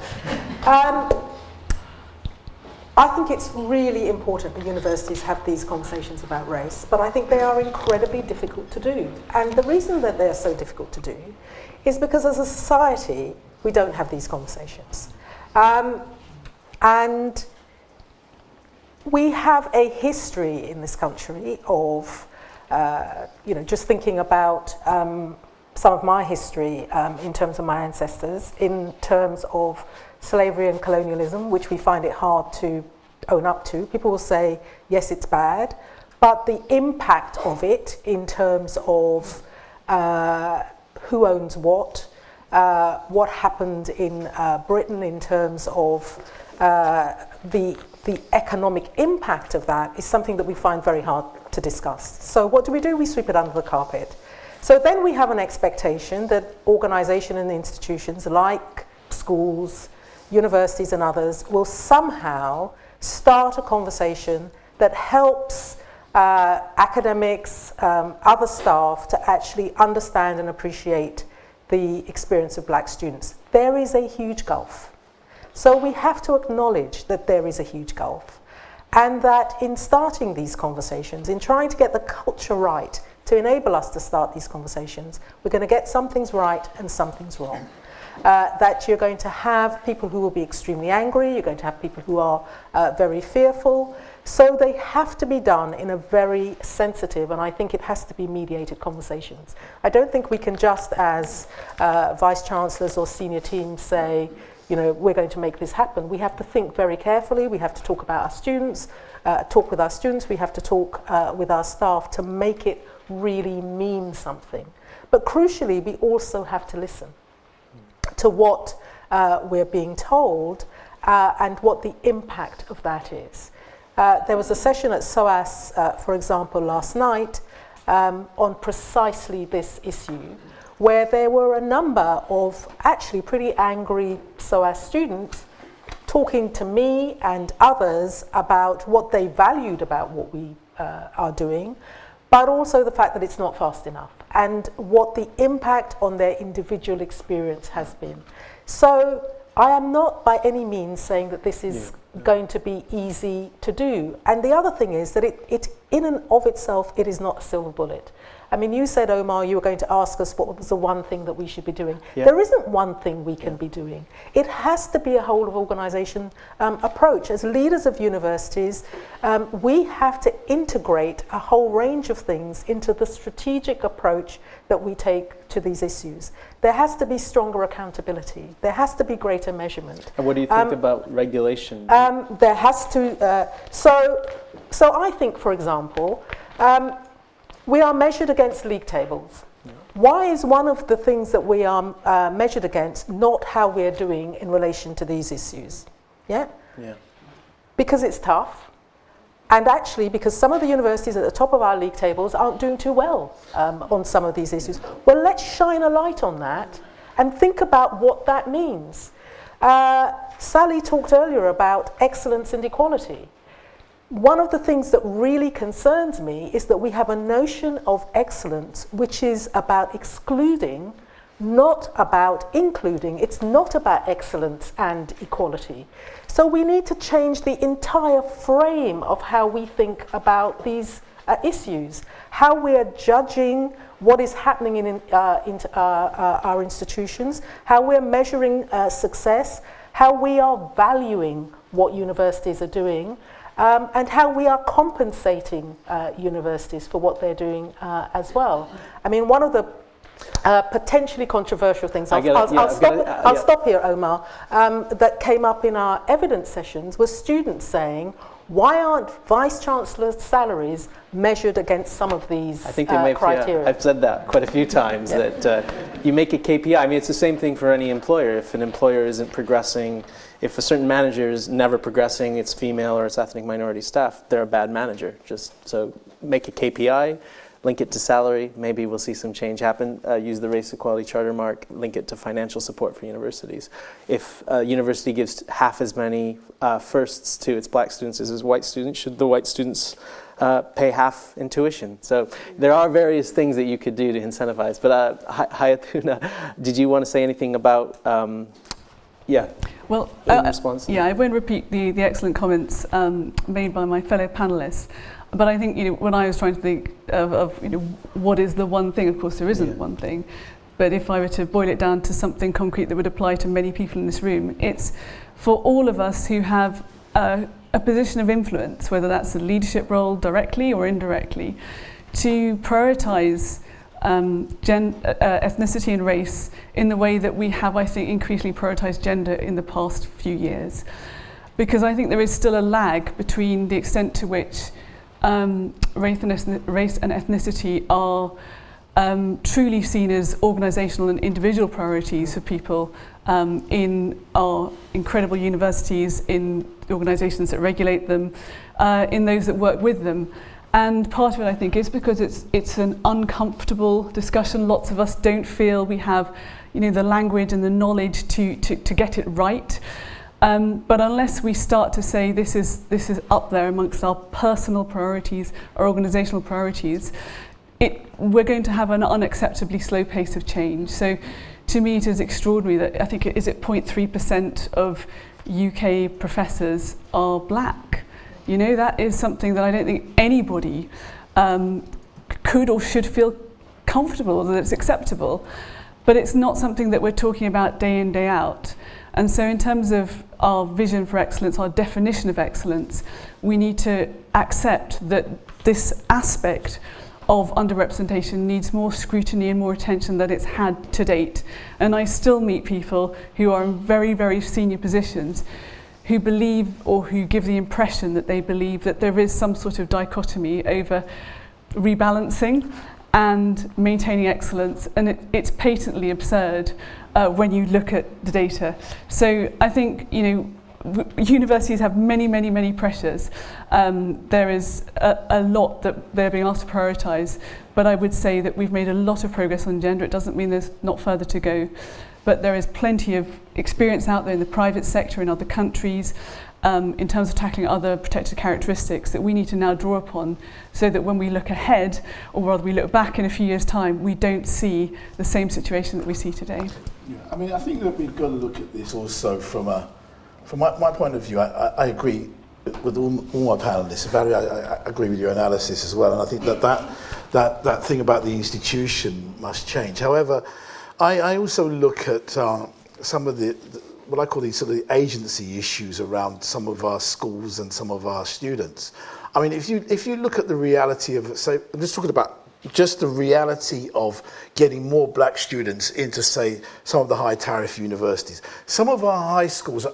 I think it's really important that universities have these conversations about race, but I think they are incredibly difficult to do. And the reason that they're so difficult to do is because as a society, we don't have these conversations. And we have a history in this country of, just thinking about some of my history in terms of my ancestors, in terms of slavery and colonialism, which we find it hard to own up to. People will say, yes, it's bad, but the impact of it in terms of who owns what happened in Britain in terms of the economic impact of that is something that we find very hard to discuss. So what do? We sweep it under the carpet. So then we have an expectation that organisation and institutions like schools, universities and others will somehow start a conversation that helps academics, other staff to actually understand and appreciate the experience of black students. There is a huge gulf. So we have to acknowledge that there is a huge gulf, and that in starting these conversations, in trying to get the culture right to enable us to start these conversations, we're going to get some things right and some things wrong. That you're going to have people who will be extremely angry, you're going to have people who are very fearful. So they have to be done in a very sensitive, and I think it has to be mediated conversations. I don't think we can just as vice-chancellors or senior teams say, we're going to make this happen. We have to think very carefully, we have to talk about our students, talk with our students, we have to talk with our staff to make it really mean something. But crucially, we also have to listen to what we're being told and what the impact of that is. There was a session at SOAS, for example, last night on precisely this issue, where there were a number of actually pretty angry SOAS students talking to me and others about what they valued about what we are doing, but also the fact that it's not fast enough and what the impact on their individual experience has been. So I am not by any means saying that this is going to be easy to do. And the other thing is that it in and of itself, it is not a silver bullet. I mean, you said, Omar, you were going to ask us what was the one thing that we should be doing. Yeah. There isn't one thing we can be doing. It has to be a whole of organisation approach. As leaders of universities, we have to integrate a whole range of things into the strategic approach that we take to these issues. There has to be stronger accountability. There has to be greater measurement. And what do you think about regulation? There has to, so I think, for example, we are measured against league tables. Yeah. Why is one of the things that we are measured against not how we're doing in relation to these issues? Yeah? Yeah. Because it's tough. And actually, because some of the universities at the top of our league tables aren't doing too well on some of these issues. Well, let's shine a light on that and think about what that means. Sally talked earlier about excellence and equality. One of the things that really concerns me is that we have a notion of excellence which is about excluding, not about including. It's not about excellence and equality. So we need to change the entire frame of how we think about these issues, how we are judging what is happening in our institutions, how we're measuring success, how we are valuing what universities are doing, and how we are compensating universities for what they're doing as well. I mean, one of the potentially controversial things, I'll stop here, Omar, that came up in our evidence sessions was students saying, why aren't Vice-Chancellors' salaries measured against some of these criteria? I think they may have, I've said that quite a few times, that you make a KPI. I mean, it's the same thing for any employer. If an employer isn't progressing, if a certain manager is never progressing its female or its ethnic minority staff, they're a bad manager. Just so make a KPI, link it to salary, maybe we'll see some change happen. Use the race equality charter mark, link it to financial support for universities. If a university gives half as many firsts to its black students as its white students, should the white students pay half in tuition? So there are various things that you could do to incentivize. But Hayatuna, did you want to say anything about, Well, response? I won't repeat the excellent comments made by my fellow panelists. But I think, when I was trying to think of what is the one thing, of course there isn't one thing, but if I were to boil it down to something concrete that would apply to many people in this room, it's for all of us who have a position of influence, whether that's a leadership role directly or indirectly, to prioritise ethnicity and race in the way that we have, I think, increasingly prioritised gender in the past few years. Because I think there is still a lag between the extent to which race and ethnicity are truly seen as organisational and individual priorities for people in our incredible universities, in the organisations that regulate them, in those that work with them. And part of it, I think, is because it's an uncomfortable discussion. Lots of us don't feel we have, the language and the knowledge to get it right. But unless we start to say this is up there amongst our personal priorities, our organisational priorities, we're going to have an unacceptably slow pace of change. So to me it is extraordinary that I think 0.3% of UK professors are black. That is something that I don't think anybody could or should feel comfortable that it's acceptable. But it's not something that we're talking about day in, day out. And so in terms of our vision for excellence, our definition of excellence, we need to accept that this aspect of underrepresentation needs more scrutiny and more attention than it's had to date. And I still meet people who are in very, very senior positions who believe, or who give the impression that they believe, that there is some sort of dichotomy over rebalancing and maintaining excellence, and it's patently absurd when you look at the data. So I think, universities have many, many, many pressures. There is a lot that they're being asked to prioritise, but I would say that we've made a lot of progress on gender. It doesn't mean there's not further to go, but there is plenty of experience out there in the private sector in other countries, in terms of tackling other protected characteristics that we need to now draw upon, so that when we look ahead, or rather we look back in a few years' time, we don't see the same situation that we see today. Yeah, I mean, I think that we've got to look at this also from my point of view. I agree with all my panelists. Valerie, I agree with your analysis as well, and I think that thing about the institution must change. However, I also look at some of the what I call these sort of agency issues around some of our schools and some of our students. I mean, if you look at the reality of, say, I'm just talking about just the reality of getting more black students into, say, some of the high tariff universities. Some of our high schools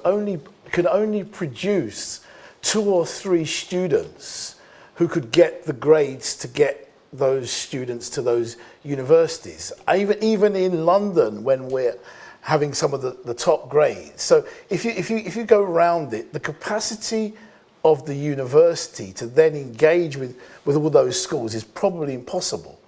could only produce 2 or 3 students who could get the grades to get those students to those universities. Even in London, when we're having some of the top grades. So if you go around it, the capacity of the university to then engage with all those schools is probably impossible.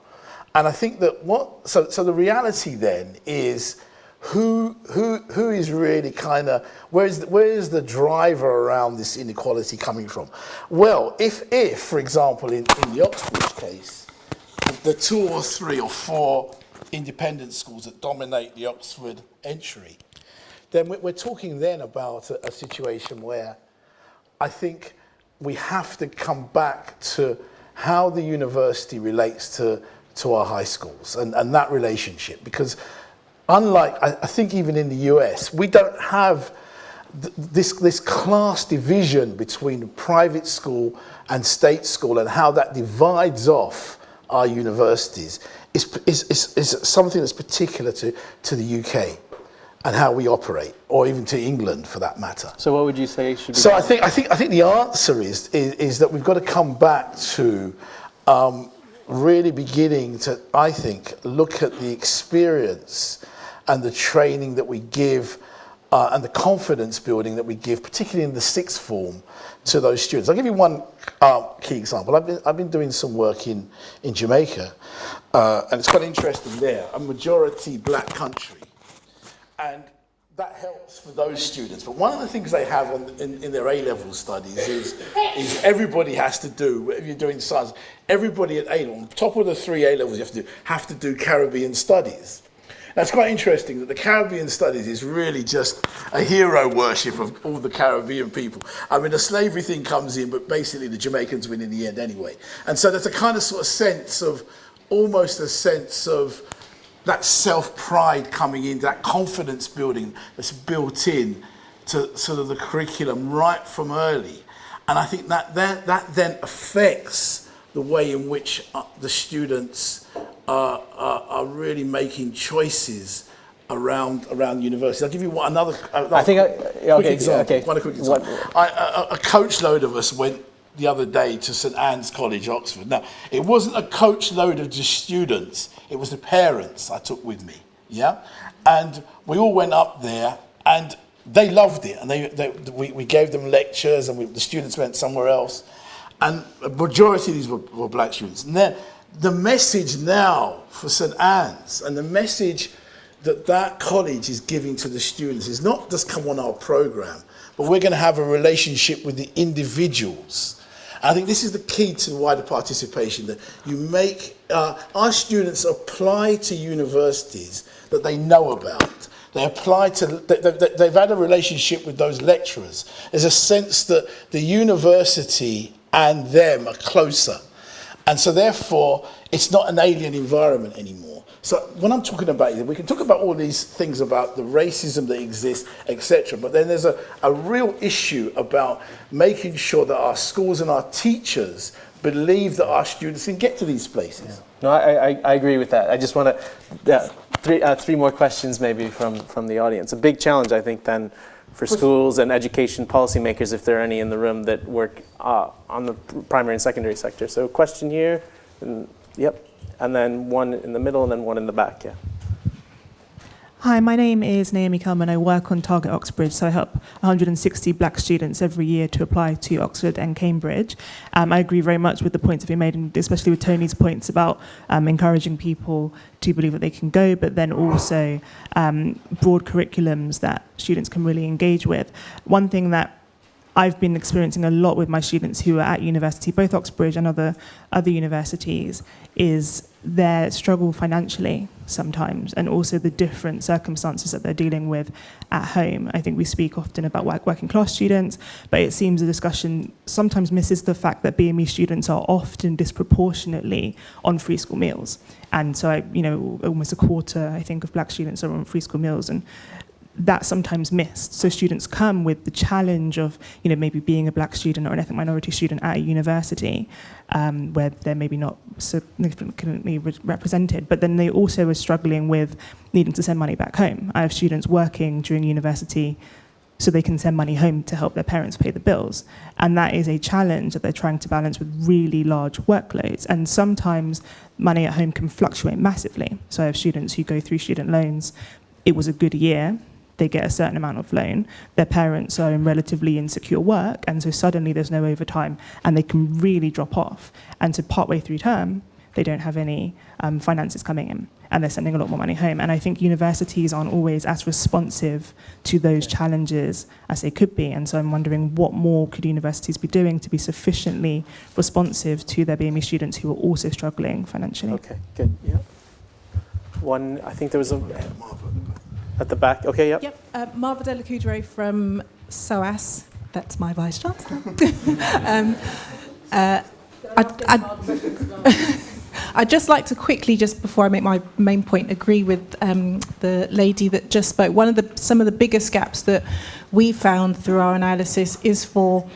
And I think that so the reality then is who is really kind of, where is the driver around this inequality coming from? Well, if for example in the Oxbridge case, the 2 or 3 or 4 independent schools that dominate the Oxford entry, then we're talking then about a situation where I think we have to come back to how the university relates to our high schools and that relationship. Because unlike, I think even in the US, we don't have this class division between private school and state school, and how that divides off our universities is something that's particular to the UK and how we operate, or even to England for that matter. So what would you say should be? So I think the answer is that we've got to come back to really beginning to, I think, look at the experience and the training that we give and the confidence building that we give, particularly in the sixth form, to those students. I'll give you one key example. I've been doing some work in Jamaica, and it's quite interesting there, a majority black country. And that helps for those students. But one of the things they have in their A-level studies is everybody has to do, if you're doing science, everybody at A-level, on top of the 3 A-levels you have to do Caribbean studies. Now, it's quite interesting that the Caribbean studies is really just a hero worship of all the Caribbean people. I mean, the slavery thing comes in, but basically the Jamaicans win in the end anyway. And so there's a kind of sort of sense of, almost a sense of that self-pride coming in, that confidence building that's built in to sort of the curriculum right from early. And I think that then affects the way in which the students are really making choices around university. I'll give you another quick example. A coach load of us went the other day to St Anne's College, Oxford. Now, it wasn't a coach load of just students, it was the parents I took with me, yeah? And we all went up there, and they loved it, and we gave them lectures, and the students went somewhere else, and a majority of these were black students. And then the message now for St Anne's, and the message that college is giving to the students is not just come on our program, but we're going to have a relationship with the individuals. I think this is the key to wider participation, that you make our students apply to universities that they know about. They apply to, they've had a relationship with those lecturers. There's a sense that the university and them are closer. And so therefore, it's not an alien environment anymore. So when I'm talking about it, we can talk about all these things about the racism that exists, etc. But then there's a real issue about making sure that our schools and our teachers believe that our students can get to these places. No, I agree with that. I just want to, three more questions maybe from the audience. A big challenge, I think, then, for schools and education policymakers, if there are any in the room that work on the primary and secondary sector. So a question here, and, yep, and then one in the middle, and then one in the back, yeah. Hi, my name is Naomi Kelman. I work on Target Oxbridge, so I help 160 black students every year to apply to Oxford and Cambridge. I agree very much with the points that you made, and especially with Tony's points about encouraging people to believe that they can go, but then also broad curriculums that students can really engage with. One thing that I've been experiencing a lot with my students who are at university, both Oxbridge and other universities, is their struggle financially sometimes, and also the different circumstances that they're dealing with at home. I think we speak often about working class students, but it seems the discussion sometimes misses the fact that BME students are often disproportionately on free school meals. And so, almost a quarter, I think, of black students are on free school meals, and that's sometimes missed. So students come with the challenge of, maybe being a black student or an ethnic minority student at a university where they're maybe not significantly represented, but then they also are struggling with needing to send money back home. I have students working during university so they can send money home to help their parents pay the bills. And that is a challenge that they're trying to balance with really large workloads. And sometimes money at home can fluctuate massively. So I have students who go through student loans. It was a good year. They get a certain amount of loan, their parents are in relatively insecure work, and so suddenly there's no overtime, and they can really drop off. And so partway through term, they don't have any finances coming in, and they're sending a lot more money home. And I think universities aren't always as responsive to those challenges as they could be. And so I'm wondering, what more could universities be doing to be sufficiently responsive to their BME students who are also struggling financially? Okay, good, yeah. One, I think there was a... At the back, okay, yep. Yep, Marva Delacudre from SOAS, that's my Vice Chancellor. I'd just like to quickly, just before I make my main point, agree with the lady that just spoke. Some of the biggest gaps that we found through our analysis is for,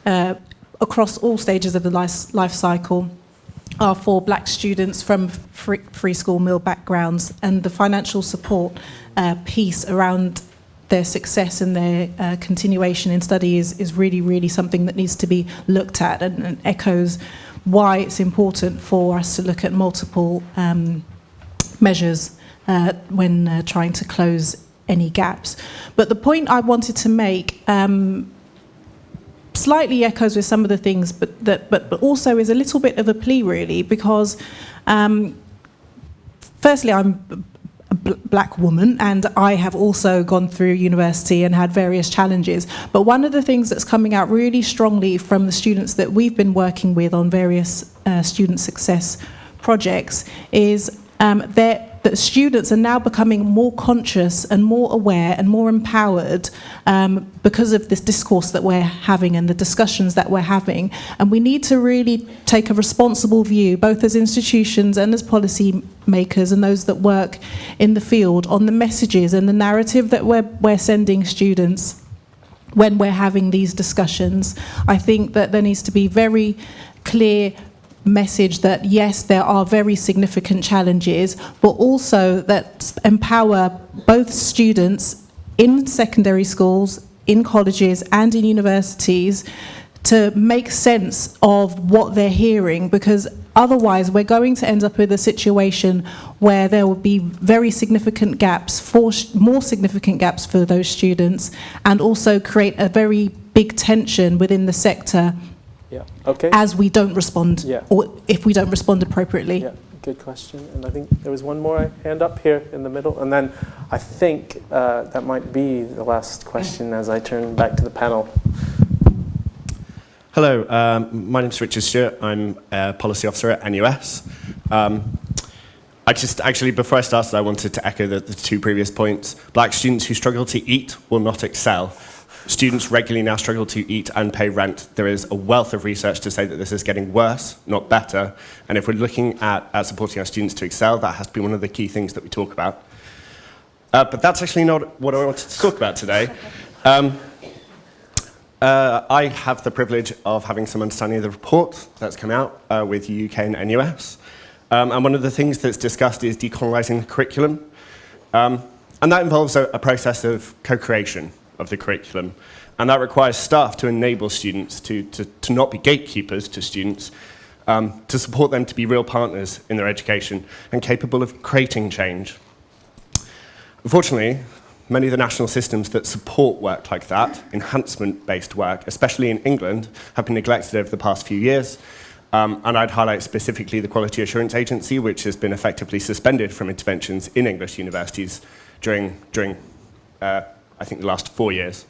across all stages of the life cycle, are for black students from free school meal backgrounds, and the financial support piece around their success and their continuation in study is really, really something that needs to be looked at, and echoes why it's important for us to look at multiple measures when trying to close any gaps. But the point I wanted to make slightly echoes with some of the things, but also is a little bit of a plea, really, because firstly, I'm a black woman, and I have also gone through university and had various challenges. But one of the things that's coming out really strongly from the students that we've been working with on various student success projects is that students are now becoming more conscious and more aware and more empowered because of this discourse that we're having and the discussions that we're having. And we need to really take a responsible view, both as institutions and as policy makers and those that work in the field, on the messages and the narrative that we're sending students when we're having these discussions. I think that there needs to be very clear message that yes, there are very significant challenges, but also that empower both students in secondary schools, in colleges and in universities to make sense of what they're hearing, because otherwise we're going to end up with a situation where there will be very significant gaps, more significant gaps for those students, and also create a very big tension within the sector. Yeah. Okay. As we don't respond, or if we don't respond appropriately. Yeah, good question. And I think there was one more hand up here in the middle, and then I think that might be the last question as I turn back to the panel. Hello, my name's Richard Stewart. I'm a policy officer at NUS. Actually, before I started, I wanted to echo the two previous points. Black students who struggle to eat will not excel. Students regularly now struggle to eat and pay rent. There is a wealth of research to say that this is getting worse, not better. And if we're looking at supporting our students to excel, that has to be one of the key things that we talk about. But that's actually not what I wanted to talk about today. I have the privilege of having some understanding of the report that's come out with UK and NUS. And one of the things that's discussed is decolonising the curriculum. And that involves a process of co-creation of the curriculum. And that requires staff to enable students to not be gatekeepers to students, to support them to be real partners in their education and capable of creating change. Unfortunately, many of the national systems that support work like that, enhancement-based work, especially in England, have been neglected over the past few years. And I'd highlight specifically the Quality Assurance Agency, which has been effectively suspended from interventions in English universities during I think, the last 4 years.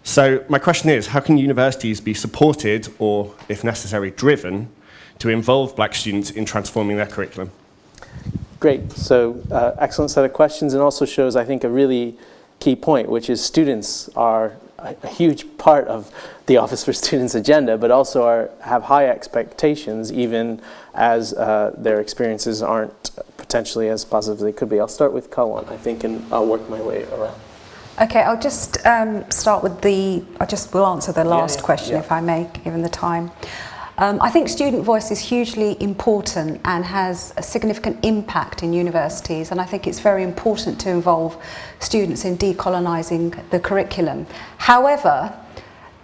So my question is, how can universities be supported, or if necessary, driven, to involve black students in transforming their curriculum? Great. So excellent set of questions, and also shows, I think, a really key point, which is students are a huge part of the Office for Students agenda, but also have high expectations, even as their experiences aren't potentially as positive as they could be. I'll start with Kawan, I think, and I'll work my way around. Okay, I'll just start with will answer the last question, if I may, given the time. I think student voice is hugely important and has a significant impact in universities, and I think it's very important to involve students in decolonising the curriculum. However,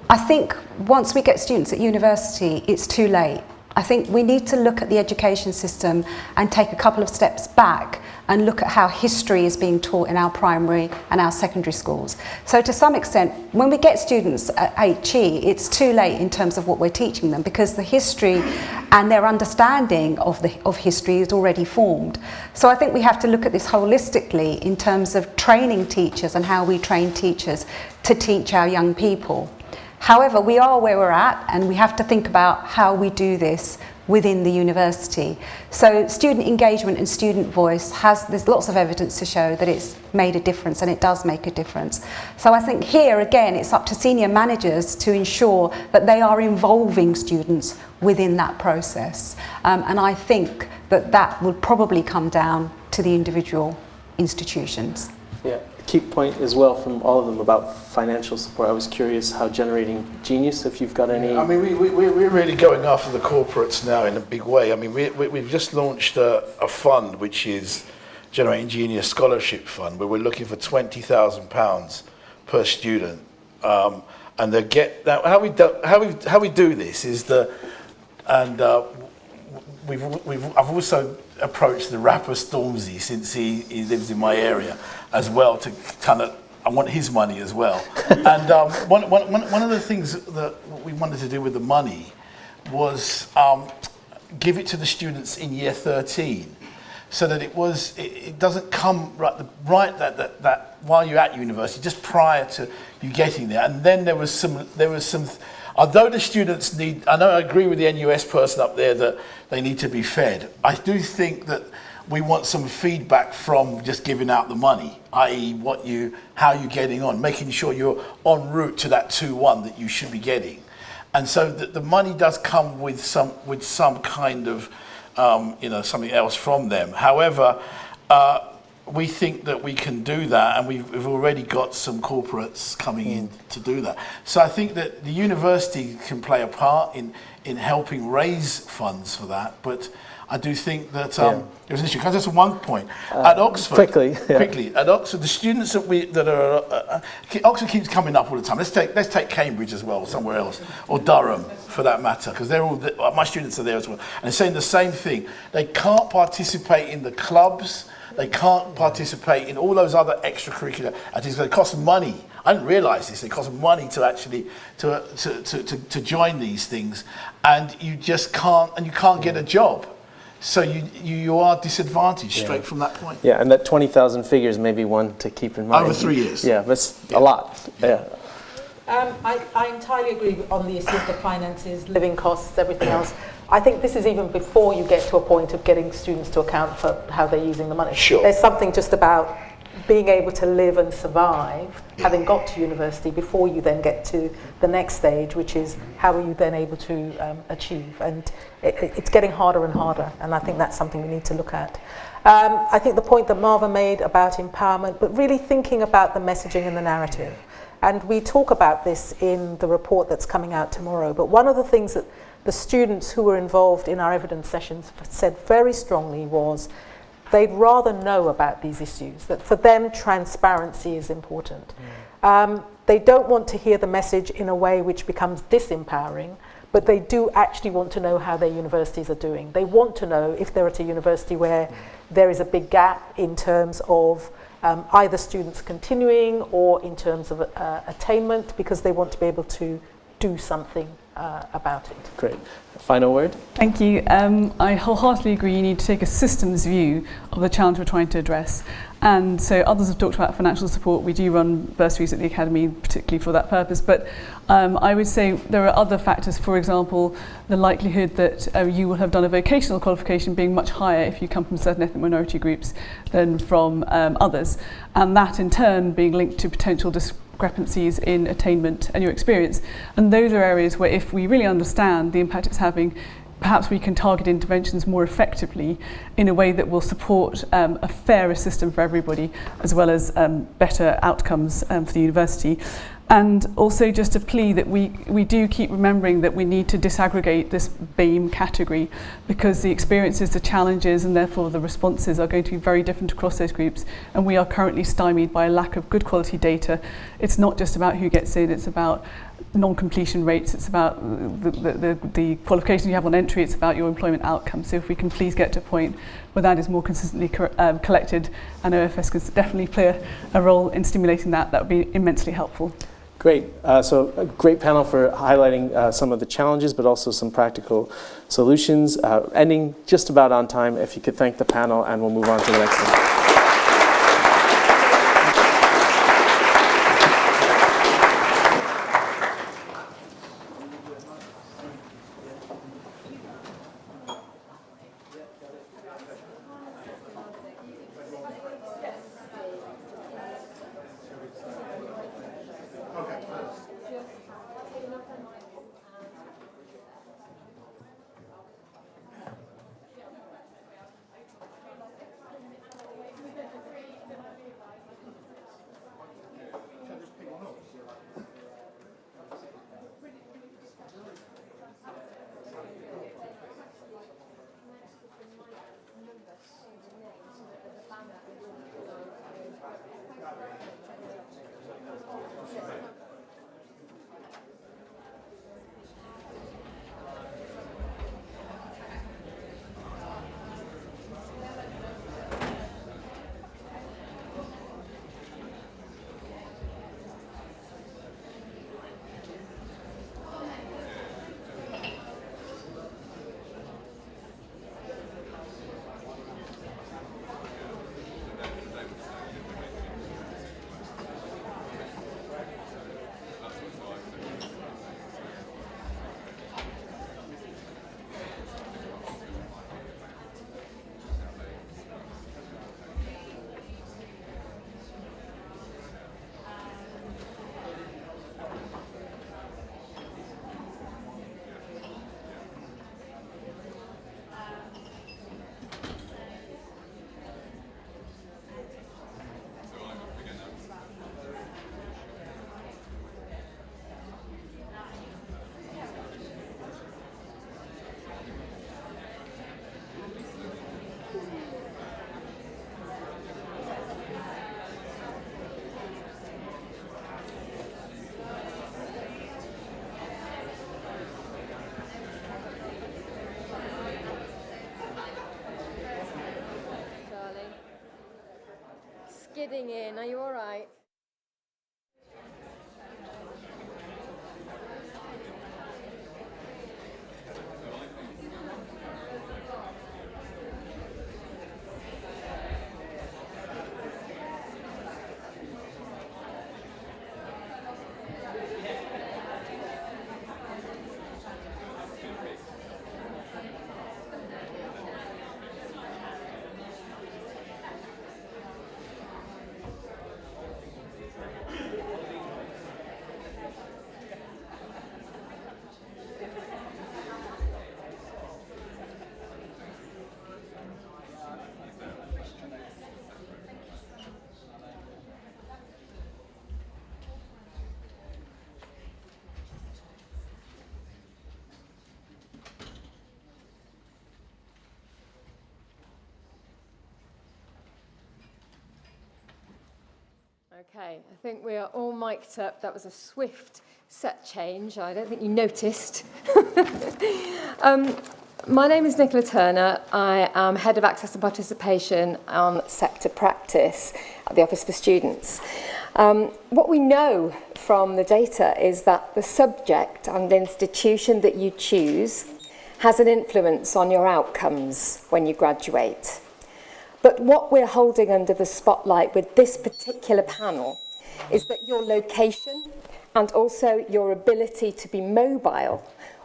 I think once we get students at university, it's too late. I think we need to look at the education system and take a couple of steps back and look at how history is being taught in our primary and our secondary schools. So to some extent, when we get students at HE, it's too late in terms of what we're teaching them, because the history and their understanding of history is already formed. So I think we have to look at this holistically in terms of training teachers and how we train teachers to teach our young people. However, we are where we're at, and we have to think about how we do this within the university. So student engagement and student voice there's lots of evidence to show that it's made a difference, and it does make a difference. So I think here again it's up to senior managers to ensure that they are involving students within that process. And I think that will probably come down to the individual institutions. Yeah, a key point as well from all of them about financial support. I was curious how generating genius, if you've got any... I mean, we're really going after the corporates now in a big way. I mean, we've just launched a fund which is Generating Genius Scholarship Fund, where we're looking for £20,000 per student. And they get now how we do this is I've also approached the rapper Stormzy, since he lives in my area as well, to kind of, I want his money as well. And one of the things that we wanted to do with the money was give it to the students in year 13, so that it doesn't come right that while you're at university, just prior to you getting there. And then there was some although the students need, I agree with the NUS person up there that they need to be fed. I do think that we want some feedback from just giving out the money, i.e. how you're getting on, making sure you're en route to that 2-1 that you should be getting. And so the money does come with some kind of, something else from them. However, we think that we can do that, and we've already got some corporates coming in to do that. So I think that the university can play a part in helping raise funds for that, but I do think that there's an issue. Just one point. At Oxford, quickly, at Oxford, the students Oxford keeps coming up all the time. Let's take Cambridge as well, or somewhere else, or Durham for that matter, because my students are there as well, and they're saying the same thing. They can't participate in the clubs. They can't participate in all those other extracurricular activities. It costs money. I didn't realise this. It costs money to actually to join these things, and you just can't get a job. So you are disadvantaged straight from that point. Yeah, and that 20,000 figures may be one to keep in mind. Over 3 years. Yeah, that's a lot. Yeah. I entirely agree on the issue of the finances, living costs, everything else. I think this is even before you get to a point of getting students to account for how they're using the money. Sure. There's something just about being able to live and survive, having got to university, before you then get to the next stage, which is how are you then able to achieve. And it's getting harder and harder, and I think that's something we need to look at. I think the point that Marva made about empowerment, but really thinking about the messaging and the narrative. And we talk about this in the report that's coming out tomorrow, but one of the things that the students who were involved in our evidence sessions said very strongly was they'd rather know about these issues, that for them transparency is important. They don't want to hear the message in a way which becomes disempowering, but they do actually want to know how their universities are doing. They want to know if they're at a university where there is a big gap in terms of either students continuing or in terms of attainment, because they want to be able to do something about it. Great. Final word? Thank you. I wholeheartedly agree you need to take a systems view of the challenge we're trying to address. And so others have talked about financial support. We do run bursaries at the Academy, particularly for that purpose. But I would say there are other factors. For example, the likelihood that you will have done a vocational qualification being much higher if you come from certain ethnic minority groups than from others. And that in turn being linked to potential discrepancies in attainment and your experience. And those are areas where if we really understand the impact it's having, perhaps we can target interventions more effectively in a way that will support a fairer system for everybody, as well as better outcomes for the university. And also just a plea that we do keep remembering that we need to disaggregate this BAME category, because the experiences, the challenges, and therefore the responses are going to be very different across those groups. And we are currently stymied by a lack of good quality data. It's not just about who gets in, it's about non-completion rates, it's about the qualifications you have on entry, it's about your employment outcomes. So if we can please get to a point where that is more consistently collected, and OFS can definitely play a role in stimulating that, that would be immensely helpful. Great. So a great panel for highlighting some of the challenges, but also some practical solutions. Ending just about on time. If you could thank the panel, and we'll move on to the next one. bedding in. Are you all right? Okay, I think we are all mic'd up. That was a swift set change. I don't think you noticed. My name is Nicola Turner. I am Head of Access and Participation on Sector Practice at the Office for Students. What we know from the data is that the subject and institution that you choose has an influence on your outcomes when you graduate. But what we're holding under the spotlight with this particular panel is that your location and also your ability to be mobile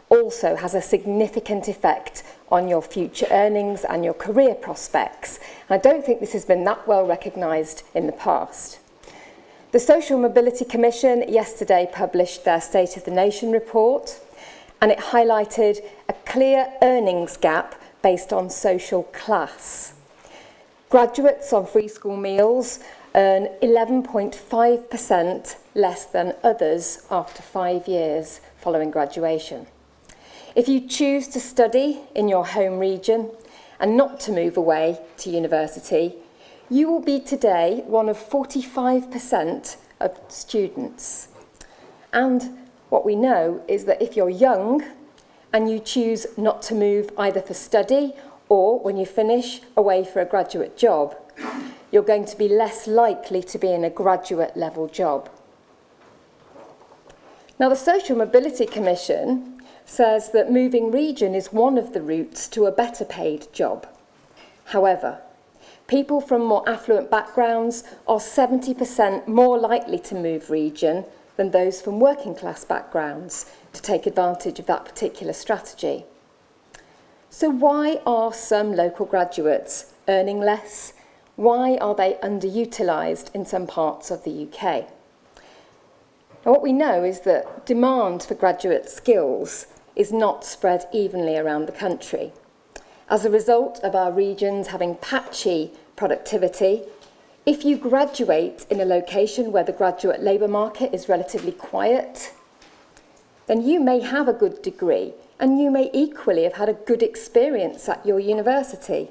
also has a significant effect on your future earnings and your career prospects. And I don't think this has been that well recognised in the past. The Social Mobility Commission yesterday published their State of the Nation report, and it highlighted a clear earnings gap based on social class. Graduates on free school meals earn 11.5% less than others after 5 years following graduation. If you choose to study in your home region and not to move away to university, you will be today one of 45% of students. And what we know is that if you're young and you choose not to move either for study or when you finish away for a graduate job, you're going to be less likely to be in a graduate level job. Now, the Social Mobility Commission says that moving region is one of the routes to a better paid job. However, people from more affluent backgrounds are 70% more likely to move region than those from working class backgrounds to take advantage of that particular strategy. So why are some local graduates earning less? Why are they underutilised in some parts of the UK? Now, what we know is that demand for graduate skills is not spread evenly around the country. As a result of our regions having patchy productivity, if you graduate in a location where the graduate labour market is relatively quiet, then you may have a good degree and you may equally have had a good experience at your university.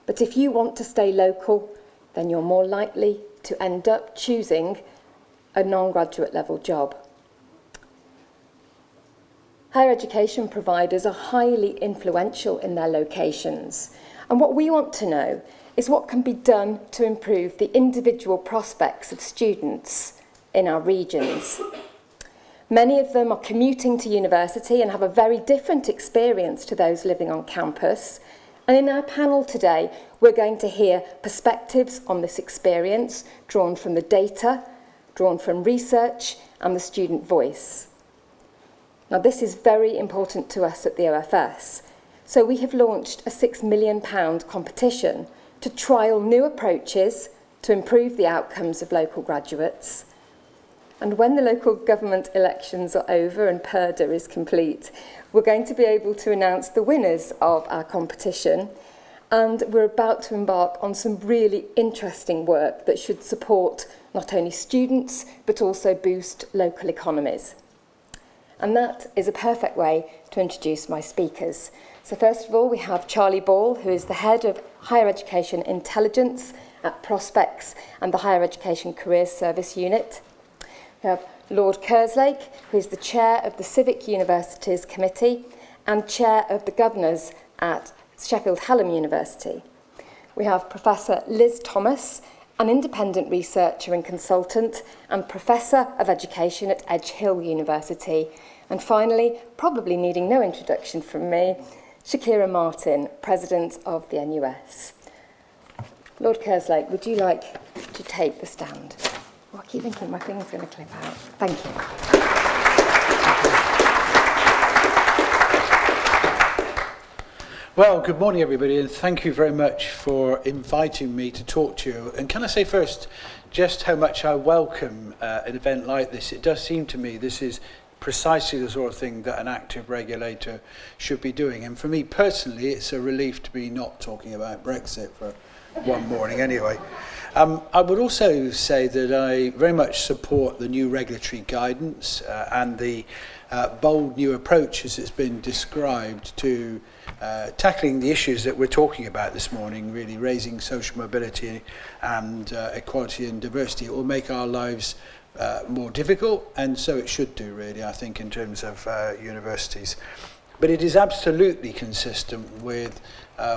But if you want to stay local, then you're more likely to end up choosing a non-graduate level job. Higher education providers are highly influential in their locations. And what we want to know is what can be done to improve the individual prospects of students in our regions. Many of them are commuting to university and have a very different experience to those living on campus. And in our panel today, we're going to hear perspectives on this experience drawn from the data, drawn from research and the student voice. Now, this is very important to us at the OFS. So we have launched a £6 million competition to trial new approaches to improve the outcomes of local graduates. And when the local government elections are over and PERDA is complete, we're going to be able to announce the winners of our competition. And we're about to embark on some really interesting work that should support not only students, but also boost local economies. And that is a perfect way to introduce my speakers. So first of all, we have Charlie Ball, who is the Head of Higher Education Intelligence at Prospects and the Higher Education Careers Service Unit. We have Lord Kerslake, who is the Chair of the Civic Universities Committee and Chair of the Governors at Sheffield Hallam University. We have Professor Liz Thomas, an independent researcher and consultant, and Professor of Education at Edge Hill University. And finally, probably needing no introduction from me, Shakira Martin, President of the NUS. Lord Kerslake, would you like to take the stand? Oh, I keep thinking my thing's going to clip out. Thank you. Well, good morning, everybody, and thank you very much for inviting me to talk to you. And can I say first just how much I welcome an event like this? It does seem to me this is precisely the sort of thing that an active regulator should be doing. And for me personally, it's a relief to be not talking about Brexit for one morning anyway. I would also say that I very much support the new regulatory guidance and the bold new approach as it's been described to tackling the issues that we're talking about this morning, really raising social mobility and equality and diversity. It will make our lives more difficult, and so it should do, really, I think, in terms of universities. But it is absolutely consistent with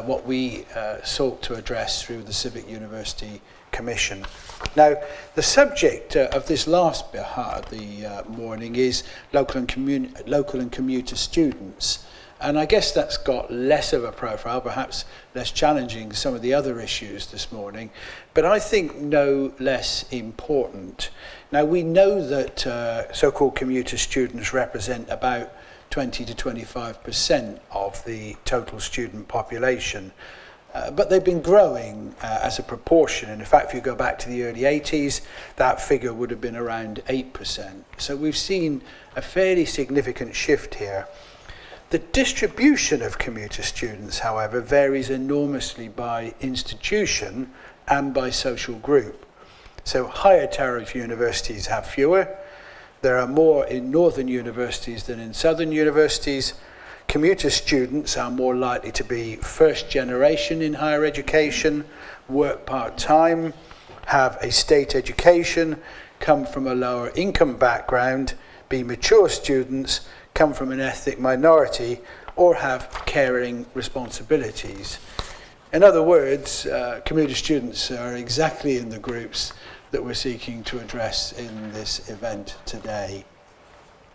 what we sought to address through the Civic University Commission. Now, the subject of this last part of the morning is local and commuter students. And I guess that's got less of a profile, perhaps less challenging than some of the other issues this morning, but I think no less important. Now, we know that so-called commuter students represent about 20 to 25% of the total student population. But they've been growing as a proportion. And in fact, if you go back to the early 80s, that figure would have been around 8%. So we've seen a fairly significant shift here. The distribution of commuter students, however, varies enormously by institution and by social group. So higher tariff universities have fewer. There are more in northern universities than in southern universities. Commuter students are more likely to be first generation in higher education, work part-time, have a state education, come from a lower income background, be mature students, come from an ethnic minority, or have caring responsibilities. In other words, commuter students are exactly in the groups that we're seeking to address in this event today.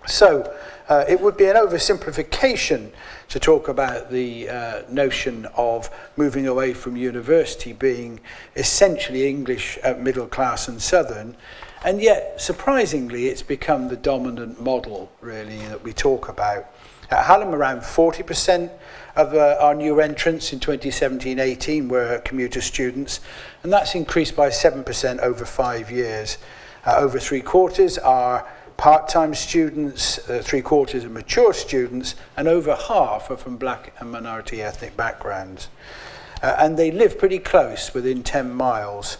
So, it would be an oversimplification to talk about the notion of moving away from university being essentially English middle class and southern, and yet, surprisingly, it's become the dominant model, really, that we talk about. At Hallam, around 40% of our new entrants in 2017-18 were commuter students, and that's increased by 7% over 5 years. Over 3/4 are part-time students, 3/4 are mature students, and over half are from black and minority ethnic backgrounds. And they live pretty close, within 10 miles.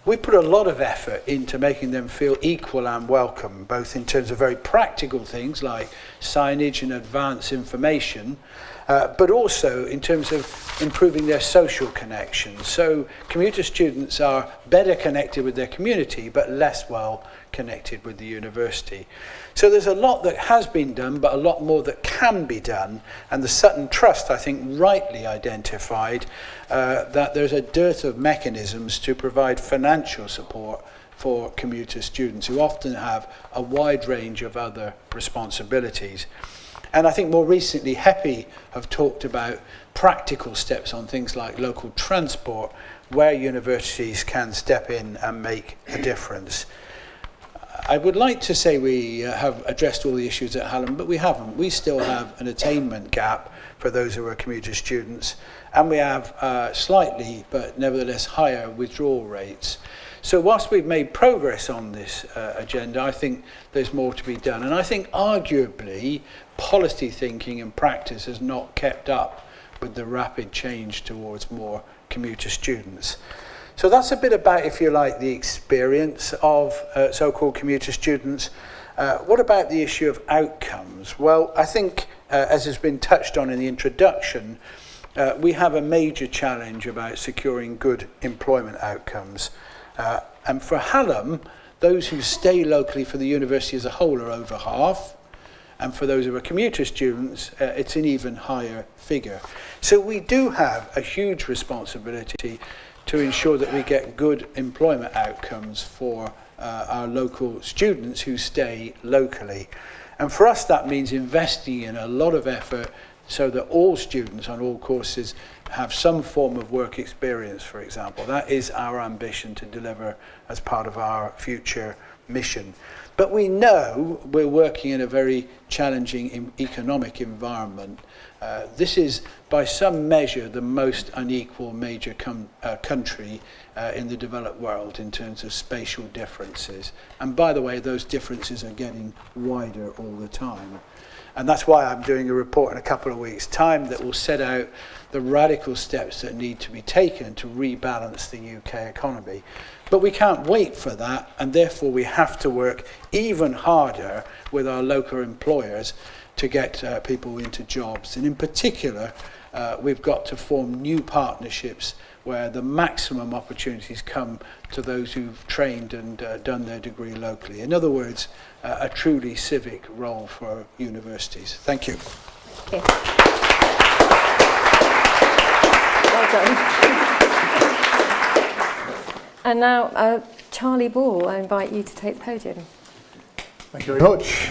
We put a lot of effort into making them feel equal and welcome, both in terms of very practical things like signage and advance information, but also in terms of improving their social connections. So commuter students are better connected with their community, but less well connected with the university. So there's a lot that has been done, but a lot more that can be done. And the Sutton Trust, I think, rightly identified that there's a dearth of mechanisms to provide financial support for commuter students who often have a wide range of other responsibilities. And I think more recently, HEPI have talked about practical steps on things like local transport, where universities can step in and make a difference. I would like to say we have addressed all the issues at Hallam, but we haven't. We still have an attainment gap for those who are commuter students, and we have slightly, but nevertheless higher withdrawal rates. So whilst we've made progress on this agenda, I think there's more to be done. And I think arguably policy thinking and practice has not kept up with the rapid change towards more commuter students. So that's a bit about, if you like, the experience of so-called commuter students. What about the issue of outcomes? Well, I think, as has been touched on in the introduction, we have a major challenge about securing good employment outcomes. And for Hallam, those who stay locally for the university as a whole are over half. And for those who are commuter students, it's an even higher figure. So we do have a huge responsibility to ensure that we get good employment outcomes for our local students who stay locally. And for us, that means investing in a lot of effort so that all students on all courses have some form of work experience, for example. That is our ambition to deliver as part of our future mission. But we know we're working in a very challenging economic environment. This is, by some measure, the most unequal major country in the developed world in terms of spatial differences. And by the way, those differences are getting wider all the time. And that's why I'm doing a report in a couple of weeks' time that will set out the radical steps that need to be taken to rebalance the UK economy. But we can't wait for that, and therefore we have to work even harder with our local employers to get people into jobs. And in particular, we've got to form new partnerships where the maximum opportunities come to those who've trained and done their degree locally. In other words, a truly civic role for universities. Thank you. Okay. Well done. And now, Charlie Ball, I invite you to take the podium. Thank you very much.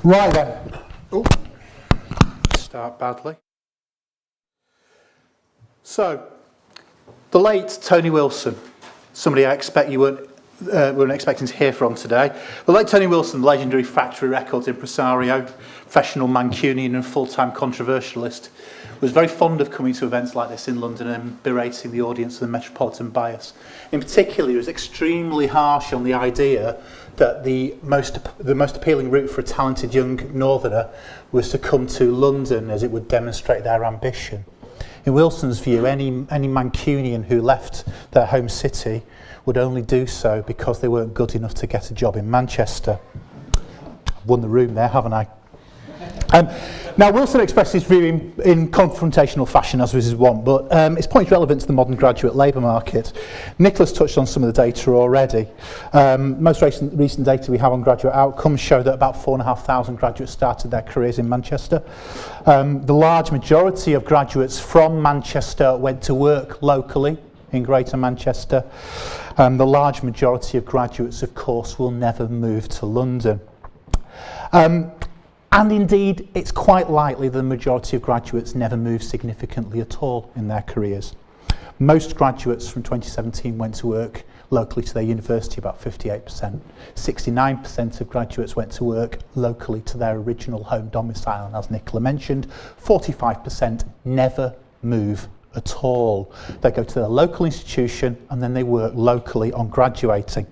Right then. Oh, start badly. So, the late Tony Wilson, somebody I expect you weren't expecting to hear from today. The late Tony Wilson, legendary factory records impresario, professional Mancunian and full-time controversialist, was very fond of coming to events like this in London and berating the audience with a metropolitan bias. In particular, he was extremely harsh on the idea that the most appealing route for a talented young northerner was to come to London, as it would demonstrate their ambition. In Wilson's view, any Mancunian who left their home city would only do so because they weren't good enough to get a job in Manchester. I've won the room there, haven't I? Now, Wilson expressed his view in confrontational fashion, as was his wont, but his point is relevant to the modern graduate labour market. Nicholas touched on some of the data already. Most recent data we have on graduate outcomes show that about 4,500 graduates started their careers in Manchester. The large majority of graduates from Manchester went to work locally in Greater Manchester. The large majority of graduates, of course, will never move to London. And indeed, it's quite likely the majority of graduates never move significantly at all in their careers. Most graduates from 2017 went to work locally to their university, about 58%. 69% of graduates went to work locally to their original home domicile, and as Nicola mentioned, 45% never move at all. They go to their local institution and then they work locally on graduating.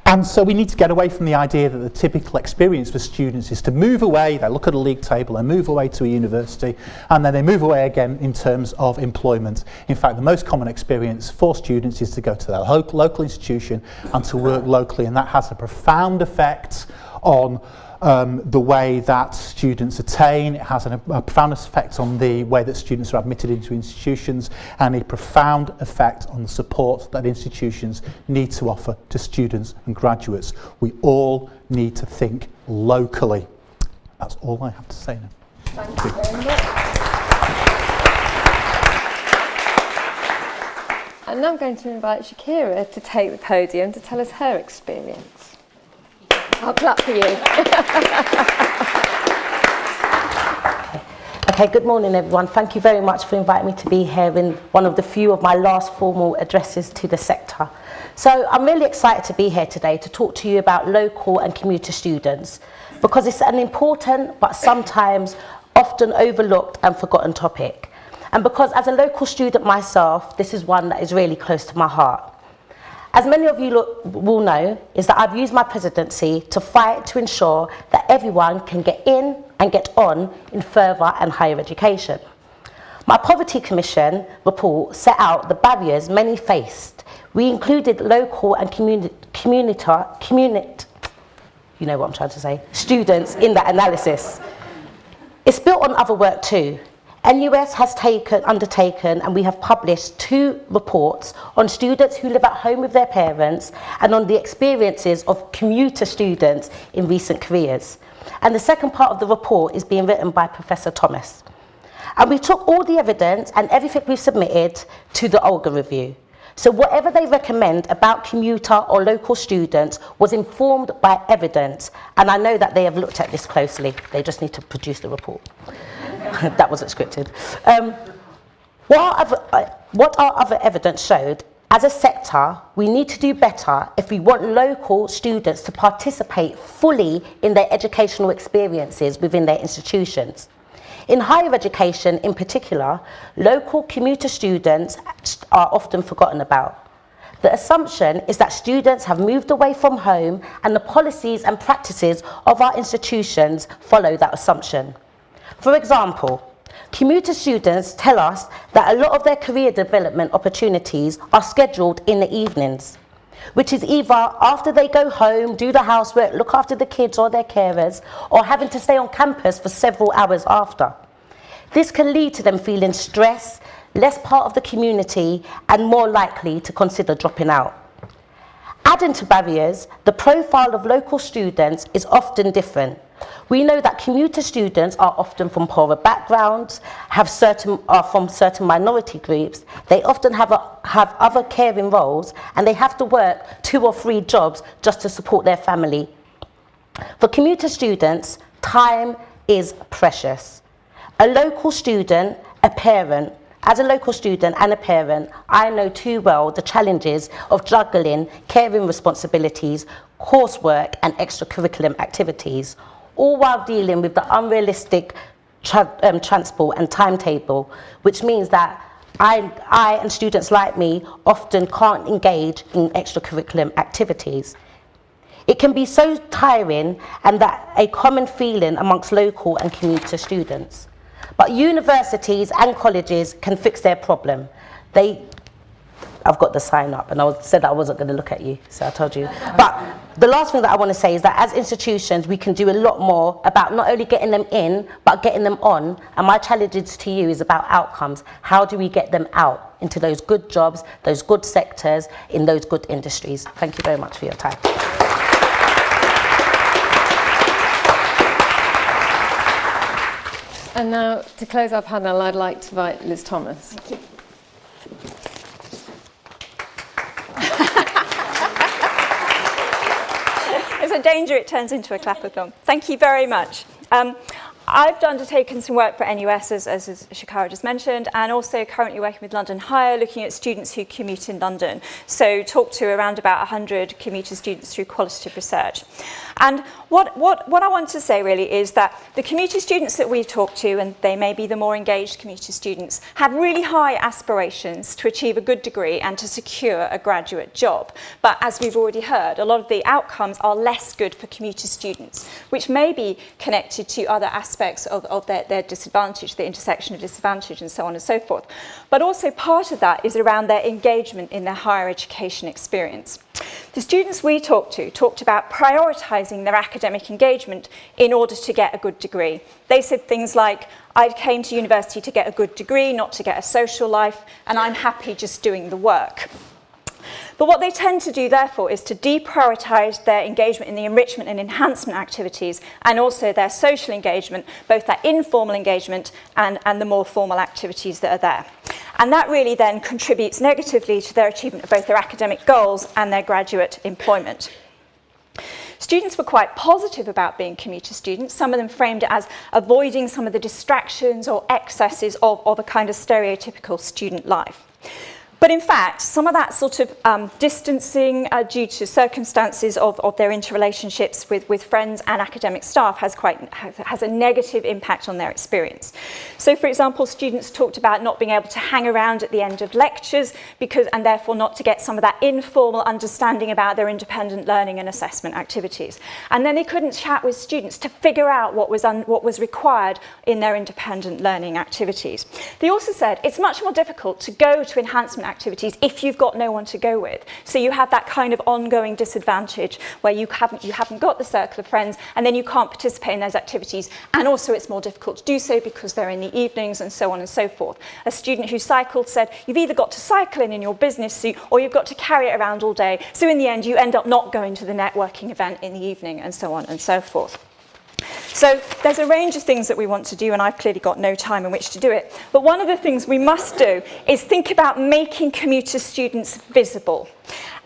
And so we need to get away from the idea that the typical experience for students is to move away, they look at a league table and move away to a university, and then they move away again in terms of employment. In fact, the most common experience for students is to go to their local institution and to work locally, and that has a profound effect on the way that students attain. It has a profound effect on the way that students are admitted into institutions, and a profound effect on the support that institutions need to offer to students and graduates. We all need to think locally. That's all I have to say now. Thank you very much. And now I'm going to invite Shakira to take the podium to tell us her experience. I'll clap for you. Okay, good morning everyone. Thank you very much for inviting me to be here in one of the few of my last formal addresses to the sector. So I'm really excited to be here today to talk to you about local and commuter students, because it's an important but sometimes often overlooked and forgotten topic. And because as a local student myself, this is one that is really close to my heart. As many of you will know, is that I've used my presidency to fight to ensure that everyone can get in and get on in further and higher education. My Poverty Commission report set out the barriers many faced. We included local and you know what I'm trying to say, students in that analysis. It's built on other work too. NUS has undertaken and we have published 2 reports on students who live at home with their parents and on the experiences of commuter students in recent careers. And the second part of the report is being written by Professor Thomas. And we took all the evidence and everything we submitted to the Olga review. So whatever they recommend about commuter or local students was informed by evidence. And I know that they have looked at this closely. They just need to produce the report. That wasn't scripted. What our other evidence showed, as a sector, we need to do better if we want local students to participate fully in their educational experiences within their institutions. In higher education in particular, local commuter students are often forgotten about. The assumption is that students have moved away from home and the policies and practices of our institutions follow that assumption. For example, commuter students tell us that a lot of their career development opportunities are scheduled in the evenings, which is either after they go home, do the housework, look after the kids or their carers, or having to stay on campus for several hours after. This can lead to them feeling stressed, less part of the community, and more likely to consider dropping out. Adding to barriers, the profile of local students is often different. We know that commuter students are often from poorer backgrounds, are from certain minority groups. They often have other caring roles, and they have to work 2 or 3 jobs just to support their family. For commuter students, time is precious. A local student, a parent, as a local student and a parent, I know too well the challenges of juggling caring responsibilities, coursework, and extracurricular activities, all while dealing with the unrealistic transport and timetable, which means that I and students like me often can't engage in extracurricular activities. It can be so tiring, and that a common feeling amongst local and commuter students. But universities and colleges can fix their problem. I've got the sign up, and I said that I wasn't going to look at you, so I told you. But the last thing that I want to say is that as institutions, we can do a lot more about not only getting them in, but getting them on. And my challenge to you is about outcomes. How do we get them out into those good jobs, those good sectors, in those good industries? Thank you very much for your time. And now, to close our panel, I'd like to invite Liz Thomas. Thank you. There's a danger it turns into a clapathon. Thank you very much. I've undertaken some work for NUS, as Shakara just mentioned, and also currently working with London Higher, looking at students who commute in London. So talk to around about 100 commuter students through qualitative research. And what I want to say really is that the commuter students that we've talked to, and they may be the more engaged commuter students, have really high aspirations to achieve a good degree and to secure a graduate job. But as we've already heard, a lot of the outcomes are less good for commuter students, which may be connected to other aspects of their disadvantage, the intersection of disadvantage and so on and so forth. But also part of that is around their engagement in their higher education experience. The students we talked to talked about prioritising their academic engagement in order to get a good degree. They said things like, I came to university to get a good degree, not to get a social life, and I'm happy just doing the work. But what they tend to do, therefore, is to deprioritise their engagement in the enrichment and enhancement activities, and also their social engagement, both that informal engagement and the more formal activities that are there. And that really then contributes negatively to their achievement of both their academic goals and their graduate employment. Students were quite positive about being commuter students. Some of them framed it as avoiding some of the distractions or excesses of a kind of stereotypical student life. But in fact, some of that sort of distancing due to circumstances of their interrelationships with friends and academic staff has a negative impact on their experience. So, for example, students talked about not being able to hang around at the end of lectures and therefore not to get some of that informal understanding about their independent learning and assessment activities. And then they couldn't chat with students to figure out what was required in their independent learning activities. They also said it's much more difficult to go to enhancement activities if you've got no one to go with. So you have that kind of ongoing disadvantage where you haven't got the circle of friends, and then you can't participate in those activities, and also it's more difficult to do so because they're in the evenings and so on and so forth. A student who cycled said you've either got to cycle in your business suit or you've got to carry it around all day, so in the end you end up not going to the networking event in the evening and so on and so forth. So there's a range of things that we want to do, and I've clearly got no time in which to do it. But one of the things we must do is think about making commuter students visible.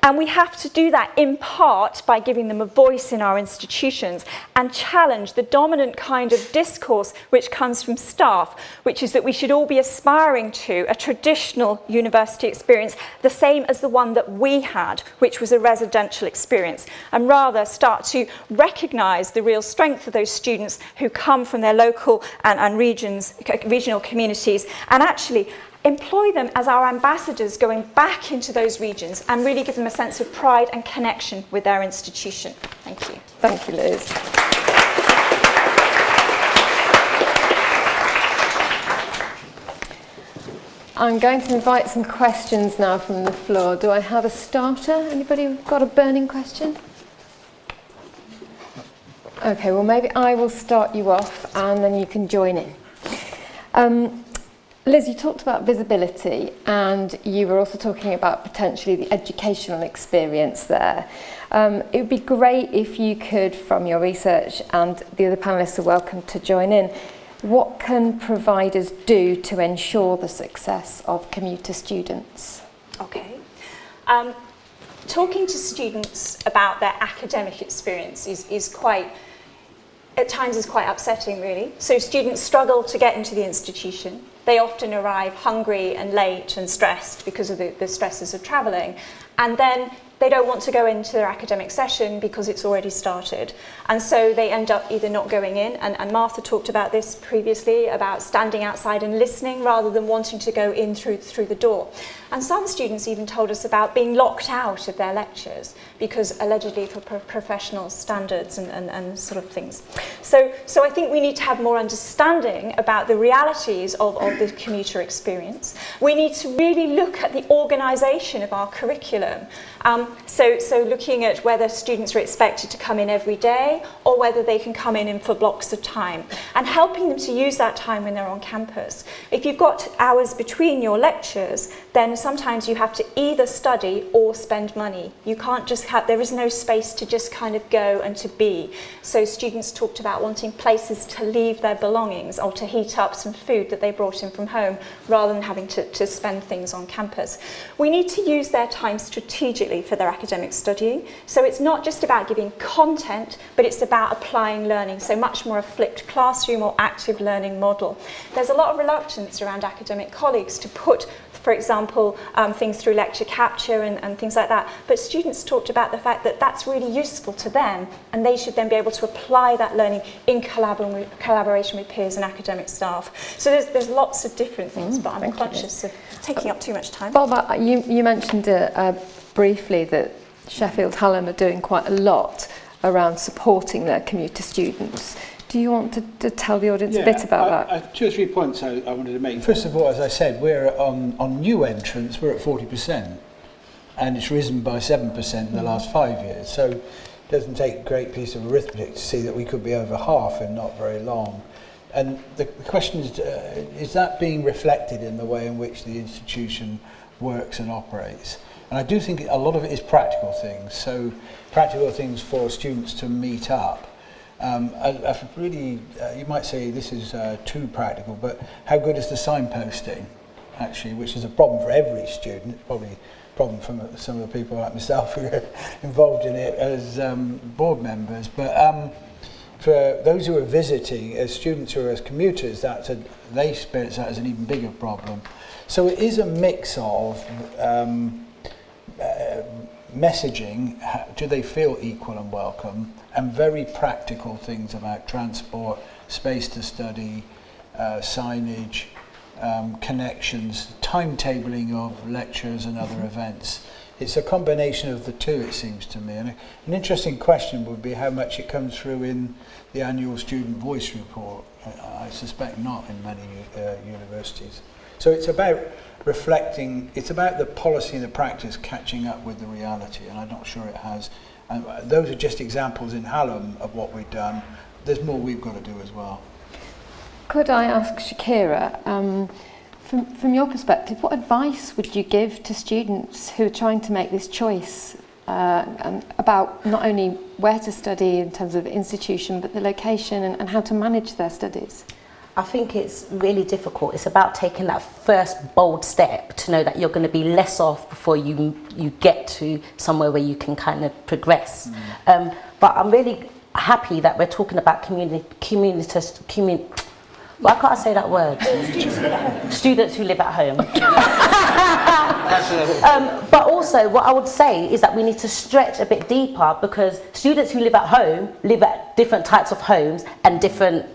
And we have to do that in part by giving them a voice in our institutions and challenge the dominant kind of discourse which comes from staff, which is that we should all be aspiring to a traditional university experience, the same as the one that we had, which was a residential experience, and rather start to recognise the real strength of those students who come from their local and regional communities, and actually employ them as our ambassadors going back into those regions and really give them a sense of pride and connection with their institution. Thank you. Thank you, Liz. I'm going to invite some questions now from the floor. Do I have a starter? Anybody got a burning question? Okay, well maybe I will start you off and then you can join in. Liz, you talked about visibility and you were also talking about potentially the educational experience there. It would be great if you could, from your research, and the other panellists are welcome to join in, what can providers do to ensure the success of commuter students? Okay. Talking to students about their academic experience is quite, at times is quite upsetting really. So students struggle to get into the institution. They often arrive hungry and late and stressed because of the stresses of travelling. And then they don't want to go into their academic session because it's already started. And so they end up either not going in, and Martha talked about this previously, about standing outside and listening rather than wanting to go in through the door. And some students even told us about being locked out of their lectures because allegedly for professional standards and sort of things. So I think we need to have more understanding about the realities of the commuter experience. We need to really look at the organisation of our curriculum. So looking at whether students are expected to come in every day or whether they can come in for blocks of time, and helping them to use that time when they're on campus. If you've got hours between your lectures, then sometimes you have to either study or spend money. You can't just have, there is no space to just kind of go and to be. So students talked about wanting places to leave their belongings or to heat up some food that they brought in from home rather than having to spend things on campus. We need to use their time strategically for their academic studying. So it's not just about giving content, but it's about applying learning. So much more a flipped classroom or active learning model. There's a lot of reluctance around academic colleagues to put, for example, things through lecture capture and things like that. But students talked about the fact that that's really useful to them, and they should then be able to apply that learning in collaboration with peers and academic staff. So there's lots of different things, but I'm conscious of taking up too much time. Bob, you mentioned briefly that Sheffield Hallam are doing quite a lot around supporting their commuter students. Do you want to tell the audience a bit about that? 2 or 3 points I wanted to make. First of all, as I said, we're on new entrants, we're at 40%, and it's risen by 7% in the last 5 years. So it doesn't take a great piece of arithmetic to see that we could be over half in not very long. And the question is that being reflected in the way in which the institution works and operates? And I do think a lot of it is practical things. So practical things for students to meet up. I've really, you might say this is too practical, but how good is the signposting, actually, which is a problem for every student. It's probably a problem for some of the people like myself who are involved in it as board members. But for those who are visiting, as students who are as commuters, they experience that as an even bigger problem. So it is a mix of messaging, do they feel equal and welcome, and very practical things about transport, space to study, signage, connections, timetabling of lectures and other events. It's a combination of the two, it seems to me. And an interesting question would be how much it comes through in the annual student voice report. I suspect not in many universities. So it's about reflecting, it's about the policy and the practice catching up with the reality, and I'm not sure it has. And those are just examples in Hallam of what we've done. There's more we've got to do as well. Could I ask Shakira, from your perspective, what advice would you give to students who are trying to make this choice and about not only where to study in terms of institution, but the location and how to manage their studies? I think it's really difficult. It's about taking that first bold step to know that you're going to be less off before you get to somewhere where you can kind of progress. But I'm really happy that we're talking about why can't I say that word? Students who live at home. But also what I would say is that we need to stretch a bit deeper, because students who live at home live at different types of homes and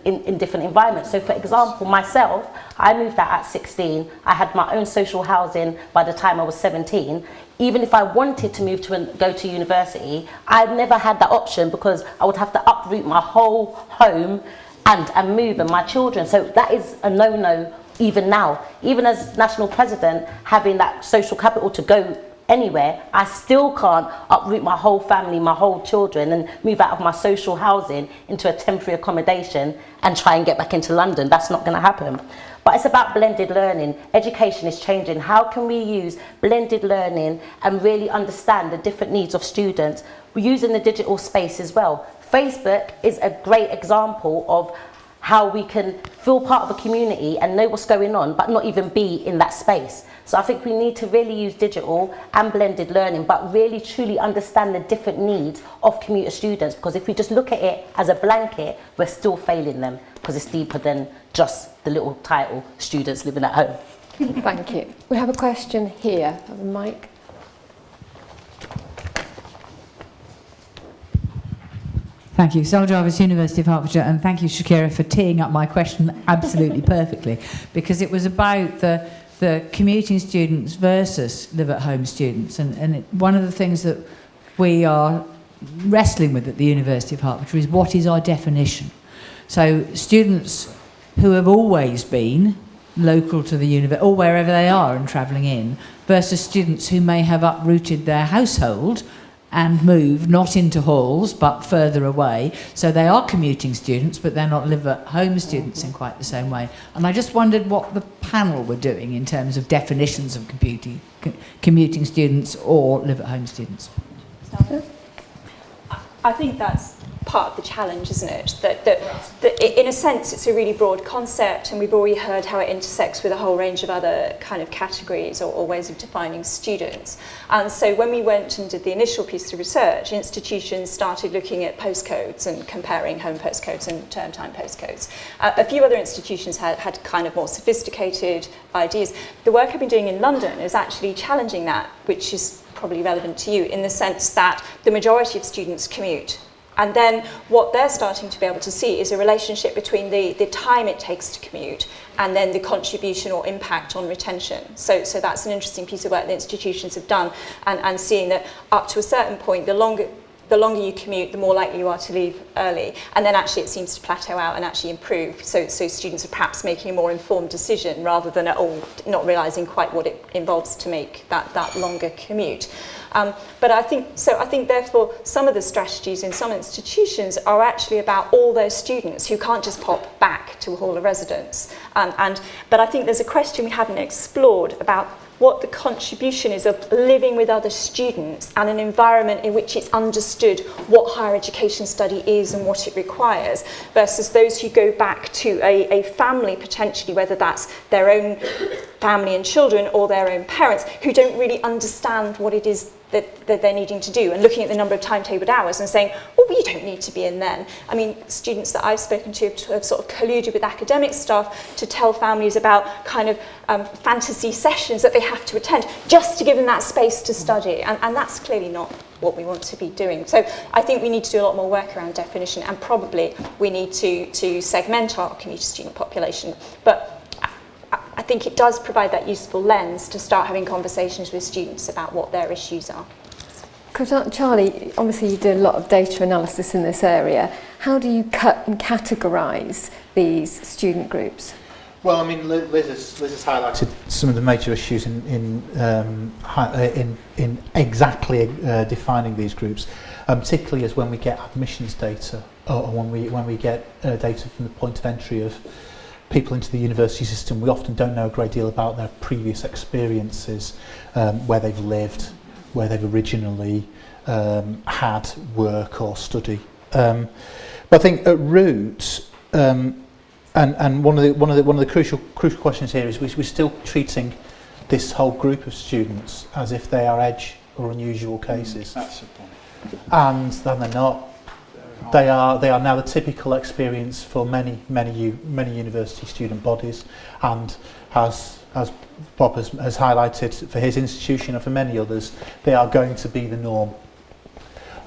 in different environments. So for example, myself, I moved out at 16. I had my own social housing by the time I was 17. Even if I wanted to move to go to university, I never had that option, because I would have to uproot my whole home and move, and my children. So that is a no-no even now. Even as national president, having that social capital to go anywhere, I still can't uproot my whole family, my whole children, and move out of my social housing into a temporary accommodation and try and get back into London. That's not going to happen. But it's about blended learning. Education is changing. How can we use blended learning and really understand the different needs of students? We're using the digital space as well. Facebook is a great example of how we can feel part of a community and know what's going on, but not even be in that space. So I think we need to really use digital and blended learning, but really truly understand the different needs of commuter students, because if we just look at it as a blanket, we're still failing them, because it's deeper than just the little title, students living at home. Thank you. We have a question here. Have a mic. Thank you. Sol Jarvis, University of Hertfordshire, and thank you, Shakira, for teeing up my question absolutely perfectly, because it was about the commuting students versus live-at-home students. And one of the things that we are wrestling with at the University of Hertfordshire is, what is our definition? So students who have always been local to the university, or wherever they are and travelling in, versus students who may have uprooted their household and moved not into halls but further away. So they are commuting students, but they're not live-at-home students in quite the same way. And I just wondered what the panel were doing in terms of definitions of commuting students or live-at-home students. I think that's part of the challenge, isn't it? That in a sense it's a really broad concept, and we've already heard how it intersects with a whole range of other kind of categories or ways of defining students. And so when we went and did the initial piece of research, institutions started looking at postcodes and comparing home postcodes and term time postcodes. A few other institutions had kind of more sophisticated ideas. The work I've been doing in London is actually challenging that, which is probably relevant to you, in the sense that the majority of students commute. And then what they're starting to be able to see is a relationship between the time it takes to commute and then the contribution or impact on retention. So that's an interesting piece of work that institutions have done, and seeing that up to a certain point, the longer you commute, the more likely you are to leave early. And then actually it seems to plateau out and actually improve. So students are perhaps making a more informed decision rather than at all not realising quite what it involves to make that longer commute. But I think therefore some of the strategies in some institutions are actually about all those students who can't just pop back to a hall of residence. But I think there's a question we haven't explored about what the contribution is of living with other students and an environment in which it's understood what higher education study is and what it requires, versus those who go back to a family potentially, whether that's their own family and children or their own parents, who don't really understand what it is that they're needing to do, and looking at the number of timetabled hours and saying, oh, you don't need to be in then. I mean, students that I've spoken to have sort of colluded with academic staff to tell families about kind of fantasy sessions that they have to attend just to give them that space to study, and that's clearly not what we want to be doing. So I think we need to do a lot more work around definition, and probably we need to segment our commuter student population. But I think it does provide that useful lens to start having conversations with students about what their issues are. Because Charlie, obviously you did a lot of data analysis in this area. How do you cut and categorise these student groups? Well, I mean, Liz has highlighted some of the major issues in exactly defining these groups, particularly as when we get admissions data, or when we get data from the point of entry of people into the university system. We often don't know a great deal about their previous experiences, where they've lived, where they've originally had work or study. But I think at roots, and one of the crucial questions here is we're still treating this whole group of students as if they are edge or unusual cases. That's the point. And then they're not. They are now the typical experience for many university student bodies, and as Bob has highlighted for his institution and for many others, they are going to be the norm.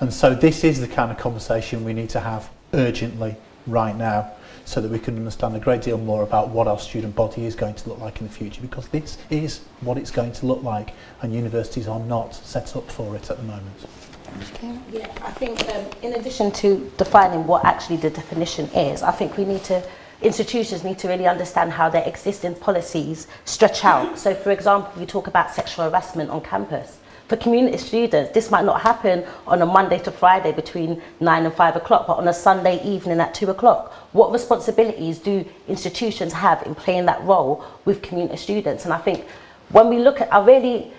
And so this is the kind of conversation we need to have urgently right now, so that we can understand a great deal more about what our student body is going to look like in the future, because this is what it's going to look like, and universities are not set up for it at the moment. Yeah, I think in addition to defining what actually the definition is, I think institutions need to really understand how their existing policies stretch out. So for example, we talk about sexual harassment on campus. For community students, this might not happen on a Monday to Friday between 9 and 5 o'clock, but on a Sunday evening at 2 o'clock. What responsibilities do institutions have in playing that role with community students? And I think when we look at, I really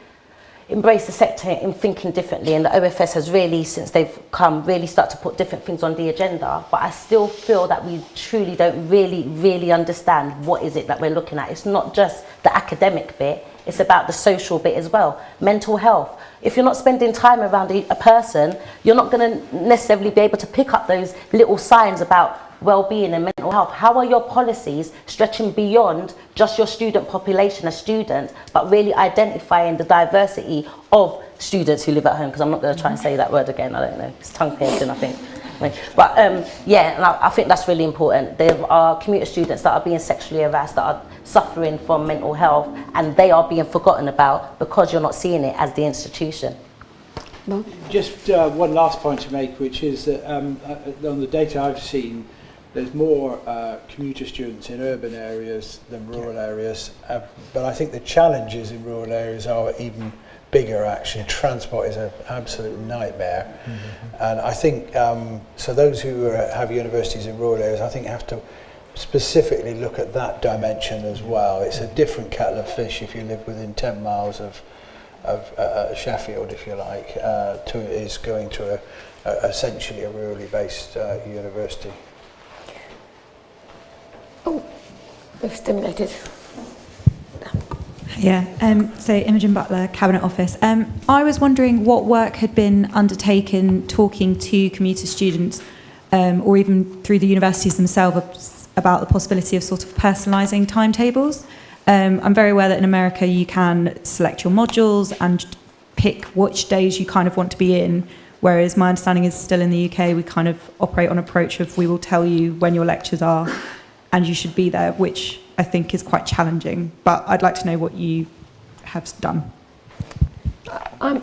embrace the sector in thinking differently, and the OFS has really, since they've come, really start to put different things on the agenda, but I still feel that we truly don't really understand what is it that we're looking at. It's not just the academic bit, it's about the social bit as well. Mental health. If you're not spending time around a person, you're not going to necessarily be able to pick up those little signs about well-being and mental health. How are your policies stretching beyond just your student population as students, but really identifying the diversity of students who live at home? Because I'm not going to try and say that word again, I don't know, it's tongue-piercing, I think. But yeah, and I think that's really important. There are commuter students that are being sexually harassed, that are suffering from mental health, and they are being forgotten about because you're not seeing it as the institution. No. Just one last point to make, which is that on the data I've seen, there's more commuter students in urban areas than rural areas, but I think the challenges in rural areas are even bigger actually. Transport is an absolute nightmare. And I think, so those who have universities in rural areas, I think have to specifically look at that dimension as well. It's a different kettle of fish if you live within 10 miles of Sheffield, if you like, is going to essentially a rurally based university. Oh, we've stimulated. Yeah, so Imogen Butler, Cabinet Office. I was wondering what work had been undertaken talking to commuter students or even through the universities themselves about the possibility of sort of personalising timetables. I'm very aware that in America you can select your modules and pick which days you kind of want to be in, whereas my understanding is still in the UK we kind of operate on an approach of we will tell you when your lectures are and you should be there, which I think is quite challenging, but I'd like to know what you have done. I'm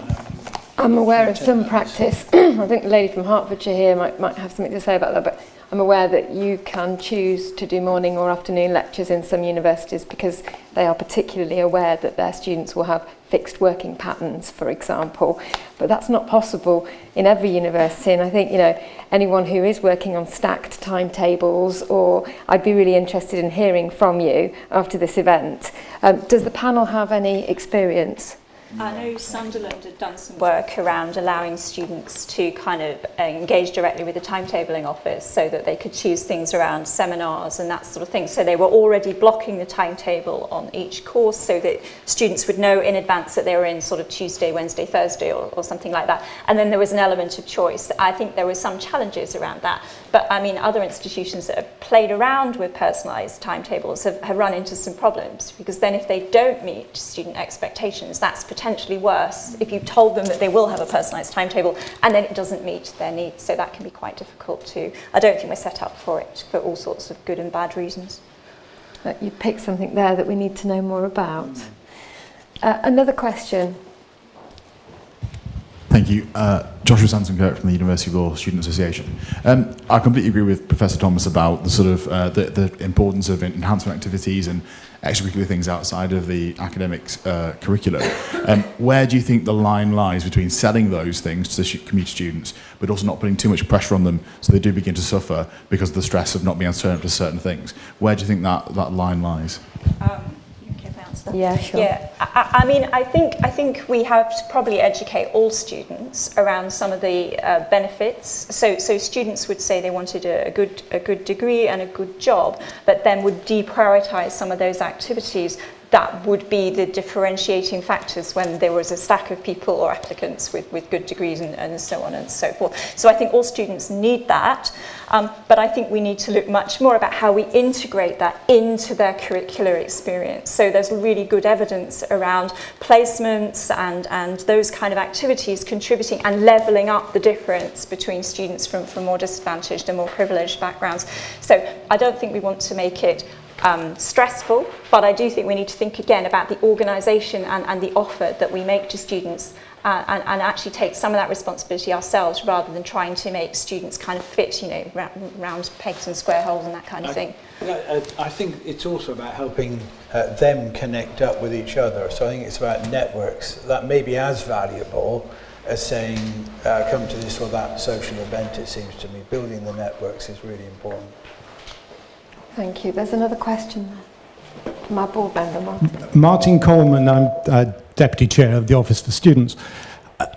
aware of some practice. I think the lady from Hertfordshire here might have something to say about that, but I'm aware that you can choose to do morning or afternoon lectures in some universities because they are particularly aware that their students will have fixed working patterns, for example. But that's not possible in every university, and I think, you know, anyone who is working on stacked timetables, or I'd be really interested in hearing from you after this event. Does the panel have any experience? I know Sunderland had done some work around allowing students to kind of engage directly with the timetabling office so that they could choose things around seminars and that sort of thing. So they were already blocking the timetable on each course so that students would know in advance that they were in sort of Tuesday, Wednesday, Thursday or something like that. And then there was an element of choice. I think there were some challenges around that. But I mean, other institutions that have played around with personalised timetables have run into some problems, because then if they don't meet student expectations, that's potentially worse if you've told them that they will have a personalised timetable and then it doesn't meet their needs. So that can be quite difficult too. I don't think we're set up for it for all sorts of good and bad reasons. You picked something there that we need to know more about. Another question. Thank you. Joshua Sanson-Kirk from the University of Law Student Association. I completely agree with Professor Thomas about the sort of the importance of enhancement activities and extracurricular things outside of the academics curriculum. Where do you think the line lies between selling those things to commuter students, but also not putting too much pressure on them so they do begin to suffer because of the stress of not being able to turn up to certain things? Where do you think that line lies? answer? Yeah, sure. Yeah, I mean, I think we have to probably educate all students around some of the benefits. So students would say they wanted a good degree and a good job, but then would deprioritise some of those activities that would be the differentiating factors when there was a stack of people or applicants with good degrees and so on and so forth. So I think all students need that, but I think we need to look much more about how we integrate that into their curricular experience. So there's really good evidence around placements and those kind of activities contributing and levelling up the difference between students from more disadvantaged and more privileged backgrounds. So I don't think we want to make it stressful, but I do think we need to think again about the organisation and the offer that we make to students and actually take some of that responsibility ourselves rather than trying to make students kind of fit, you know, round pegs and square holes and that kind of thing. I think it's also about helping them connect up with each other. So I think it's about networks that may be as valuable as saying come to this or that social event. It seems to me building the networks is really important. Thank you. There's another question from our board member, Martin. Martin Coleman, I'm Deputy Chair of the Office for Students.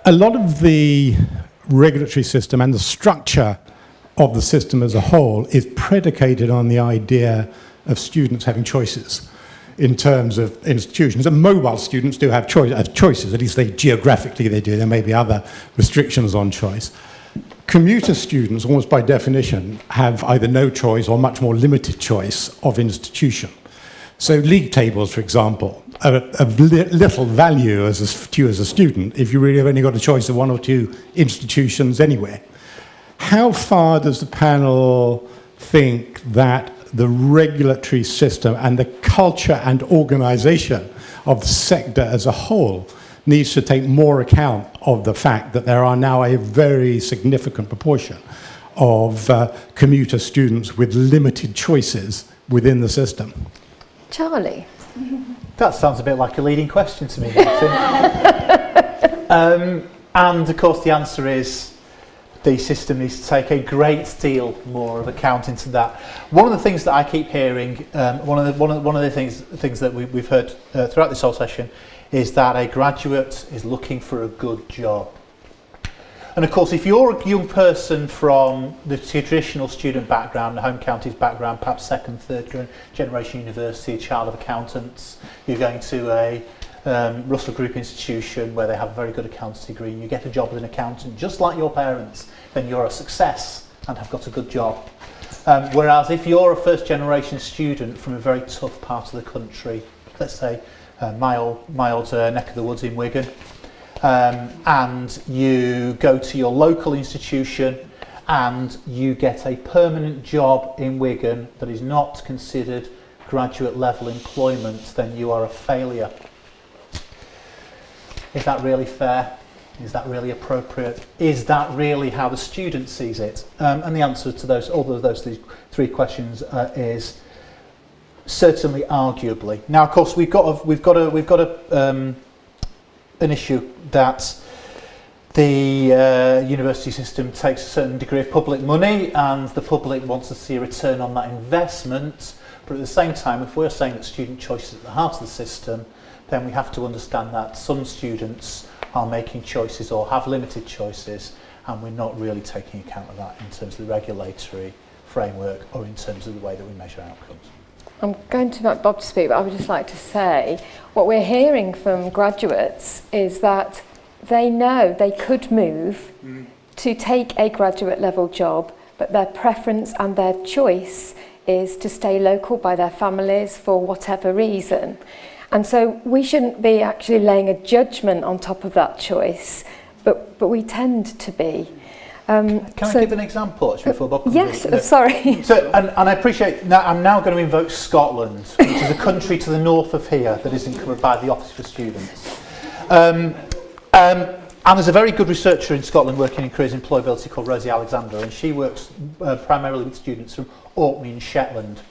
A lot of the regulatory system and the structure of the system as a whole is predicated on the idea of students having choices in terms of institutions. And mobile students do have choices, at least geographically they do. There may be other restrictions on choice. Commuter students, almost by definition, have either no choice or much more limited choice of institution. So league tables, for example, are of little value to you as a student if you really have only got a choice of one or two institutions anywhere. How far does the panel think that the regulatory system and the culture and organisation of the sector as a whole needs to take more account of the fact that there are now a very significant proportion of commuter students with limited choices within the system? Charlie? That sounds a bit like a leading question to me, Martin. And of course the answer is the system needs to take a great deal more of account into that. One of the things that I keep hearing, one of the things that we've heard throughout this whole session is that a graduate is looking for a good job. And of course, if you're a young person from the traditional student background, the home counties background, perhaps second, third generation university, child of accountants, you're going to a Russell Group institution where they have a very good accounts degree, you get a job as an accountant just like your parents, then you're a success and have got a good job. Whereas if you're a first generation student from a very tough part of the country, let's say my old neck of the woods in Wigan, and you go to your local institution and you get a permanent job in Wigan that is not considered graduate level employment, then you are a failure. Is that really fair? Is that really appropriate? Is that really how the student sees it? And the answer to all of those three questions is certainly arguably. Now, of course, we've got an issue that the university system takes a certain degree of public money, and the public wants to see a return on that investment. But at the same time, if we're saying that student choice is at the heart of the system, then we have to understand that some students are making choices or have limited choices, and we're not really taking account of that in terms of the regulatory framework or in terms of the way that we measure outcomes. I'm going to invite Bob to speak, but I would just like to say what we're hearing from graduates is that they know they could move to take a graduate level job, but their preference and their choice is to stay local by their families for whatever reason. And so we shouldn't be actually laying a judgment on top of that choice, but we tend to be. Can I give an example actually before Bob comes Yes, in? sorry. So, and I appreciate, now, I'm now going to invoke Scotland, which is a country to the north of here that isn't covered by the Office for Students. And there's a very good researcher in Scotland working in careers and employability called Rosie Alexander, and she works primarily with students from Orkney and Shetland.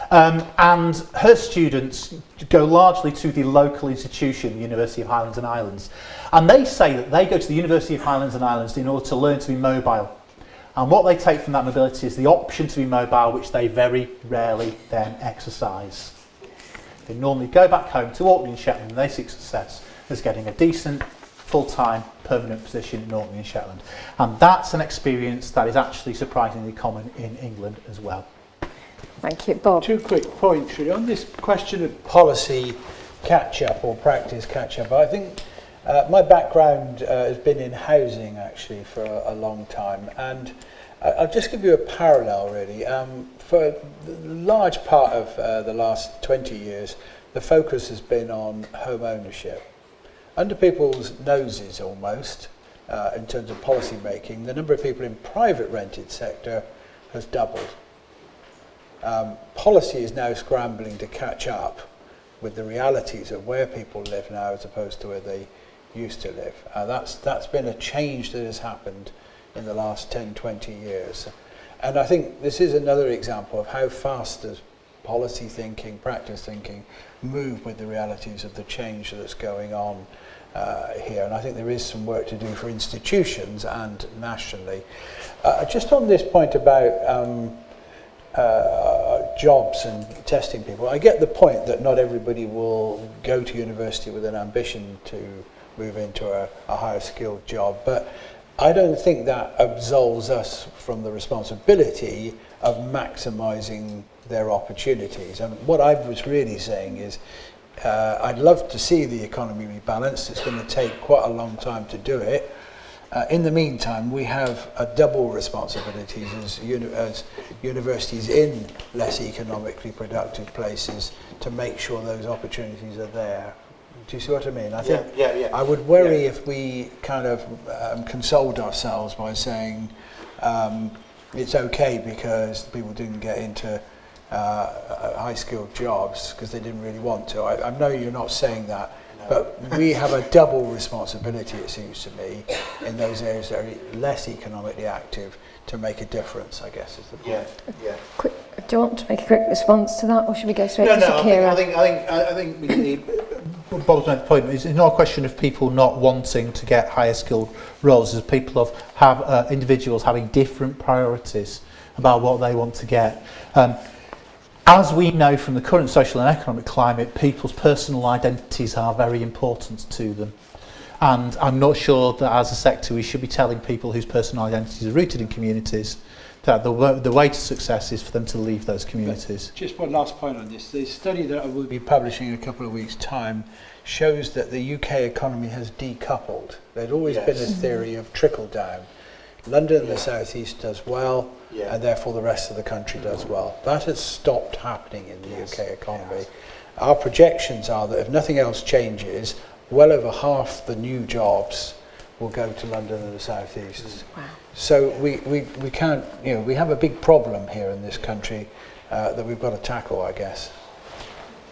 And her students go largely to the local institution, the University of Highlands and Islands. And they say that they go to the University of Highlands and Islands in order to learn to be mobile. And what they take from that mobility is the option to be mobile, which they very rarely then exercise. They normally go back home to Orkney and Shetland and they seek success as getting a decent, full-time, permanent position in Orkney and Shetland. And that's an experience that is actually surprisingly common in England as well. Thank you. Bob? 2 quick points really. On this question of policy catch-up or practice catch-up, I think my background has been in housing actually for a long time, and I'll just give you a parallel really. For the large part of the last 20 years, the focus has been on home ownership. Under people's noses almost, in terms of policy making, the number of people in private rented sector has doubled. Policy is now scrambling to catch up with the realities of where people live now as opposed to where they used to live. That's been a change that has happened in the last 10, 20 years. And I think this is another example of how fast does policy thinking, practice thinking, move with the realities of the change that's going on here. And I think there is some work to do for institutions and nationally. Just on this point about jobs and testing people, I get the point that not everybody will go to university with an ambition to move into a higher skilled job, but I don't think that absolves us from the responsibility of maximising their opportunities. And what I was really saying is I'd love to see the economy rebalanced. It's going to take quite a long time to do it. In the meantime, we have a double responsibility as universities in less economically productive places to make sure those opportunities are there. Do you see what I mean? I think I would worry if we kind of consoled ourselves by saying it's okay because people didn't get into high-skilled jobs because they didn't really want to. I know you're not saying that, but we have a double responsibility, it seems to me, in those areas that are less economically active to make a difference, I guess, is the point. Quick, do you want to make a quick response to that, or should we go straight to Shakira? I think Bob's made the point. It's not a question of people not wanting to get higher skilled roles. It's people have individuals having different priorities about what they want to get. As we know from the current social and economic climate, people's personal identities are very important to them. And I'm not sure that as a sector we should be telling people whose personal identities are rooted in communities that the way to success is for them to leave those communities. Just one last point on this. The study that I will be publishing in a couple of weeks' time shows that the UK economy has decoupled. There'd always been a theory of trickle down. London and the South East does well, and therefore the rest of the country does well. That has stopped happening in the UK economy. Our projections are that if nothing else changes, well over half the new jobs will go to London and the South East. Wow. So we can't, we have a big problem here in this country that we've got to tackle, I guess.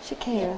Shakira.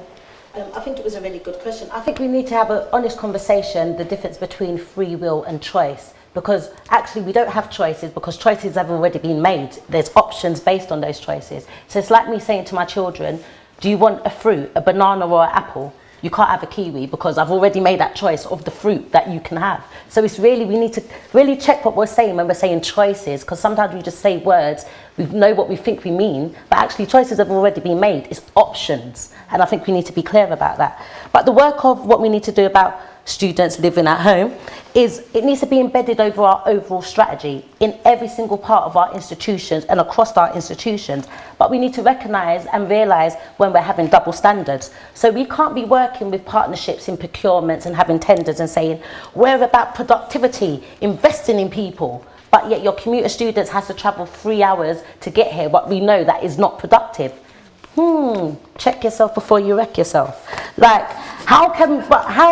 I think it was a really good question. I think we need to have an honest conversation, the difference between free will and choice. Because actually we don't have choices because choices have already been made. There's options based on those choices. So it's like me saying to my children, do you want a fruit, a banana or an apple? You can't have a kiwi because I've already made that choice of the fruit that you can have. So it's really, we need to really check what we're saying when we're saying choices, because sometimes we just say words, we know what we think we mean, but actually choices have already been made. It's options. And I think we need to be clear about that. But the work of what we need to do about students living at home is it needs to be embedded over our overall strategy in every single part of our institutions and across our institutions. But we need to recognise and realise when we're having double standards. So we can't be working with partnerships in procurements and having tenders and saying we're about productivity, investing in people, but yet your commuter students has to travel 3 hours to get here, but we know that is not productive. Check yourself before you wreck yourself. Like, how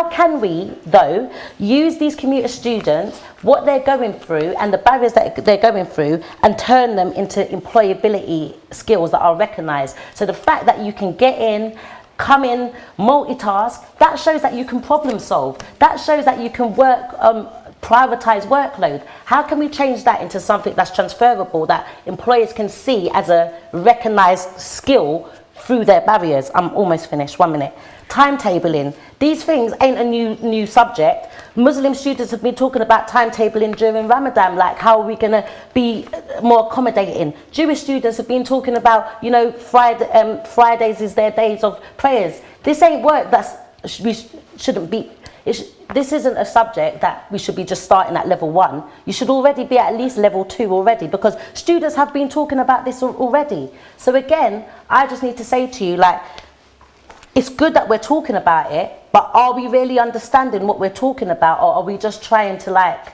can we, though, use these commuter students, what they're going through and the barriers that they're going through and turn them into employability skills that are recognised? So the fact that you can get in, come in, multitask, that shows that you can problem solve. That shows that you can work, prioritise workload. How can we change that into something that's transferable, that employers can see as a recognised skill through their barriers. I'm almost finished, 1 minute. Timetabling. These things ain't a new subject. Muslim students have been talking about timetabling during Ramadan, like how are we going to be more accommodating. Jewish students have been talking about, you know, Fridays is their days of prayers. This ain't work we shouldn't be. This isn't a subject that we should be just starting at level 1. You should already be at least level 2 already, because students have been talking about this already. So again, I just need to say to you, like, it's good that we're talking about it, but are we really understanding what we're talking about, or are we just trying to like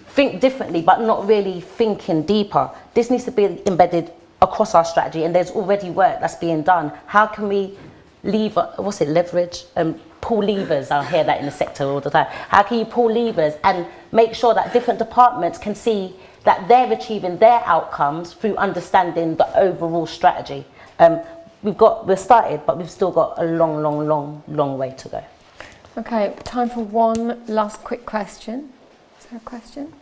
think differently but not really thinking deeper? This needs to be embedded across our strategy, and there's already work that's being done. How can we leverage and pull levers? I hear that in the sector all the time. How can you pull levers and make sure that different departments can see that they're achieving their outcomes through understanding the overall strategy? We're started, but we've still got a long way to go. Okay, time for one last quick question. Is there a question?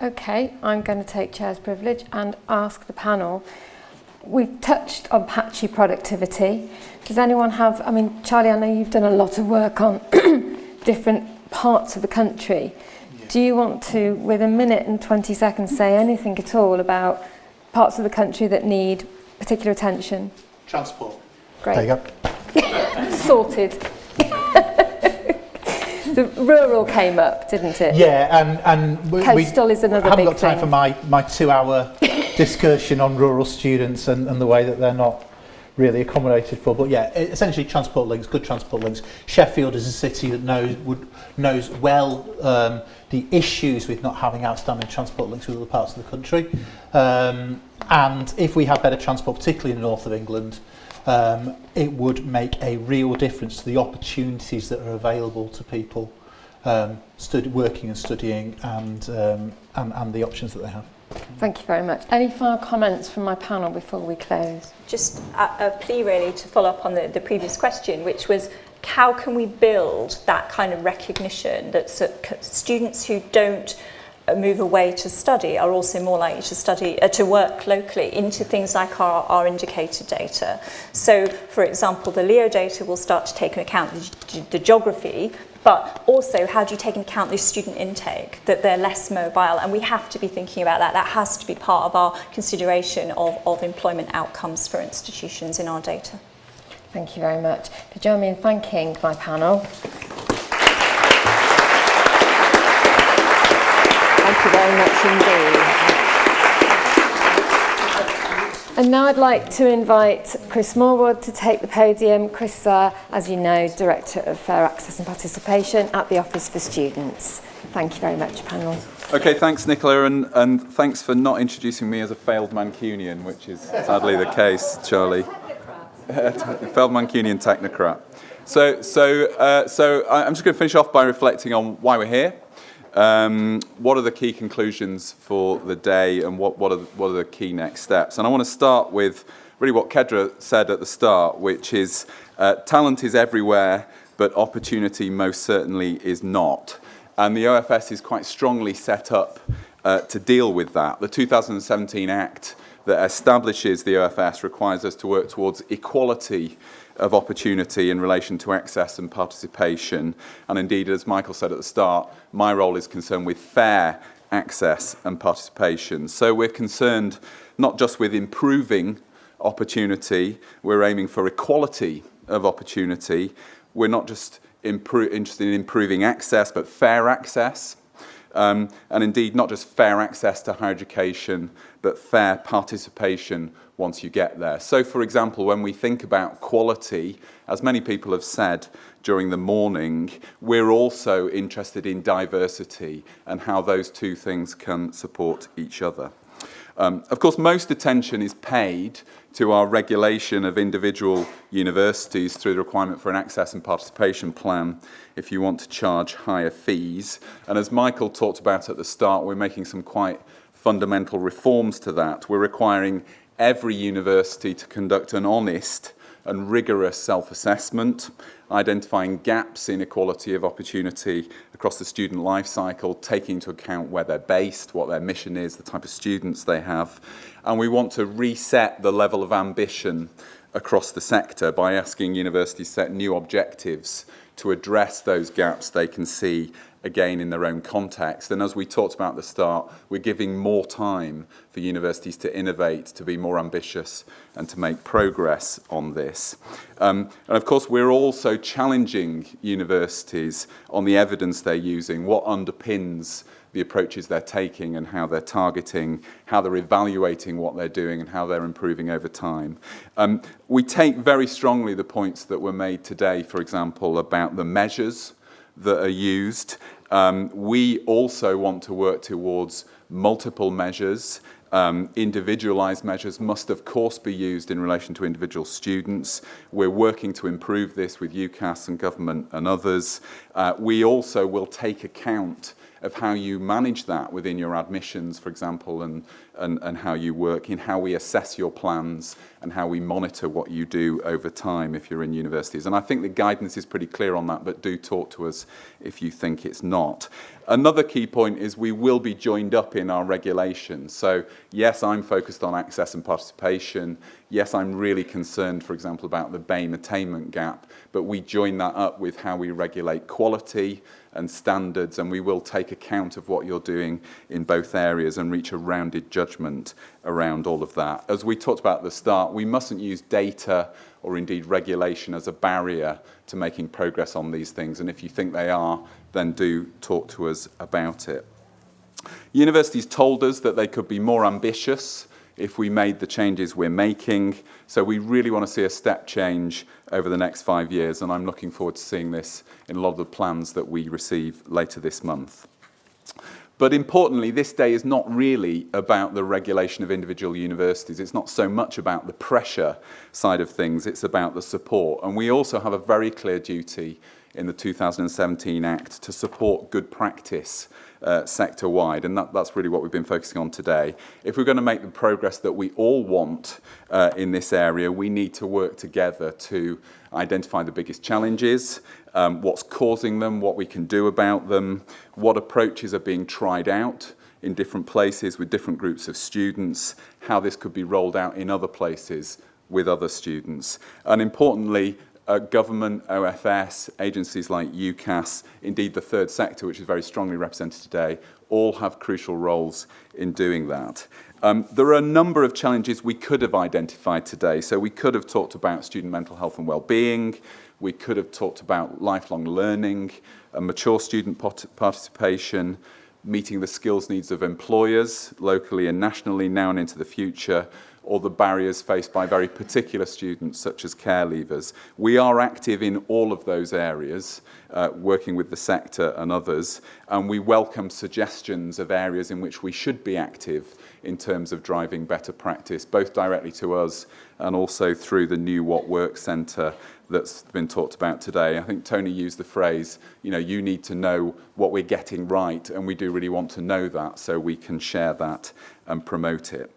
Okay, I'm going to take chair's privilege and ask the panel. We've touched on patchy productivity. Does anyone have, I mean, Charlie, I know you've done a lot of work on different parts of the country. Yeah. Do you want to, with a minute and 20 seconds, say anything at all about parts of the country that need particular attention? Transport. Great. There you go. Sorted. The rural came up, didn't it? Yeah, and Coastal is another big thing. I haven't got time for my 2-hour discussion on rural students and the way that they're not really accommodated for. But yeah, essentially transport links, good transport links. Sheffield is a city that knows well the issues with not having outstanding transport links with other parts of the country. And if we have better transport, particularly in the north of England, it would make a real difference to the opportunities that are available to people working and studying, and the options that they have. Thank you very much. Any final comments from my panel before we close? Just a plea really to follow up on the previous question, which was how can we build that kind of recognition that students who don't move away to study are also more likely to study to work locally into things like our indicator data. So, for example, the LEO data will start to take into account the geography, but also how do you take into account the student intake, that they're less mobile, and we have to be thinking about that. That has to be part of our consideration of employment outcomes for institutions in our data. Thank you very much. Could you join me in thanking my panel? Thank you very much indeed. And now I'd like to invite Chris Morwood to take the podium. Chris, as you know, Director of Fair Access and Participation at the Office for Students. Thank you very much, panel. Okay, thanks, Nicola, and thanks for not introducing me as a failed Mancunian, which is sadly the case, Charlie. Failed Mancunian technocrat. So I'm just going to finish off by reflecting on why we're here. What are the key conclusions for the day, and what are the key next steps? And I want to start with really what Kedra said at the start, which is talent is everywhere, but opportunity most certainly is not. And the OFS is quite strongly set up to deal with that. The 2017 Act that establishes the OFS requires us to work towards equality of opportunity in relation to access and participation. And indeed, as Michael said at the start, my role is concerned with fair access and participation. So we're concerned not just with improving opportunity, we're aiming for equality of opportunity. We're not just interested in improving access, but fair access. And indeed, not just fair access to higher education, but fair participation once you get there. So, for example, when we think about quality, as many people have said during the morning, we're also interested in diversity and how those two things can support each other. Of course, most attention is paid to our regulation of individual universities through the requirement for an access and participation plan if you want to charge higher fees. And as Michael talked about at the start, we're making some quite fundamental reforms to that. We're requiring every university to conduct an honest and rigorous self-assessment, identifying gaps in equality of opportunity across the student life cycle, taking into account where they're based, what their mission is, the type of students they have. And we want to reset the level of ambition across the sector by asking universities to set new objectives to address those gaps they can see again in their own context. And as we talked about at the start, we're giving more time for universities to innovate, to be more ambitious and to make progress on this. And of course, we're also challenging universities on the evidence they're using, what underpins the approaches they're taking and how they're targeting, how they're evaluating what they're doing and how they're improving over time. We take very strongly the points that were made today, for example, about the measures that are used. We also want to work towards multiple measures. Individualised measures must, of course, be used in relation to individual students. We're working to improve this with UCAS and government and others. We also will take account of how you manage that within your admissions, for example, and how you work, in how we assess your plans and how we monitor what you do over time if you're in universities. And I think the guidance is pretty clear on that, but do talk to us if you think it's not. Another key point is we will be joined up in our regulations. So yes, I'm focused on access and participation. Yes, I'm really concerned, for example, about the BAME attainment gap, but we join that up with how we regulate quality and standards, and we will take account of what you're doing in both areas and reach a rounded judgment around all of that. As we talked about at the start, we mustn't use data or indeed regulation as a barrier to making progress on these things, and if you think they are, then do talk to us about it. Universities told us that they could be more ambitious if we made the changes we're making. So we really want to see a step change over the next 5 years, and I'm looking forward to seeing this in a lot of the plans that we receive later this month. But importantly, this day is not really about the regulation of individual universities. It's not so much about the pressure side of things, it's about the support. And we also have a very clear duty in the 2017 Act to support good practice sector-wide, and that's really what we've been focusing on today. If we're going to make the progress that we all want in this area, we need to work together to identify the biggest challenges, what's causing them, what we can do about them, what approaches are being tried out in different places with different groups of students, how this could be rolled out in other places with other students. And importantly, government, OFS, agencies like UCAS, indeed the third sector, which is very strongly represented today, all have crucial roles in doing that. There are a number of challenges we could have identified today. So we could have talked about student mental health and well-being. We could have talked about lifelong learning, mature student participation, meeting the skills needs of employers locally and nationally now and into the future, or the barriers faced by very particular students such as care leavers. We are active in all of those areas, working with the sector and others, and we welcome suggestions of areas in which we should be active in terms of driving better practice, both directly to us and also through the new What Works Centre that's been talked about today. I think Tony used the phrase, you need to know what we're getting right, and we do really want to know that so we can share that and promote it.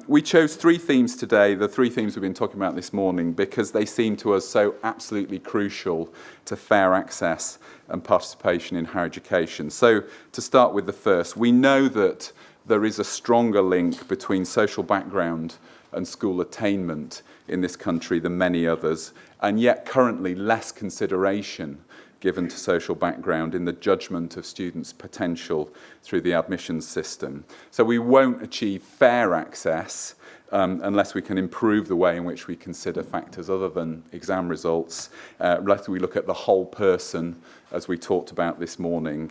We chose 3 themes today, the 3 themes we've been talking about this morning, because they seem to us so absolutely crucial to fair access and participation in higher education. So to start with the first, we know that there is a stronger link between social background and school attainment in this country than many others, and yet currently less consideration given to social background in the judgment of students' potential through the admissions system. So we won't achieve fair access unless we can improve the way in which we consider factors other than exam results, unless we look at the whole person, as we talked about this morning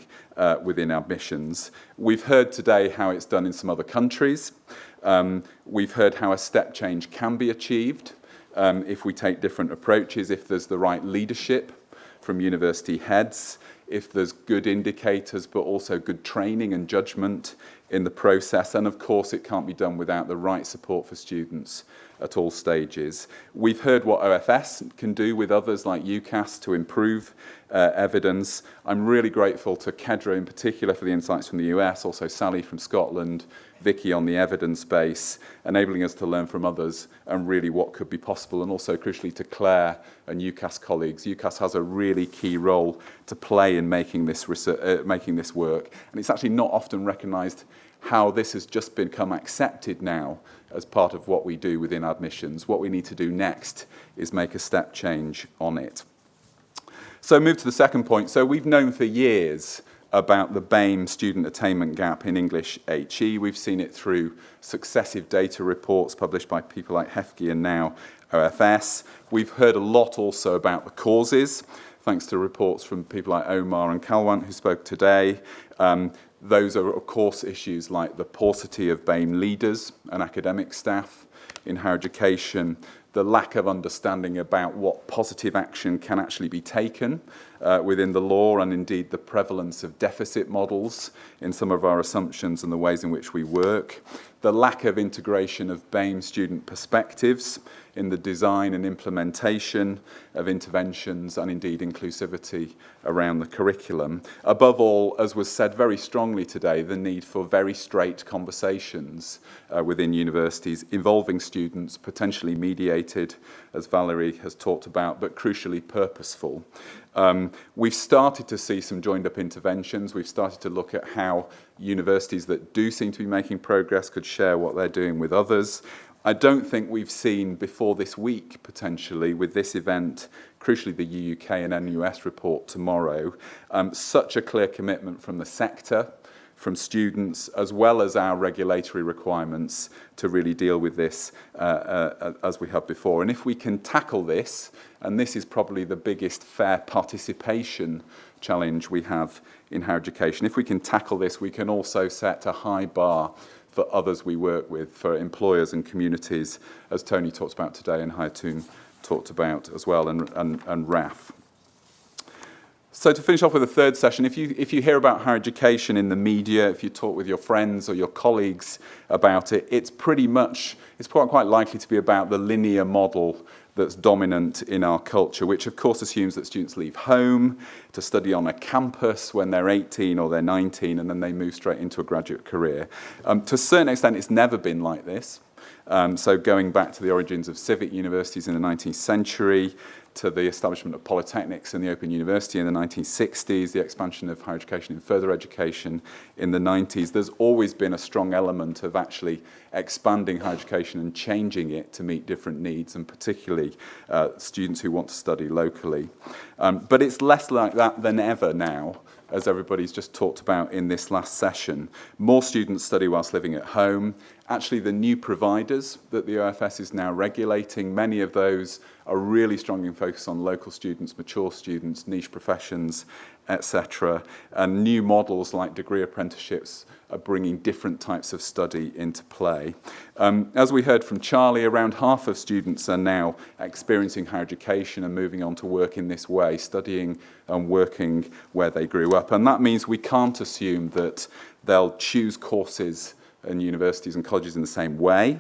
within admissions. We've heard today how it's done in some other countries. We've heard how a step change can be achieved if we take different approaches, if there's the right leadership from university heads, if there's good indicators, but also good training and judgment in the process. And of course, it can't be done without the right support for students at all stages. We've heard what OFS can do with others like UCAS to improve evidence. I'm really grateful to Kedra in particular for the insights from the US, also Sally from Scotland, Vicky on the evidence base, enabling us to learn from others and really what could be possible, and also crucially to Claire and UCAS colleagues. UCAS has a really key role to play in making this work, and it's actually not often recognised how this has just become accepted now as part of what we do within admissions. What we need to do next is make a step change on it. So move to the second point. So we've known for years about the BAME student attainment gap in English HE. We've seen it through successive data reports published by people like Hefke and now OFS. We've heard a lot also about the causes, thanks to reports from people like Omar and Kalwant who spoke today. Those are, of course, issues like the paucity of BAME leaders and academic staff in higher education, the lack of understanding about what positive action can actually be taken within the law, and indeed the prevalence of deficit models in some of our assumptions and the ways in which we work, the lack of integration of BAME student perspectives in the design and implementation of interventions, and indeed inclusivity around the curriculum. Above all, as was said very strongly today, the need for very straight conversations within universities involving students, potentially mediated, as Valerie has talked about, but crucially purposeful. We've started to see some joined-up interventions. We've started to look at how universities that do seem to be making progress could share what they're doing with others. I don't think we've seen before this week, potentially, with this event, crucially the UK and NUS report tomorrow, such a clear commitment from the sector, from students, as well as our regulatory requirements to really deal with this as we have before. And if we can tackle this, and this is probably the biggest fair participation challenge we have in higher education, if we can tackle this, we can also set a high bar for others we work with, for employers and communities, as Tony talked about today and Hayatun talked about as well, and RAF. So to finish off with the third session, if you hear about higher education in the media, if you talk with your friends or your colleagues about it, it's quite likely to be about the linear model that's dominant in our culture, which of course assumes that students leave home to study on a campus when they're 18 or they're 19, and then they move straight into a graduate career. To a certain extent, it's never been like this. So going back to the origins of civic universities in the 19th century, to the establishment of polytechnics and the Open University in the 1960s, the expansion of higher education and further education in the 90s, there's always been a strong element of actually expanding higher education and changing it to meet different needs, and particularly students who want to study locally. But it's less like that than ever now, as everybody's just talked about in this last session. More students study whilst living at home. Actually, the new providers that the OFS is now regulating, many of those are really strong in focus on local students, mature students, niche professions, etc. And new models like degree apprenticeships are bringing different types of study into play. As we heard from Charlie, around half of students are now experiencing higher education and moving on to work in this way, studying and working where they grew up. And that means we can't assume that they'll choose courses in universities and colleges in the same way.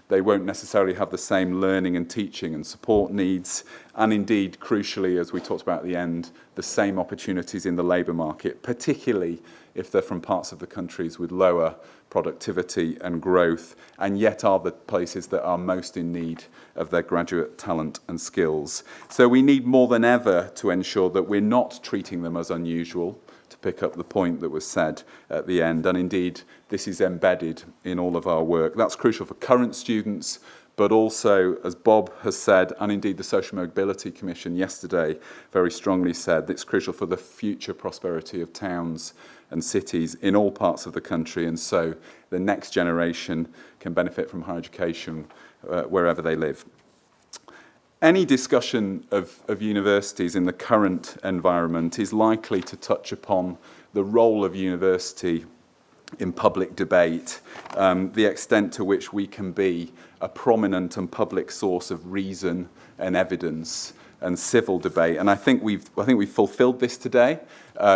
They won't necessarily have the same learning and teaching and support needs, and indeed, crucially, as we talked about at the end, the same opportunities in the labour market, particularly if they're from parts of the countries with lower productivity and growth, and yet are the places that are most in need of their graduate talent and skills. So we need more than ever to ensure that we're not treating them as unusual, to pick up the point that was said at the end. And indeed, this is embedded in all of our work. That's crucial for current students, but also, as Bob has said, and indeed the Social Mobility Commission yesterday very strongly said, it's crucial for the future prosperity of towns and cities in all parts of the country. And so the next generation can benefit from higher education wherever they live. Any discussion of universities in the current environment is likely to touch upon the role of university in public debate, the extent to which we can be a prominent and public source of reason and evidence and civil debate. And I think we've fulfilled this today.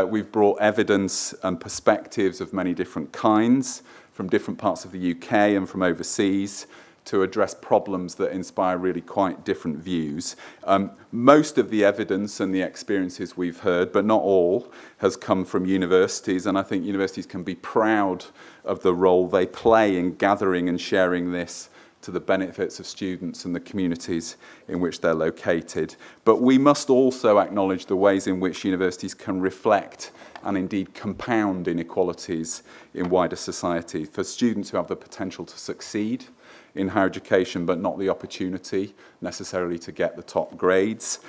We've brought evidence and perspectives of many different kinds from different parts of the UK and from overseas to address problems that inspire really quite different views. Most of the evidence and the experiences we've heard, but not all, has come from universities, and I think universities can be proud of the role they play in gathering and sharing this to the benefits of students and the communities in which they're located. But we must also acknowledge the ways in which universities can reflect and indeed compound inequalities in wider society. For students who have the potential to succeed in higher education but not the opportunity necessarily to get the top grades.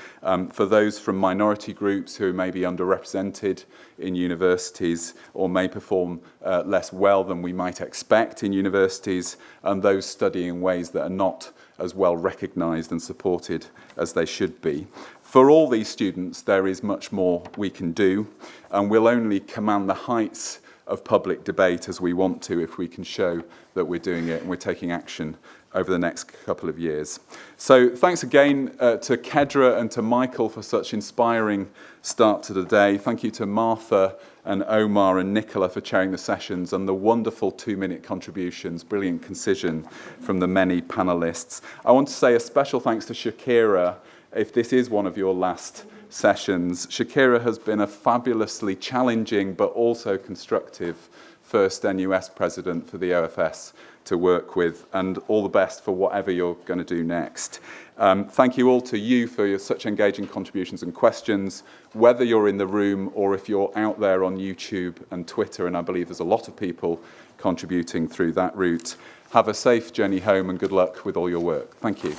For those from minority groups who may be underrepresented in universities or may perform less well than we might expect in universities, and those studying in ways that are not as well recognised and supported as they should be. For all these students, there is much more we can do, and we'll only command the heights of public debate as we want to if we can show that we're doing it and we're taking action over the next couple of years. So thanks again to Kedra and to Michael for such inspiring start to the day. Thank you to Martha and Omar and Nicola for chairing the sessions and the wonderful 2-minute contributions, brilliant concision from the many panelists. I want to say a special thanks to Shakira. If this is one of your last sessions, Shakira has been a fabulously challenging but also constructive first NUS president for the OFS to work with, and all the best for whatever you're going to do next. Thank you all to you for your such engaging contributions and questions, whether you're in the room or if you're out there on YouTube and Twitter, and I believe there's a lot of people contributing through that route. Have a safe journey home and good luck with all your work. Thank you.